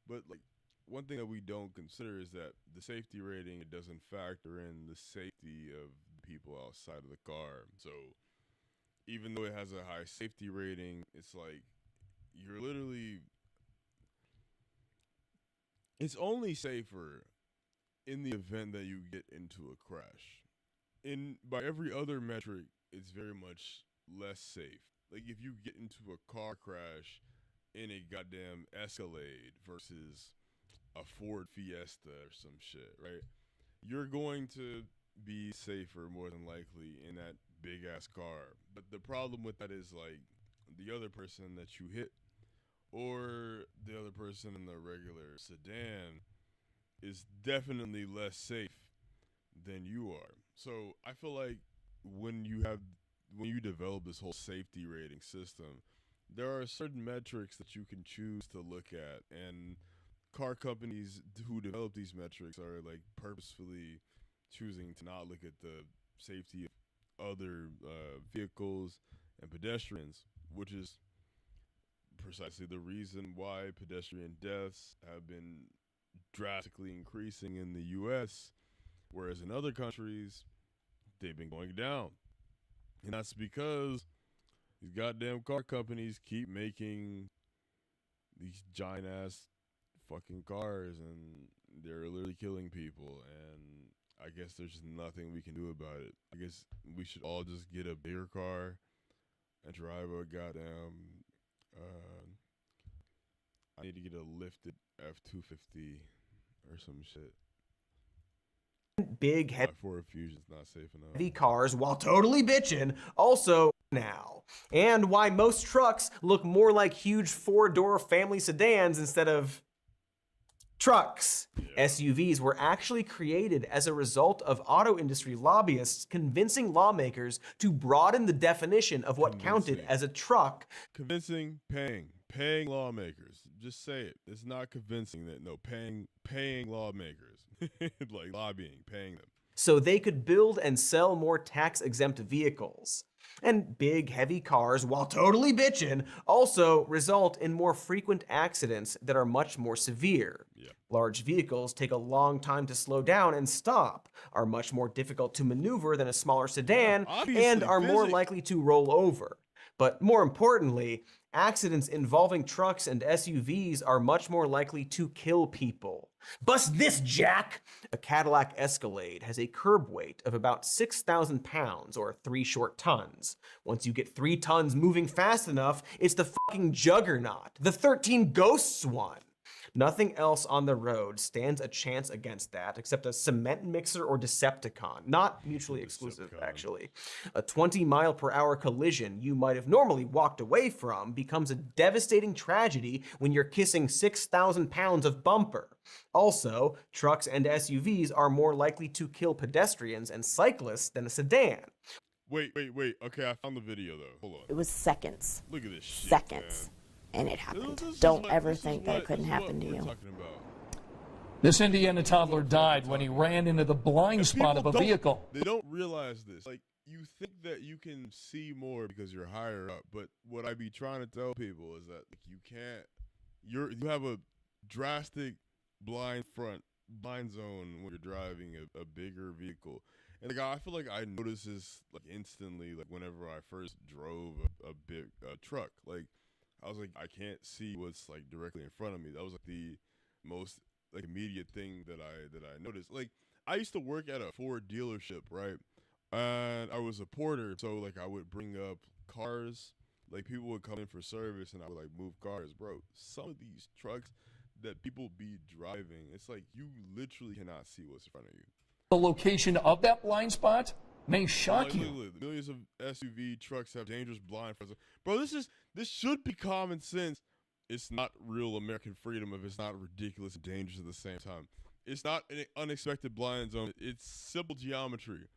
S1: but like, one thing that we don't consider is that the safety rating, it doesn't factor in the safety of the people outside of the car. So even though it has a high safety rating, it's like you're literally, it's only safer in the event that you get into a crash. By every other metric, it's very much less safe. Like if you get into a car crash in a goddamn Escalade versus a Ford Fiesta or some shit, right? You're going to be safer more than likely in that big ass car. But the problem with that is like the other person that you hit or the other person in the regular sedan is definitely less safe than you are. So I feel like when you develop this whole safety rating system, there are certain metrics that you can choose to look at, and car companies who develop these metrics are like purposefully choosing to not look at the safety of other vehicles and pedestrians, which is precisely the reason why pedestrian deaths have been drastically increasing in the US, whereas in other countries, they've been going down. And that's because these goddamn car companies keep making these giant ass fucking cars and they're literally killing people. And I guess there's just nothing we can do about it. I guess we should all just get a bigger car and drive a goddamn. I need to get a lifted F-250 or some shit.
S6: Big heavy
S1: Ford Fusion's not safe enough.
S6: Heavy cars, while totally bitchin', also now. And why most trucks look more like huge 4-door family sedans instead of trucks. Yeah. SUVs were actually created as a result of auto industry lobbyists convincing lawmakers to broaden the definition of what counted as a truck.
S1: Convincing, paying lawmakers. Just say it. It's not convincing that, no, paying lawmakers. Like lobbying, paying them.
S6: so they could build and sell more tax-exempt vehicles. And big, heavy cars, while totally bitchin', also result in more frequent accidents that are much more severe.
S1: Yeah.
S6: Large vehicles take a long time to slow down and stop, are much more difficult to maneuver than a smaller sedan, and are more likely to roll over. But more importantly, accidents involving trucks and SUVs are much more likely to kill people. Bust this, Jack! A Cadillac Escalade has a curb weight of about 6,000 pounds, or 3 short tons. Once you get 3 tons moving fast enough, it's the fucking juggernaut, the 13 Ghosts one. Nothing else on the road stands a chance against that except a cement mixer or Decepticon. Not mutually exclusive, actually. A 20-mile-per-hour collision you might have normally walked away from becomes a devastating tragedy when you're kissing 6,000 pounds of bumper. Also, trucks and SUVs are more likely to kill pedestrians and cyclists than a sedan.
S1: Wait. Okay, I found the video, though. Hold on.
S21: It was seconds.
S1: Look at this shit,
S21: Seconds.
S1: Man.
S21: And it happened. Don't ever think that it couldn't happen to you.
S22: This Indiana toddler died when he ran into the blind spot of a vehicle.
S1: They don't realize this. Like, you think that you can see more because you're higher up, but what I be trying to tell people is that you can't. You have a drastic blind zone when you're driving a bigger vehicle. And I feel like I noticed this instantly, whenever I first drove a big truck. I was like, I can't see what's directly in front of me. That was the most immediate thing that I noticed. I used to work at a Ford dealership, right? And I was a porter, so I would bring up cars. People would come in for service, and I would move cars, bro. Some of these trucks that people be driving, it's you literally cannot see what's in front of you.
S22: The location of that blind spot may shock you.
S1: Look, millions of SUV trucks have dangerous blind spots. Bro, this should be common sense. It's not real American freedom if it's not ridiculous and dangerous at the same time. It's not an unexpected blind zone. It's simple geometry.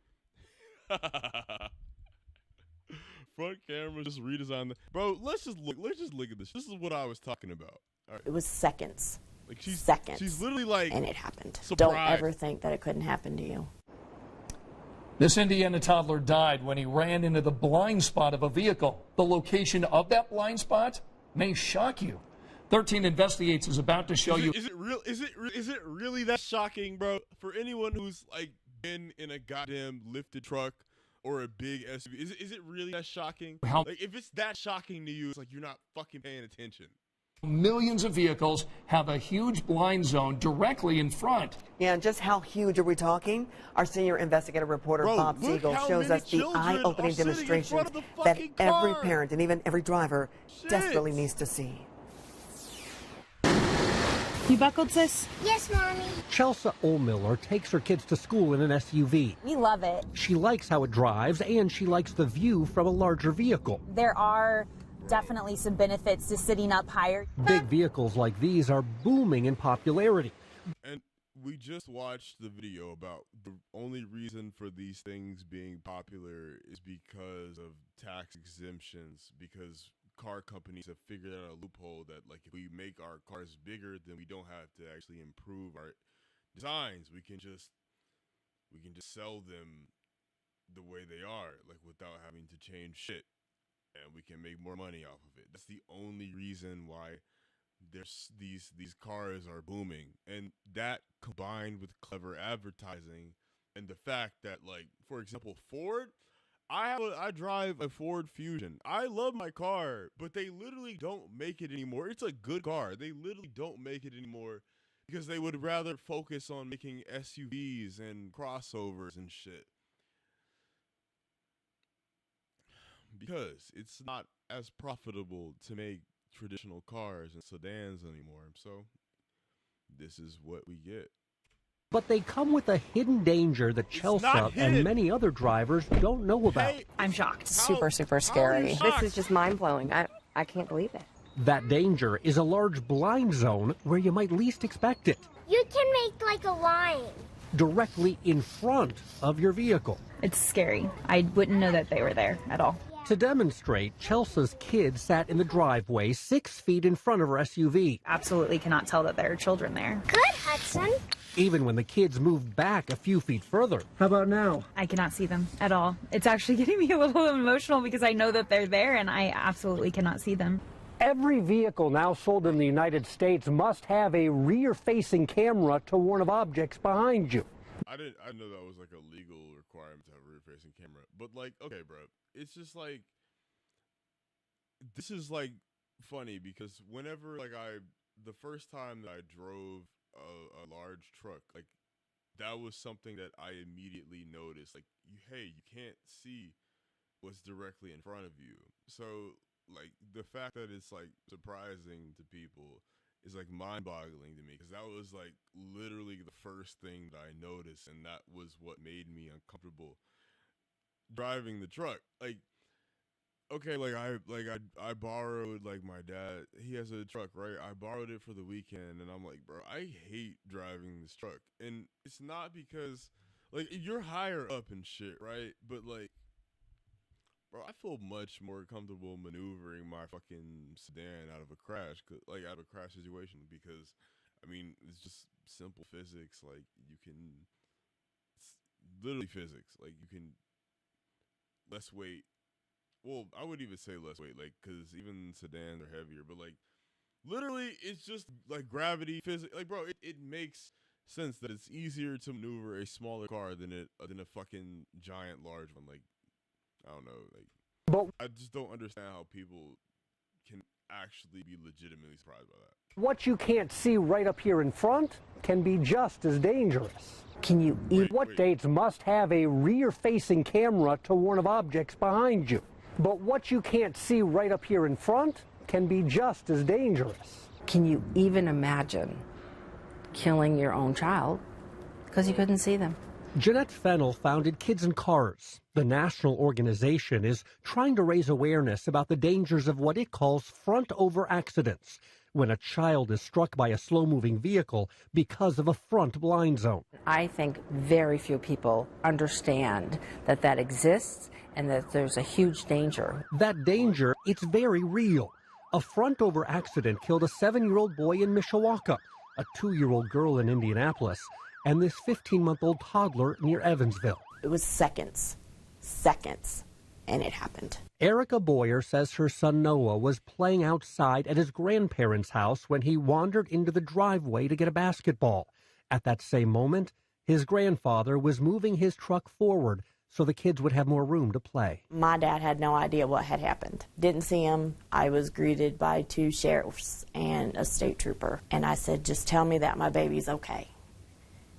S1: Front camera, just redesign. Bro, let's just look at this. This is what I was talking about. All right.
S21: It was seconds.
S1: Seconds. She's literally
S21: and it happened.
S1: Surprised.
S21: Don't ever think that it couldn't happen to you.
S22: This Indiana toddler died when he ran into the blind spot of a vehicle. The location of that blind spot may shock you. 13 Investigates is about to show you.
S1: Is it real? Is it really that shocking, bro? For anyone who's been in a goddamn lifted truck or a big SUV, is it really that shocking? If it's that shocking to you, it's you're not fucking paying attention.
S22: Millions of vehicles have a huge blind zone directly in front.
S23: Yeah, and just how huge are we talking? Our senior investigative reporter, Bob Siegel, shows us the eye-opening demonstrations that every parent and even every driver desperately needs to see.
S24: You buckled, sis?
S25: Yes, Mommy.
S26: Chelsea Ohlmiller takes her kids to school in an SUV.
S25: We love it.
S26: She likes how it drives, and she likes the view from a larger vehicle.
S25: There are definitely some benefits to sitting up higher.
S26: Big vehicles like these are booming in popularity.
S1: And we just watched the video about the only reason for these things being popular is because of tax exemptions, because car companies have figured out a loophole that if we make our cars bigger, then we don't have to actually improve our designs. We can just sell them the way they are, without having to change shit. And we can make more money off of it. That's the only reason why there's these cars are booming. And that combined with clever advertising and the fact that for example, Ford, I drive a Ford Fusion. I love my car, but they literally don't make it anymore. It's a good car. They literally don't make it anymore because they would rather focus on making SUVs and crossovers and shit. Because it's not as profitable to make traditional cars and sedans anymore. So this is what we get.
S26: But they come with a hidden danger that Chelsea and many other drivers don't know about.
S27: I'm shocked. Super scary. This is just mind-blowing. I can't believe it.
S26: That danger is a large blind zone where you might least expect it.
S25: You can make a line.
S26: Directly in front of your vehicle.
S27: It's scary. I wouldn't know that they were there at all.
S26: To demonstrate, Chelsea's kid sat in the driveway 6 feet in front of her SUV.
S25: Absolutely cannot tell that there are children there.
S18: Good, Hudson.
S26: Even when the kids moved back a few feet further. How about now?
S25: I cannot see them at all. It's actually getting me a little emotional because I know that they're there and I absolutely cannot see them.
S26: Every vehicle now sold in the United States must have a rear-facing camera to warn of objects behind you.
S1: I know that was like a legal requirement to have a rear-facing camera, but like, okay, bro, it's just like, this is like funny because whenever like the first time that I drove a large truck, like that was something that I immediately noticed. Like, hey, you can't see what's directly in front of you. So like the fact that it's like surprising to people is like mind-boggling to me, because that was like literally the first thing that I noticed, and that was what made me uncomfortable driving the truck. Like, okay, like I borrowed, like, my dad, he has a truck, right? I borrowed it for the weekend, and I'm like, bro, I hate driving this truck. And it's not because, like, you're higher up and shit, right? But like, bro, I feel much more comfortable maneuvering my fucking sedan out of a crash, out of a crash situation, because, I mean, it's just simple physics. Like, it's literally physics. Like, you can less weight. Well, I would even say less weight, like, because even sedans are heavier. But like, literally, it's just like gravity, physics. Like, bro, it makes sense that it's easier to maneuver a smaller car than a fucking giant large one. Like, I don't know, like,
S26: But
S1: I just don't understand how people can actually be legitimately surprised by that.
S26: what you can't see right up here in front can be just as dangerous.
S23: Can you
S26: What dates must have a rear-facing camera to warn of objects behind you? But what you can't see right up here in front can be just as dangerous.
S21: Can you even imagine killing your own child because you couldn't see them?
S26: Jeanette Fennell founded Kids in Cars. The national organization is trying to raise awareness about the dangers of what it calls front-over accidents, when a child is struck by a slow-moving vehicle because of a front blind zone.
S21: I think very few people understand that that exists and that there's a huge danger.
S26: That danger, it's very real. A front-over accident killed a 7-year-old boy in Mishawaka, a 2-year-old girl in Indianapolis, and this 15-month-old toddler near Evansville.
S21: It was seconds, and it happened.
S26: Erica Boyer says her son Noah was playing outside at his grandparents' house when he wandered into the driveway to get a basketball. At that same moment, his grandfather was moving his truck forward so the kids would have more room to play.
S21: My dad had no idea what had happened. Didn't see him. I was greeted by 2 sheriffs and a state trooper. And I said, just tell me that my baby's okay.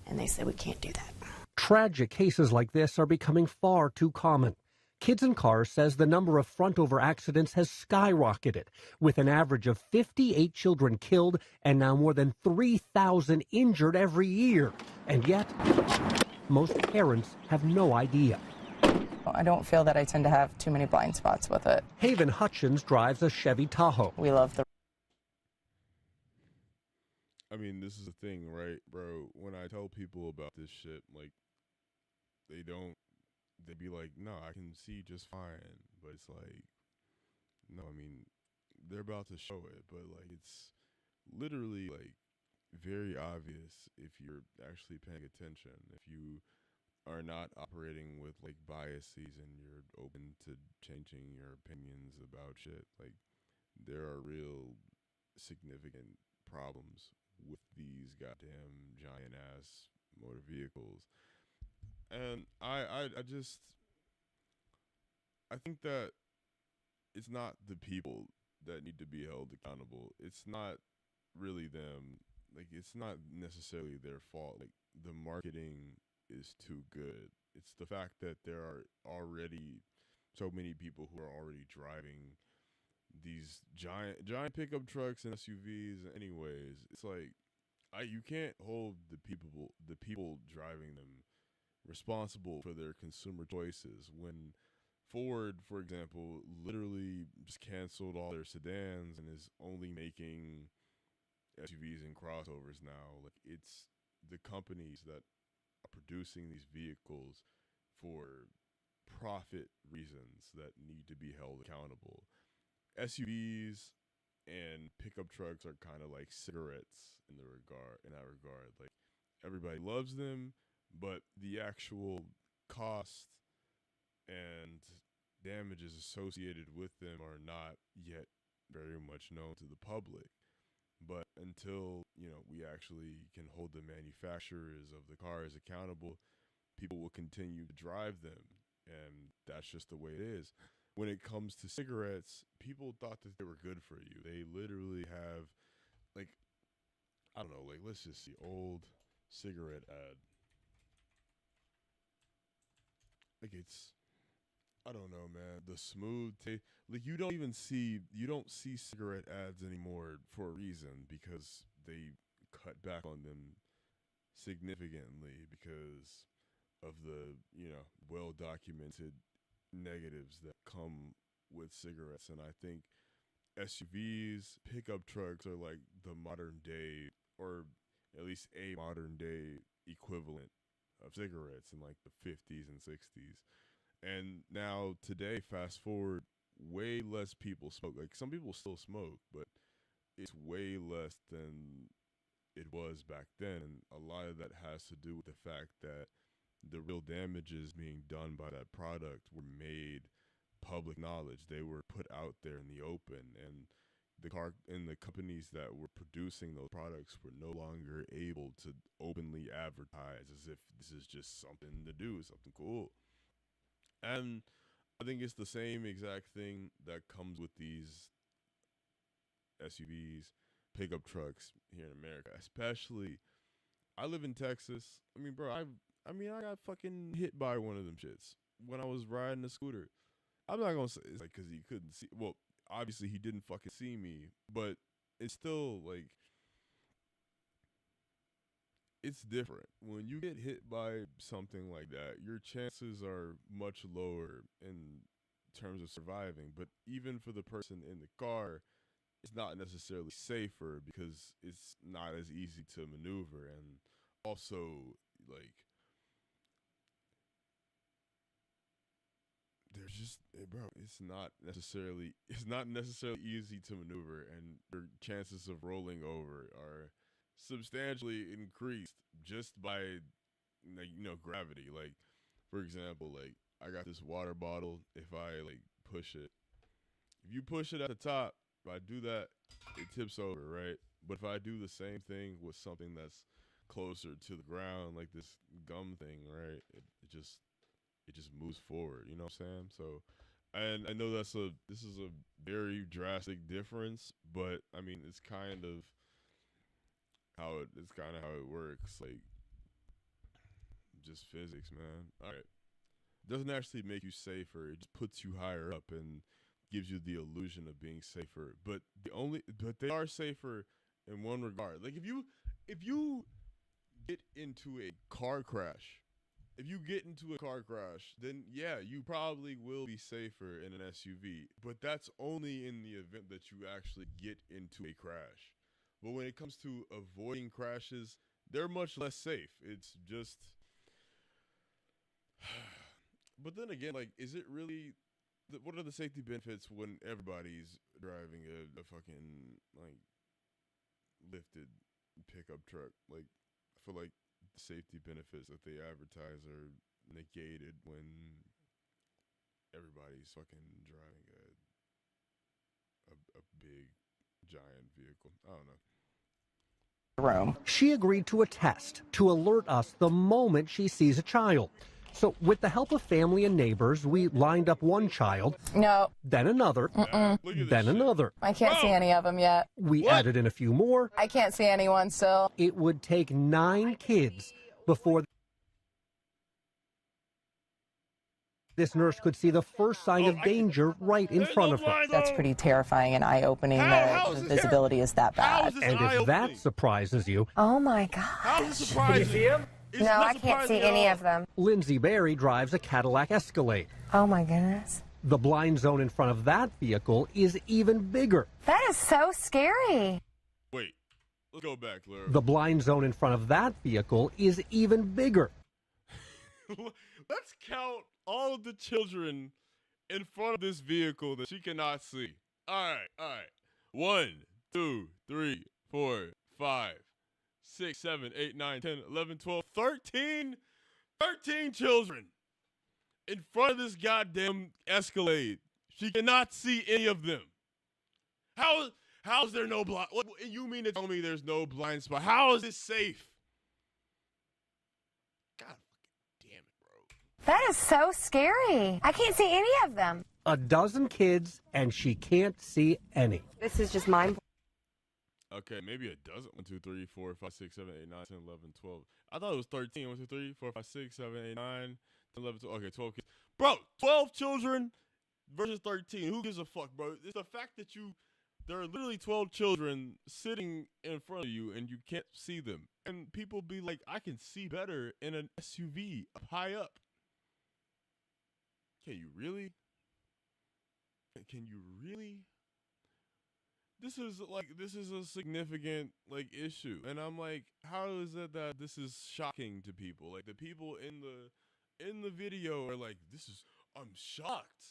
S21: And they said, we can't do that.
S26: Tragic cases like this are becoming far too common. Kids in Cars says the number of front-over accidents has skyrocketed, with an average of 58 children killed and now more than 3,000 injured every year. And yet, most parents have no idea.
S27: I don't feel that I tend to have too many blind spots with it.
S26: Haven Hutchins drives a Chevy Tahoe.
S27: We love the...
S1: I mean, this is the thing, right, bro? When I tell people about this shit, like, they'd be like, no, I can see just fine. But it's like, no, I mean, they're about to show it, but like, it's literally like very obvious if you're actually paying attention. If you are not operating with like biases and you're open to changing your opinions about shit, like, there are real significant problems with these goddamn giant ass motor vehicles. And I think that it's not the people that need to be held accountable. It's not really them. Like, it's not necessarily their fault. Like, the marketing is too good. It's the fact that there are already so many people who are already driving these giant pickup trucks and SUVs anyways. It's like, you can't hold the people driving them responsible for their consumer choices when Ford, for example, literally just canceled all their sedans and is only making SUVs and crossovers now. Like, it's the companies that are producing these vehicles for profit reasons that need to be held accountable. SUVs and pickup trucks are kind of like cigarettes in that regard. Like, everybody loves them, but the actual cost and damages associated with them are not yet very much known to the public. But until, we actually can hold the manufacturers of the cars accountable, people will continue to drive them. And that's just the way it is. When it comes to cigarettes, people thought that they were good for you. They literally have, like, I don't know, like, let's just see, old cigarette ad. Like, it's, I don't know, man. The smooth taste. Like, you don't see cigarette ads anymore for a reason, because they cut back on them significantly because of the, well-documented negatives that come with cigarettes. And I think SUVs, pickup trucks are like the modern day, or at least a modern day equivalent of cigarettes in like the 50s and 60s. And now today, fast forward, way less people smoke. Like, some people still smoke, but it's way less than it was back then. And a lot of that has to do with the fact that the real damages being done by that product were made public knowledge. They were put out there in the open, and the companies that were producing those products were no longer able to openly advertise as if this is just something to do, something cool. And I think it's the same exact thing that comes with these SUVs, pickup trucks here in America. Especially, I live in Texas. I mean, bro, I got fucking hit by one of them shits when I was riding a scooter. I'm not gonna say it's like because he couldn't see. Well, obviously he didn't fucking see me, but it's still like, it's different. When you get hit by something like that, your chances are much lower in terms of surviving. But even for the person in the car, it's not necessarily safer because it's not as easy to maneuver. And also, like, there's just, bro, it's not necessarily easy to maneuver, and your chances of rolling over are substantially increased just by, like, gravity. Like, for example, like, I got this water bottle. If I like push it, if you push it at the top, if I do that, it tips over, right? But if I do the same thing with something that's closer to the ground, like this gum thing, right, it just moves forward. You know what I'm saying? So, and I know this is a very drastic difference, but I mean, it's kind of how it works. Like, just physics, man. All right. It doesn't actually make you safer. It just puts you higher up and gives you the illusion of being safer. But they are safer in one regard. Like, if you get into a car crash, then yeah, you probably will be safer in an SUV. But that's only in the event that you actually get into a crash. But when it comes to avoiding crashes, they're much less safe. It's just... But then again, like, is it really... What are the safety benefits when everybody's driving a fucking, like, lifted pickup truck? Like, I feel like the safety benefits that they advertise are negated when everybody's fucking driving a big, giant vehicle. I don't know.
S26: Room. She agreed to a test to alert us the moment she sees a child. So with the help of family and neighbors, we lined up one child.
S27: No.
S26: Then another. Then another.
S27: I can't see any of them yet.
S26: We added in a few more.
S27: I can't see anyone still.
S26: It would take 9 kids before this nurse could see the first sign of danger right in front of her.
S27: That's pretty terrifying and eye-opening that the visibility is that bad.
S26: And if that surprises you...
S27: Oh my God.
S1: How does it surprise you?
S27: See them? No, I can't see any of them.
S26: Lindsay Berry drives a Cadillac Escalade.
S27: Oh my goodness.
S26: The blind zone in front of that vehicle is even bigger.
S27: That is so scary.
S1: Wait, let's go back, Laura.
S26: The blind zone in front of that vehicle is even bigger.
S1: Let's count all of the children in front of this vehicle that she cannot see. All right. 1, 2, 3, 4, 5, 6, 7, 8, 9, 10, 11, 12, 13 children in front of this goddamn Escalade. She cannot see any of them. How's there no blind? What you mean to tell me there's no blind spot? How is it safe? God fucking damn it, bro.
S27: That is so scary. I can't see any of them.
S26: A dozen kids, and she can't see any.
S27: This is just mind.
S1: Okay, maybe a dozen. 1, 2, 3, 4, 5, 6, 7, 8, 9, 10, 11, 12. I thought it was 13. 1, 2, 3, 4, 5, 6, 7, 8, 9, 10, 11, 12. Okay, 12 kids. Bro, 12 children versus 13. Who gives a fuck, bro? It's the fact that there are literally 12 children sitting in front of you and you can't see them. And people be like, I can see better in an SUV up high up. Can you really? This is a significant issue. And I'm like, how is it that this is shocking to people? Like the people in the video are like, I'm shocked.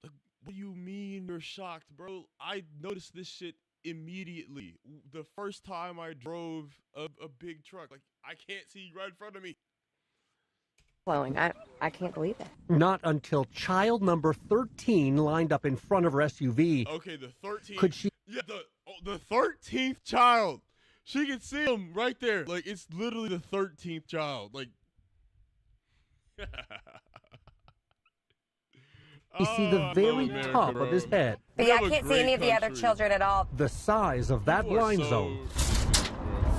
S1: Like, what do you mean you're shocked, bro? I noticed this shit immediately. The first time I drove a big truck, like I can't see right in front of me.
S27: Flowing. I can't believe it.
S26: Not until child number 13 lined up in front of her SUV.
S1: Okay, the 13th.
S26: Could she?
S1: Yeah, the 13th child. She can see him right there. Like it's literally the 13th child. Like.
S26: You see the very top of his head.
S27: But yeah, I can't see any of the other children at all.
S26: The size of that blind zone.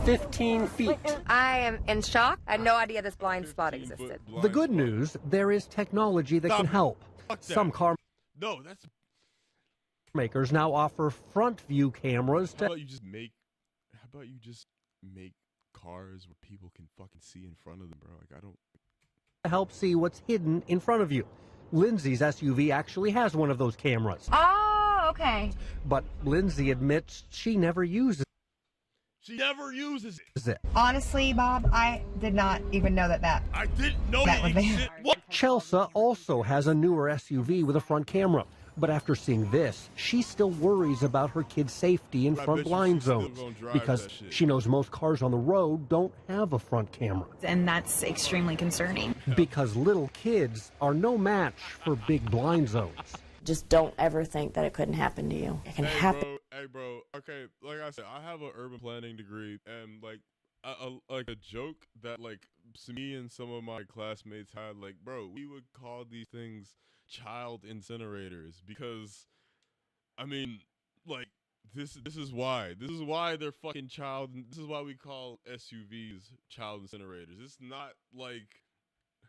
S26: 15 feet.
S27: I am in shock. I had no idea this blind spot existed.
S26: The good news, there is technology that can help. Some car makers now offer front view cameras to
S1: How about you just make cars where people can fucking see in front of them, bro? Like I don't
S26: help see what's hidden in front of you. Lindsay's SUV actually has one of those cameras.
S27: Oh, okay.
S26: But Lindsay admits she never uses
S1: She never uses
S26: it.
S27: Honestly, Bob, I did not even know that.
S1: I didn't know that existed. What?
S26: Chelsea also has a newer SUV with a front camera. But after seeing this, she still worries about her kid's safety in front blind zones because she knows most cars on the road don't have a front camera.
S25: And that's extremely concerning.
S26: Because little kids are no match for big blind zones.
S21: Just don't ever think that it couldn't happen to you. It can happen.
S1: Hey, bro. Okay, like I said, I have an urban planning degree, and like a joke that me and some of my classmates had, like, bro, we would call these things child incinerators because, I mean, like this is why they're fucking child. This is why we call SUVs child incinerators. It's not like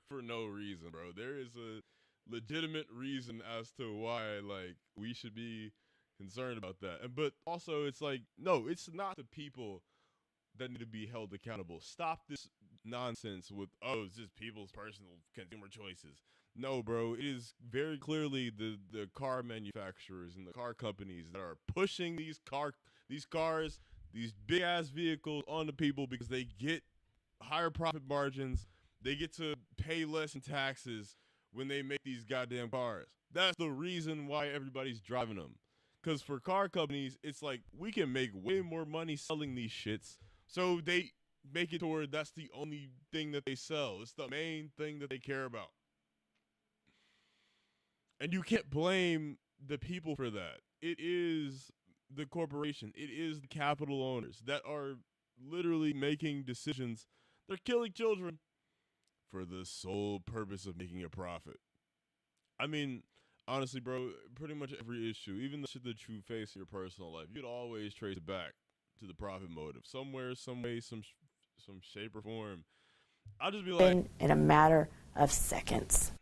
S1: for no reason, bro. There is a legitimate reason as to why we should be concerned about that. But also it's like, no, it's not the people that need to be held accountable. Stop this nonsense with, it's just people's personal consumer choices. No, bro, it is very clearly the car manufacturers and the car companies that are pushing these cars, these big ass vehicles onto people because they get higher profit margins. They get to pay less in taxes when they make these goddamn cars. That's the reason why everybody's driving them. Because for car companies, it's like, we can make way more money selling these shits. So they make it toward that's the only thing that they sell. It's the main thing that they care about. And you can't blame the people for that. It is the corporation. It is the capital owners that are literally making decisions. They're killing children for the sole purpose of making a profit. I mean, honestly, bro, pretty much every issue, even the shit that you face in your personal life, you'd always trace it back to the profit motive. Somewhere, some way, some shape or form. I'll just be like,
S21: in a matter of seconds.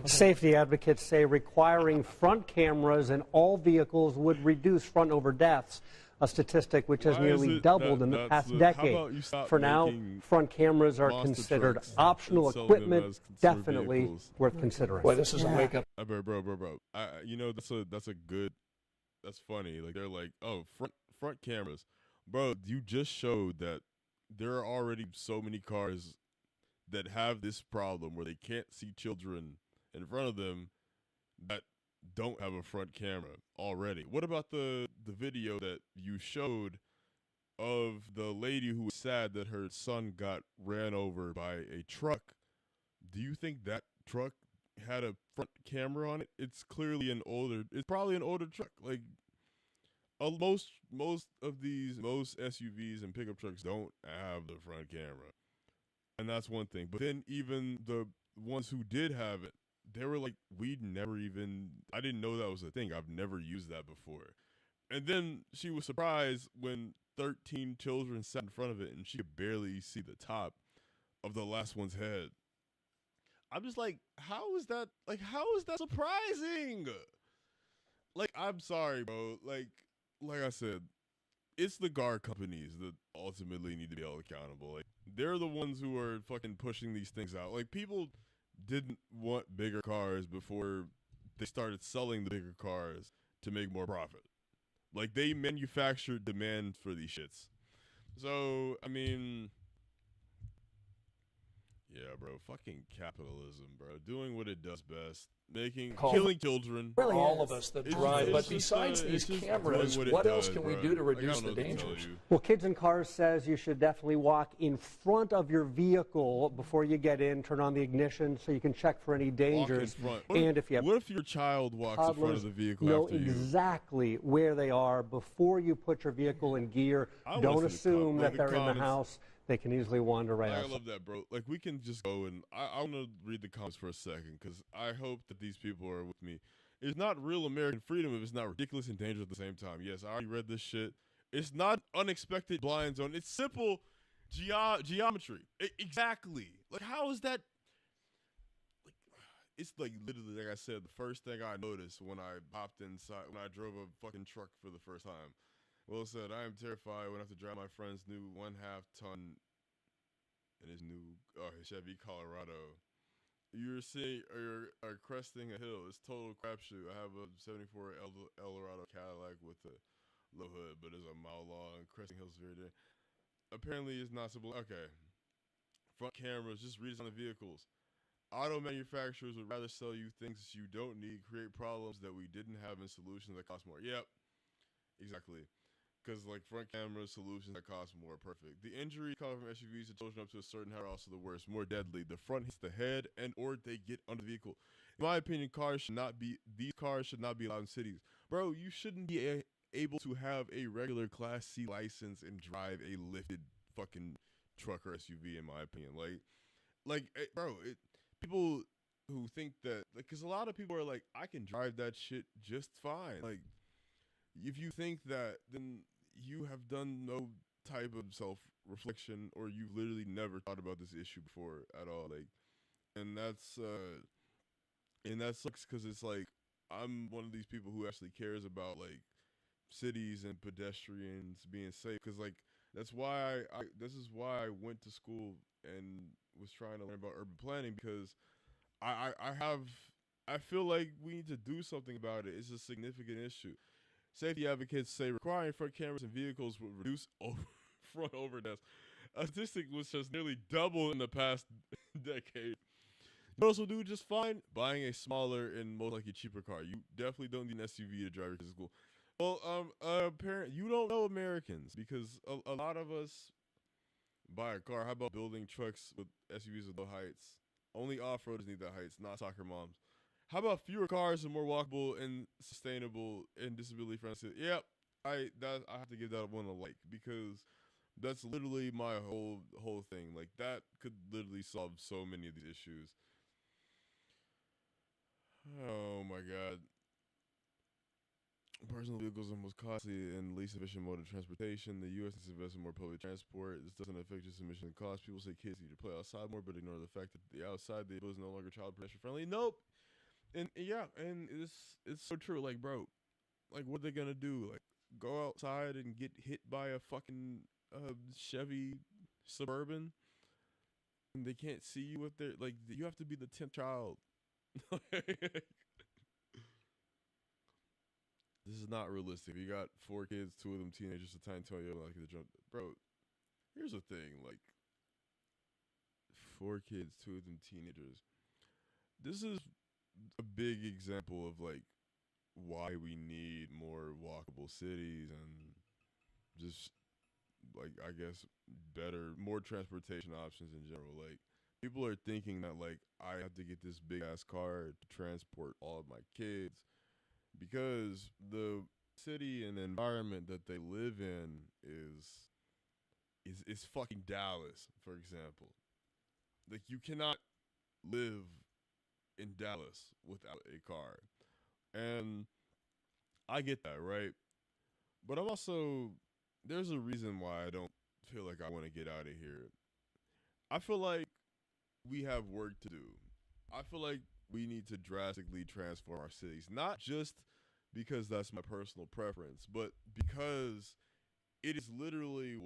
S26: Safety advocates say requiring front cameras in all vehicles would reduce front-over deaths, a statistic which has nearly doubled in the past decade. For now, front cameras are considered optional equipment, definitely worth considering.
S22: Boy, this is a wake-up.
S1: Bro. That's funny. Like, they're like, oh, front cameras. Bro, you just showed that there are already so many cars that have this problem where they can't see children in front of them that don't have a front camera already. What about the video that you showed of the lady who was sad that her son got ran over by a truck? Do you think that truck had a front camera on it? It's probably an older truck. Like most SUVs and pickup trucks don't have the front camera. And that's one thing. But then even the ones who did have it, they were like, I didn't know that was a thing. I've never used that before. And then she was surprised when 13 children sat in front of it and she could barely see the top of the last one's head. I'm just like, how is that surprising? Like, I'm sorry, bro. Like I said, it's the car companies that ultimately need to be held accountable. Like, they're the ones who are fucking pushing these things out. Like, people didn't want bigger cars before they started selling the bigger cars to make more profit. Like, they manufactured demand for these shits. So, I mean, yeah, bro, fucking capitalism, bro. Doing what it does best. Killing children.
S22: For all of us that drive. But besides these cameras, what else can we do to reduce the dangers?
S26: Well, Kids in Cars says you should definitely walk in front of your vehicle before you get in. Turn on the ignition so you can check for any dangers.
S1: Walk in front.
S26: And if you have
S1: what if your child walks in front of the vehicle
S26: know
S1: after you?
S26: exactly where they are before you put your vehicle in gear. Don't assume that they're in the house. They can easily wander right out.
S1: I love that, bro. Like, we can just go and I want to read the comments for a second because I hope that these people are with me. It's not real American freedom if it's not ridiculous and dangerous at the same time. Yes, I already read this shit. It's not unexpected blind zone. It's simple geometry. Exactly. Like, how is that? Like, it's like literally, like I said, the first thing I noticed when I hopped inside, when I drove a fucking truck for the first time. Will said, I am terrified when I have to drive my friend's new 1/2 ton in his new Chevy Colorado. You're cresting a hill. It's total crapshoot. I have a 74 Eldorado Cadillac with a low hood, but it's a mile long. Cresting hills very there. Apparently, it's not simple. Okay. Front cameras, just redesign the vehicles. Auto manufacturers would rather sell you things you don't need, create problems that we didn't have, and solutions that cost more. Yep. Exactly. Because, like, front camera solutions that cost more, perfect. The injury caused from SUVs to children up to a certain height are also the worst, more deadly. The front hits the head and or they get under the vehicle. In my opinion, these cars should not be allowed in cities. Bro, you shouldn't be able to have a regular Class C license and drive a lifted fucking truck or SUV, in my opinion. People who think that, like, because a lot of people are like, I can drive that shit just fine. Like, if you think that, then you have done no type of self-reflection, or you've literally never thought about this issue before at all. Like, and that sucks because it's like, I'm one of these people who actually cares about, like, cities and pedestrians being safe. Because, like, this is why I went to school and was trying to learn about urban planning, because I feel like we need to do something about it. It's a significant issue. Safety advocates say requiring front cameras in vehicles will reduce front overdeaths. A statistic which has nearly doubled in the past decade. You also do just fine buying a smaller and most likely cheaper car. You definitely don't need an SUV to drive your kids to school. Well, apparently you don't know Americans, because a lot of us buy a car. How about building trucks with SUVs with low heights? Only off-roaders need that heights, not soccer moms. How about fewer cars and more walkable and sustainable and disability friendly? Yep, I have to give that one a like, because that's literally my whole thing. Like, that could literally solve so many of these issues. Oh my god. Personal vehicles are the most costly and least efficient mode of transportation. The U.S. needs to invest in more public transport. This doesn't affect just emission costs. People say kids need to play outside more, but ignore the fact that the outside the is no longer child pedestrian friendly. Nope. And yeah, and it's so true. Like, bro, like, what are they gonna do? Like, go outside and get hit by a fucking Chevy Suburban, and they can't see you if they're like, you have to be the 10th child. This is not realistic. You got 4 kids, 2 of them teenagers, a tiny 20-year-old like the jump. Bro, here's the thing. Like, 4 kids, 2 of them teenagers. This is a big example of like why we need more walkable cities and just like I guess more transportation options in general. Like people are thinking that like I have to get this big ass car to transport all of my kids because the city and environment that they live in is fucking Dallas, for example. Like you cannot live in Dallas without a car. And I get that, right? But I'm also there's a reason why I don't feel like I want to get out of here. I feel like we have work to do. I feel like we need to drastically transform our cities, not just because that's my personal preference, but because it is literally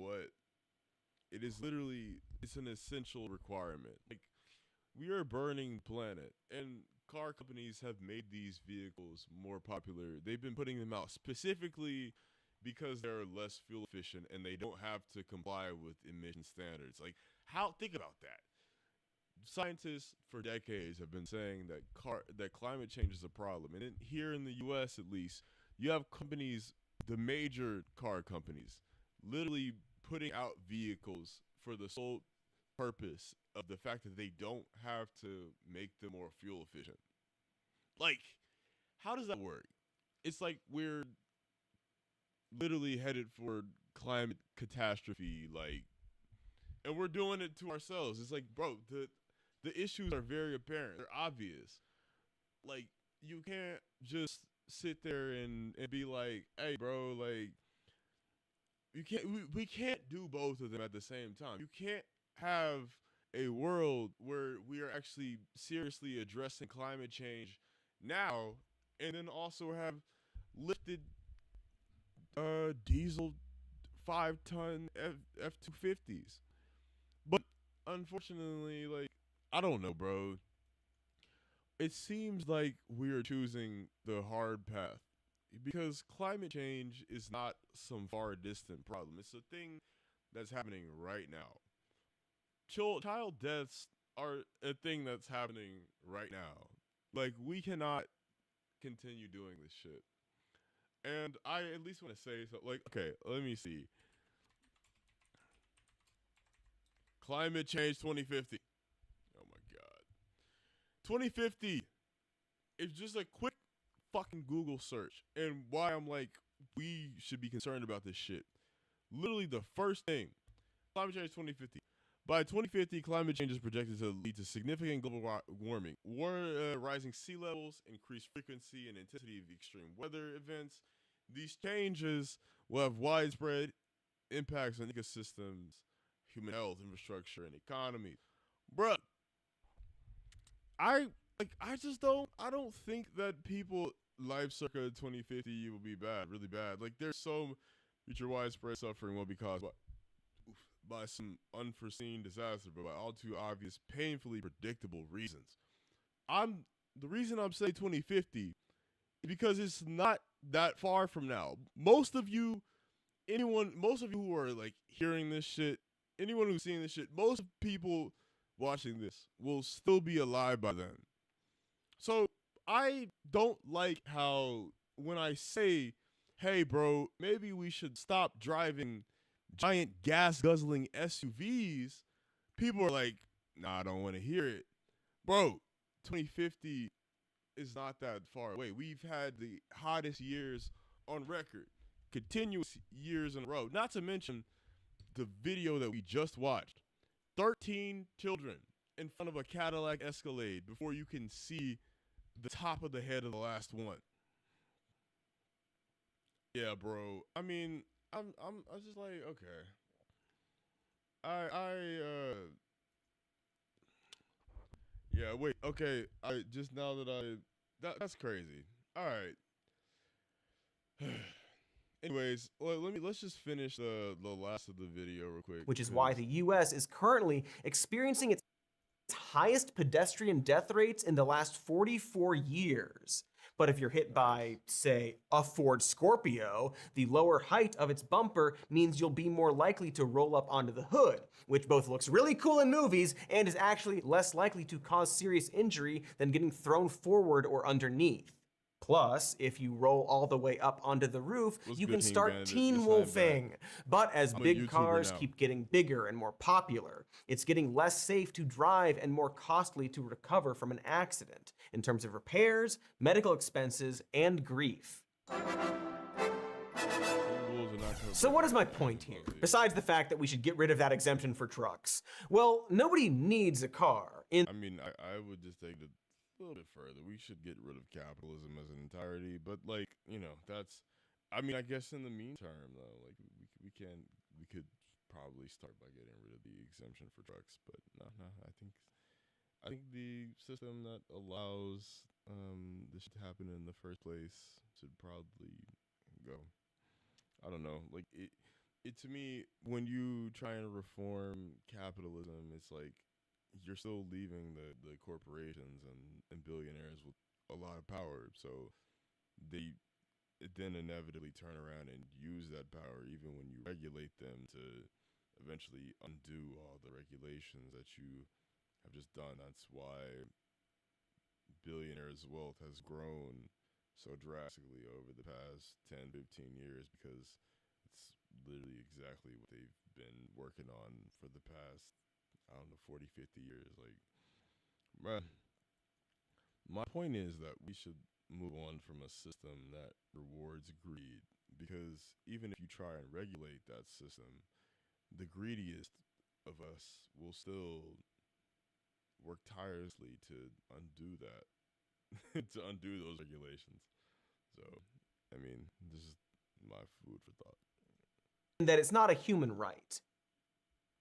S1: it's an essential requirement. Like we are a burning planet and car companies have made these vehicles more popular. They've been putting them out specifically because they're less fuel efficient and they don't have to comply with emission standards. Like think about that. Scientists for decades have been saying that climate change is a problem. And here in the US at least, you have companies, the major car companies, literally putting out vehicles for the sole purpose of the fact that they don't have to make them more fuel efficient. Like, how does that work? It's like we're literally headed for climate catastrophe, like, and we're doing it to ourselves. It's like, bro, the issues are very apparent. They're obvious. Like, you can't just sit there and be like, hey, bro, like, we can't do both of them at the same time. You can't have a world where we are actually seriously addressing climate change now and then also have lifted diesel 5-ton F-250s. But unfortunately, like, I don't know, bro. It seems like we are choosing the hard path because climate change is not some far distant problem. It's a thing that's happening right now. Child deaths are a thing that's happening right now. Like, we cannot continue doing this shit. And I at least want to say, so, like, okay, let me see. Climate change 2050. Oh my God. 2050. It's just a quick fucking Google search. And why I'm like, we should be concerned about this shit. Literally the first thing. Climate change 2050. By 2050, climate change is projected to lead to significant global warming, rising sea levels, increased frequency and intensity of extreme weather events. These changes will have widespread impacts on ecosystems, human health, infrastructure, and economy. Bruh, I don't think that people life circa 2050 will be bad, really bad. Like, there's so future widespread suffering will be caused by some unforeseen disaster, but by all too obvious, painfully predictable reasons. The reason I'm saying 2050 is because it's not that far from now. Most of you who are like hearing this shit, anyone who's seeing this shit, most people watching this will still be alive by then. So I don't like how when I say, hey bro, maybe we should stop driving giant gas-guzzling SUVs, people are like, nah, I don't want to hear it. Bro, 2050 is not that far away. We've had the hottest years on record, continuous years in a row. Not to mention the video that we just watched. 13 children in front of a Cadillac Escalade before you can see the top of the head of the last one. Yeah, bro. I mean, I was just like, okay. Yeah, wait, okay. That's crazy. All right. Anyways, let's just finish the last of the video real quick.
S6: Which is why the US is currently experiencing its highest pedestrian death rates in the last 44 years. But if you're hit by, say, a Ford Scorpio, the lower height of its bumper means you'll be more likely to roll up onto the hood, which both looks really cool in movies and is actually less likely to cause serious injury than getting thrown forward or underneath. Plus, if you roll all the way up onto the roof, you can start teen wolfing. But as big cars keep getting bigger and more popular, it's getting less safe to drive and more costly to recover from an accident in terms of repairs, medical expenses, and grief. So what is my point here, besides the fact that we should get rid of that exemption for trucks? Well, nobody needs a car.
S1: I mean, I would just take it a little bit further. We should get rid of capitalism as an entirety, but like, you know, that's, I mean, I guess in the meantime though, like we could probably start by getting rid of the exemption for trucks, but no, I think the system that allows this to happen in the first place should probably go. I don't know, like it to me, when you try and reform capitalism, it's like you're still leaving the corporations and billionaires with a lot of power. So they then inevitably turn around and use that power even when you regulate them to eventually undo all the regulations that you have just done. That's why billionaires' wealth has grown so drastically over the past 10, 15 years, because it's literally exactly what they've been working on for the past, I don't know, 40, 50 years. Like, bruh, my point is that we should move on from a system that rewards greed, because even if you try and regulate that system, the greediest of us will still work tirelessly to undo that, to undo those regulations. So, I mean, this is my food for thought.
S6: That it's not a human right.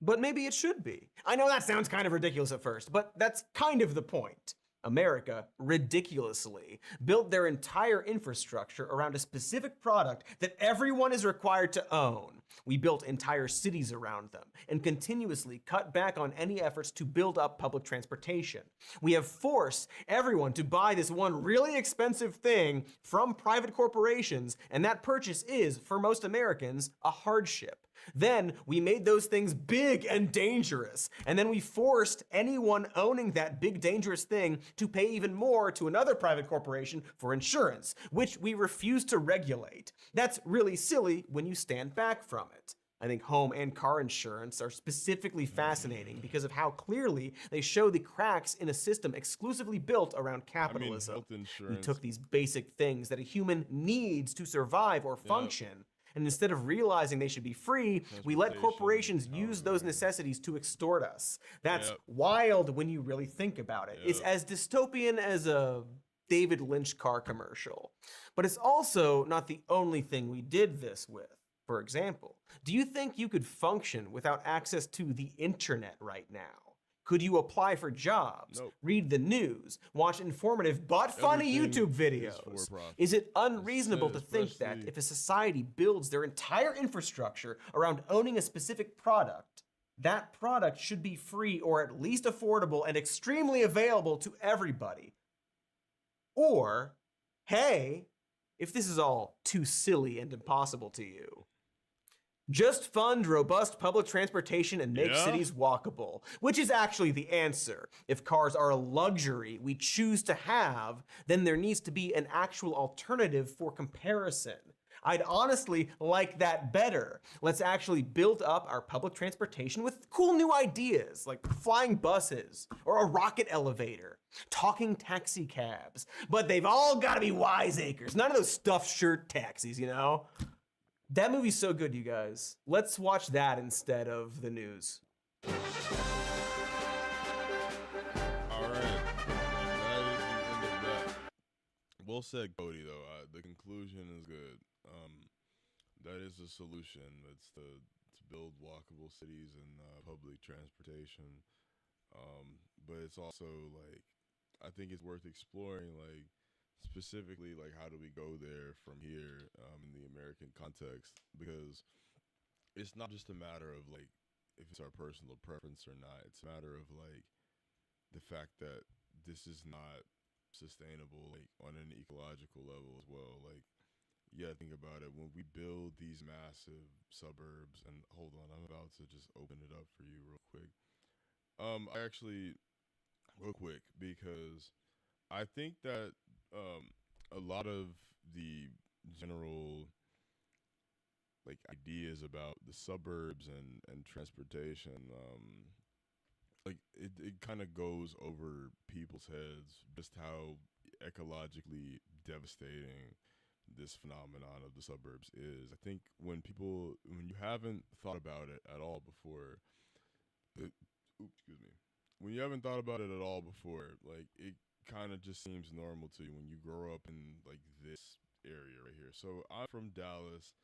S6: But maybe it should be. I know that sounds kind of ridiculous at first, but that's kind of the point. America, ridiculously, built their entire infrastructure around a specific product that everyone is required to own. We built entire cities around them and continuously cut back on any efforts to build up public transportation. We have forced everyone to buy this one really expensive thing from private corporations, and that purchase is, for most Americans, a hardship. Then we made those things big and dangerous, and then we forced anyone owning that big dangerous thing to pay even more to another private corporation for insurance, which we refuse to regulate. That's really silly when you stand back from it. I think home and car insurance are specifically fascinating because of how clearly they show the cracks in a system exclusively built around capitalism.
S1: Health insurance.
S6: We took these basic things that a human needs to survive or function, and instead of realizing they should be free, we let corporations use those necessities to extort us. That's wild when you really think about it. It's as dystopian as a David Lynch car commercial. But it's also not the only thing we did this with. For example, do you think you could function without access to the internet right now? Could you apply for jobs, read the news, watch informative but funny YouTube videos? Is it unreasonable to think that if a society builds their entire infrastructure around owning a specific product, that product should be free or at least affordable and extremely available to everybody? Or, hey, if this is all too silly and impossible to you, just fund robust public transportation and make cities walkable, which is actually the answer. If cars are a luxury we choose to have, then there needs to be an actual alternative for comparison. I'd honestly like that better. Let's actually build up our public transportation with cool new ideas, like flying buses or a rocket elevator, talking taxi cabs. But they've all got to be wiseacres, none of those stuffed shirt taxis, you know? That movie's so good, you guys. Let's watch that instead of the news.
S1: All right. That is the end of that. Well said, Cody, though. The conclusion is good. That is a solution. It's to build walkable cities and public transportation. But it's also, like, I think it's worth exploring, like, specifically, like, how do we go there from here in the American context? Because it's not just a matter of, like, if it's our personal preference or not. It's a matter of, like, the fact that this is not sustainable, like on an ecological level as well. Like, yeah, think about it. When we build these massive suburbs, and hold on, I'm about to just open it up for you real quick. I actually, real quick, because I think that a lot of the general like ideas about the suburbs and transportation, like it kind of goes over people's heads just how ecologically devastating this phenomenon of the suburbs is. I think when you haven't thought about it at all before, excuse me, when you haven't thought about it at all before, like it kind of just seems normal to you when you grow up in like this area right here. So I'm from Dallas.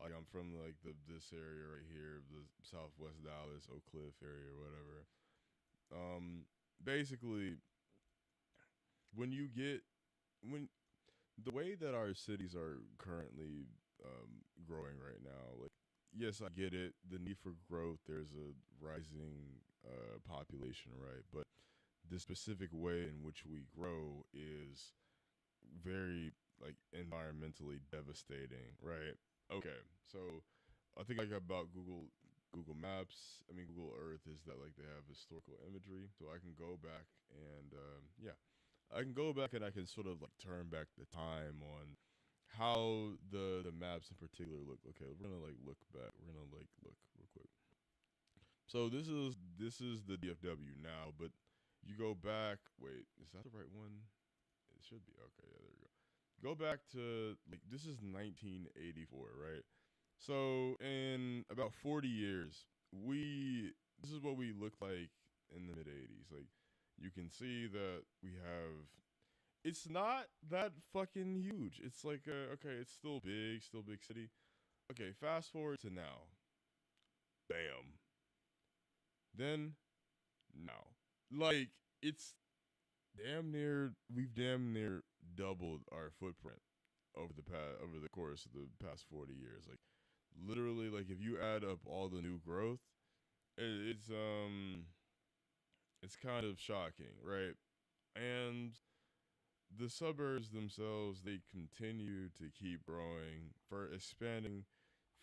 S1: Like I'm from like this area right here, the Southwest Dallas, Oak Cliff area or whatever. Basically, when you get when the way that our cities are currently growing right now, like yes, I get it. The need for growth. There's a rising population, right? But the specific way in which we grow is very like environmentally devastating, right? Okay, so I think like about Google Maps. I mean Google Earth is that like they have historical imagery, so I can go back and yeah, I can go back and I can sort of like turn back the time on how the maps in particular look. Okay, we're gonna like look back. We're gonna like look real quick. So this is the DFW now, but you go back. Wait, is that the right one? It should be. Okay, yeah, there we go. Go back to like this is 1984, right? So in about 40 years, this is what we looked like in the mid 80s. Like you can see that we have it's not that fucking huge. It's like okay, it's still big city. Okay, fast forward to now. Bam. Then now. Like it's we've damn near doubled our footprint over the course of the past 40 years. Like literally, like if you add up all the new growth, it's kind of shocking, right? And the suburbs themselves, they continue to keep growing, for expanding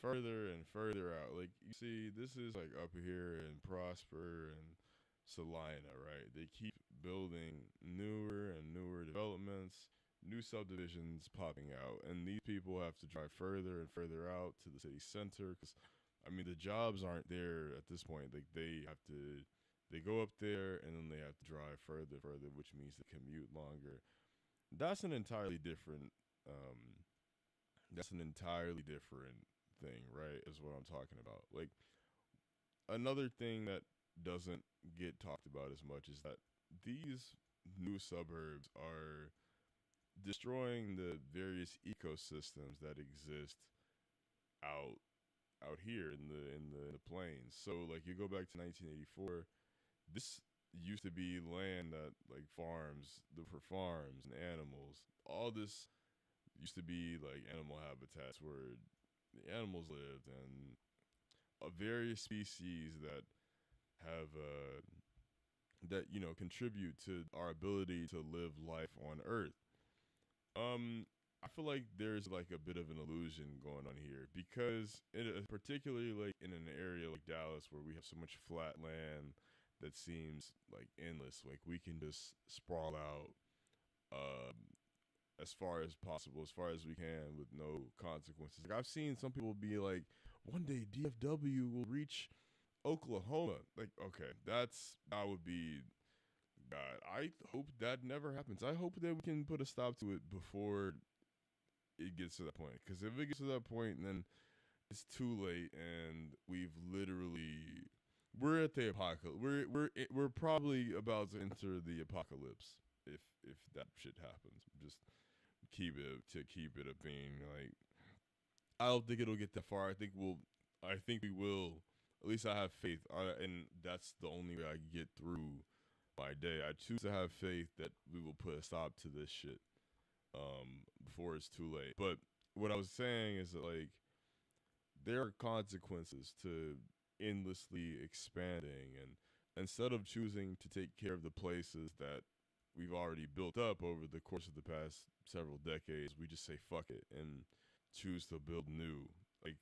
S1: further and further out. Like you see, this is like up here in Prosper and Salina, right? They keep building newer and newer developments, new subdivisions popping out, and these people have to drive further and further out to the city center because, I mean, the jobs aren't there at this point. Like they go up there and then they have to drive further, which means they commute longer. That's an entirely different. That's an entirely different thing, right? Is what I'm talking about. Like another thing that doesn't get talked about as much is that these new suburbs are destroying the various ecosystems that exist out here in the plains. So like you go back to 1984, this used to be land that like farms, for farms and animals. All this used to be like animal habitats where the animals lived and various species that have that contribute to our ability to live life on Earth. I feel like there's like a bit of an illusion going on here because particularly like in an area like Dallas where we have so much flat land that seems like endless. Like we can just sprawl out as far as possible, as far as we can with no consequences. Like I've seen some people be like, one day DFW will reach Oklahoma. Like, okay, that would be God. I hope that never happens. I hope that we can put a stop to it before it gets to that point. Because if it gets to that point, then it's too late, and we're at the apocalypse. We're probably about to enter the apocalypse if that shit happens. Just keep it a being. Like I don't think it'll get that far. I think we will. At least I have faith, and that's the only way I get through my day. I choose to have faith that we will put a stop to this shit before it's too late. But what I was saying is that like there are consequences to endlessly expanding, and instead of choosing to take care of the places that we've already built up over the course of the past several decades, we just say fuck it and choose to build new. Like,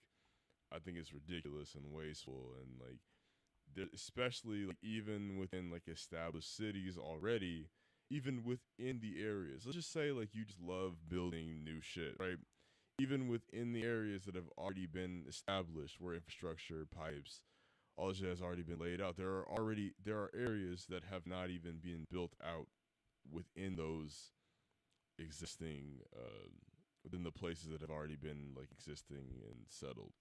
S1: I think it's ridiculous and wasteful, and like, especially like even within like established cities already, even within the areas. Let's just say like you just love building new shit, right? Even within the areas that have already been established, where infrastructure, pipes, all this shit has already been laid out. There are areas that have not even been built out within those existing within the places that have already been like existing and settled.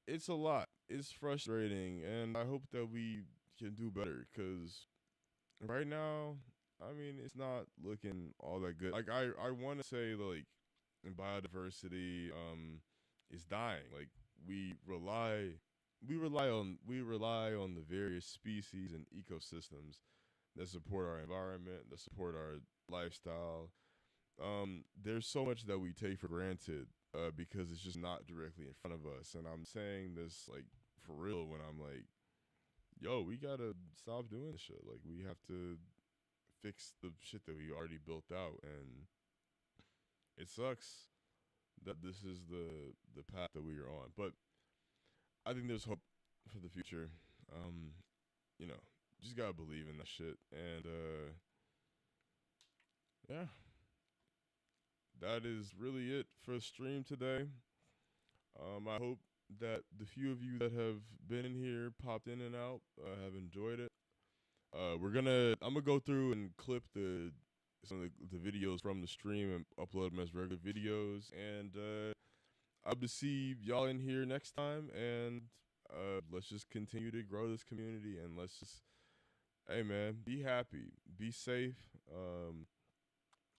S1: It's a lot. It's frustrating, and I hope that we can do better, because right now, I mean, it's not looking all that good. Like, I want to say, like, biodiversity is dying. Like, we rely on the various species and ecosystems that support our environment, that support our lifestyle. There's so much that we take for granted because it's just not directly in front of us. And I'm saying this like for real when I'm like, yo, we gotta stop doing this shit. Like, we have to fix the shit that we already built out, and it sucks that this is the path that we are on. But I think there's hope for the future. You know, just gotta believe in that shit. And yeah, that is really it for the stream today. I hope that the few of you that have been in here, popped in and out, have enjoyed it. I'm gonna go through and clip some of the videos from the stream and upload them as regular videos. And I'll be see y'all in here next time. And let's just continue to grow this community, and let's just, hey man, be happy, be safe.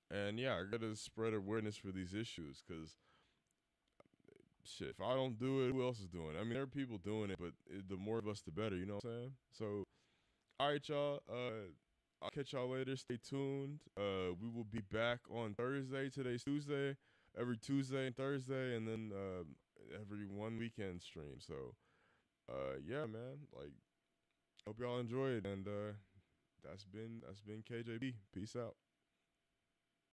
S1: And yeah, I gotta spread awareness for these issues, because shit, if I don't do it, who else is doing it? I mean, there are people doing it, but the more of us, the better. You know what I'm saying? So, all right, y'all. I'll catch y'all later. Stay tuned. We will be back on Thursday. Today's Tuesday. Every Tuesday and Thursday, and then every one weekend stream. So, yeah, man. Like, hope y'all enjoyed, and that's been KJB. Peace out.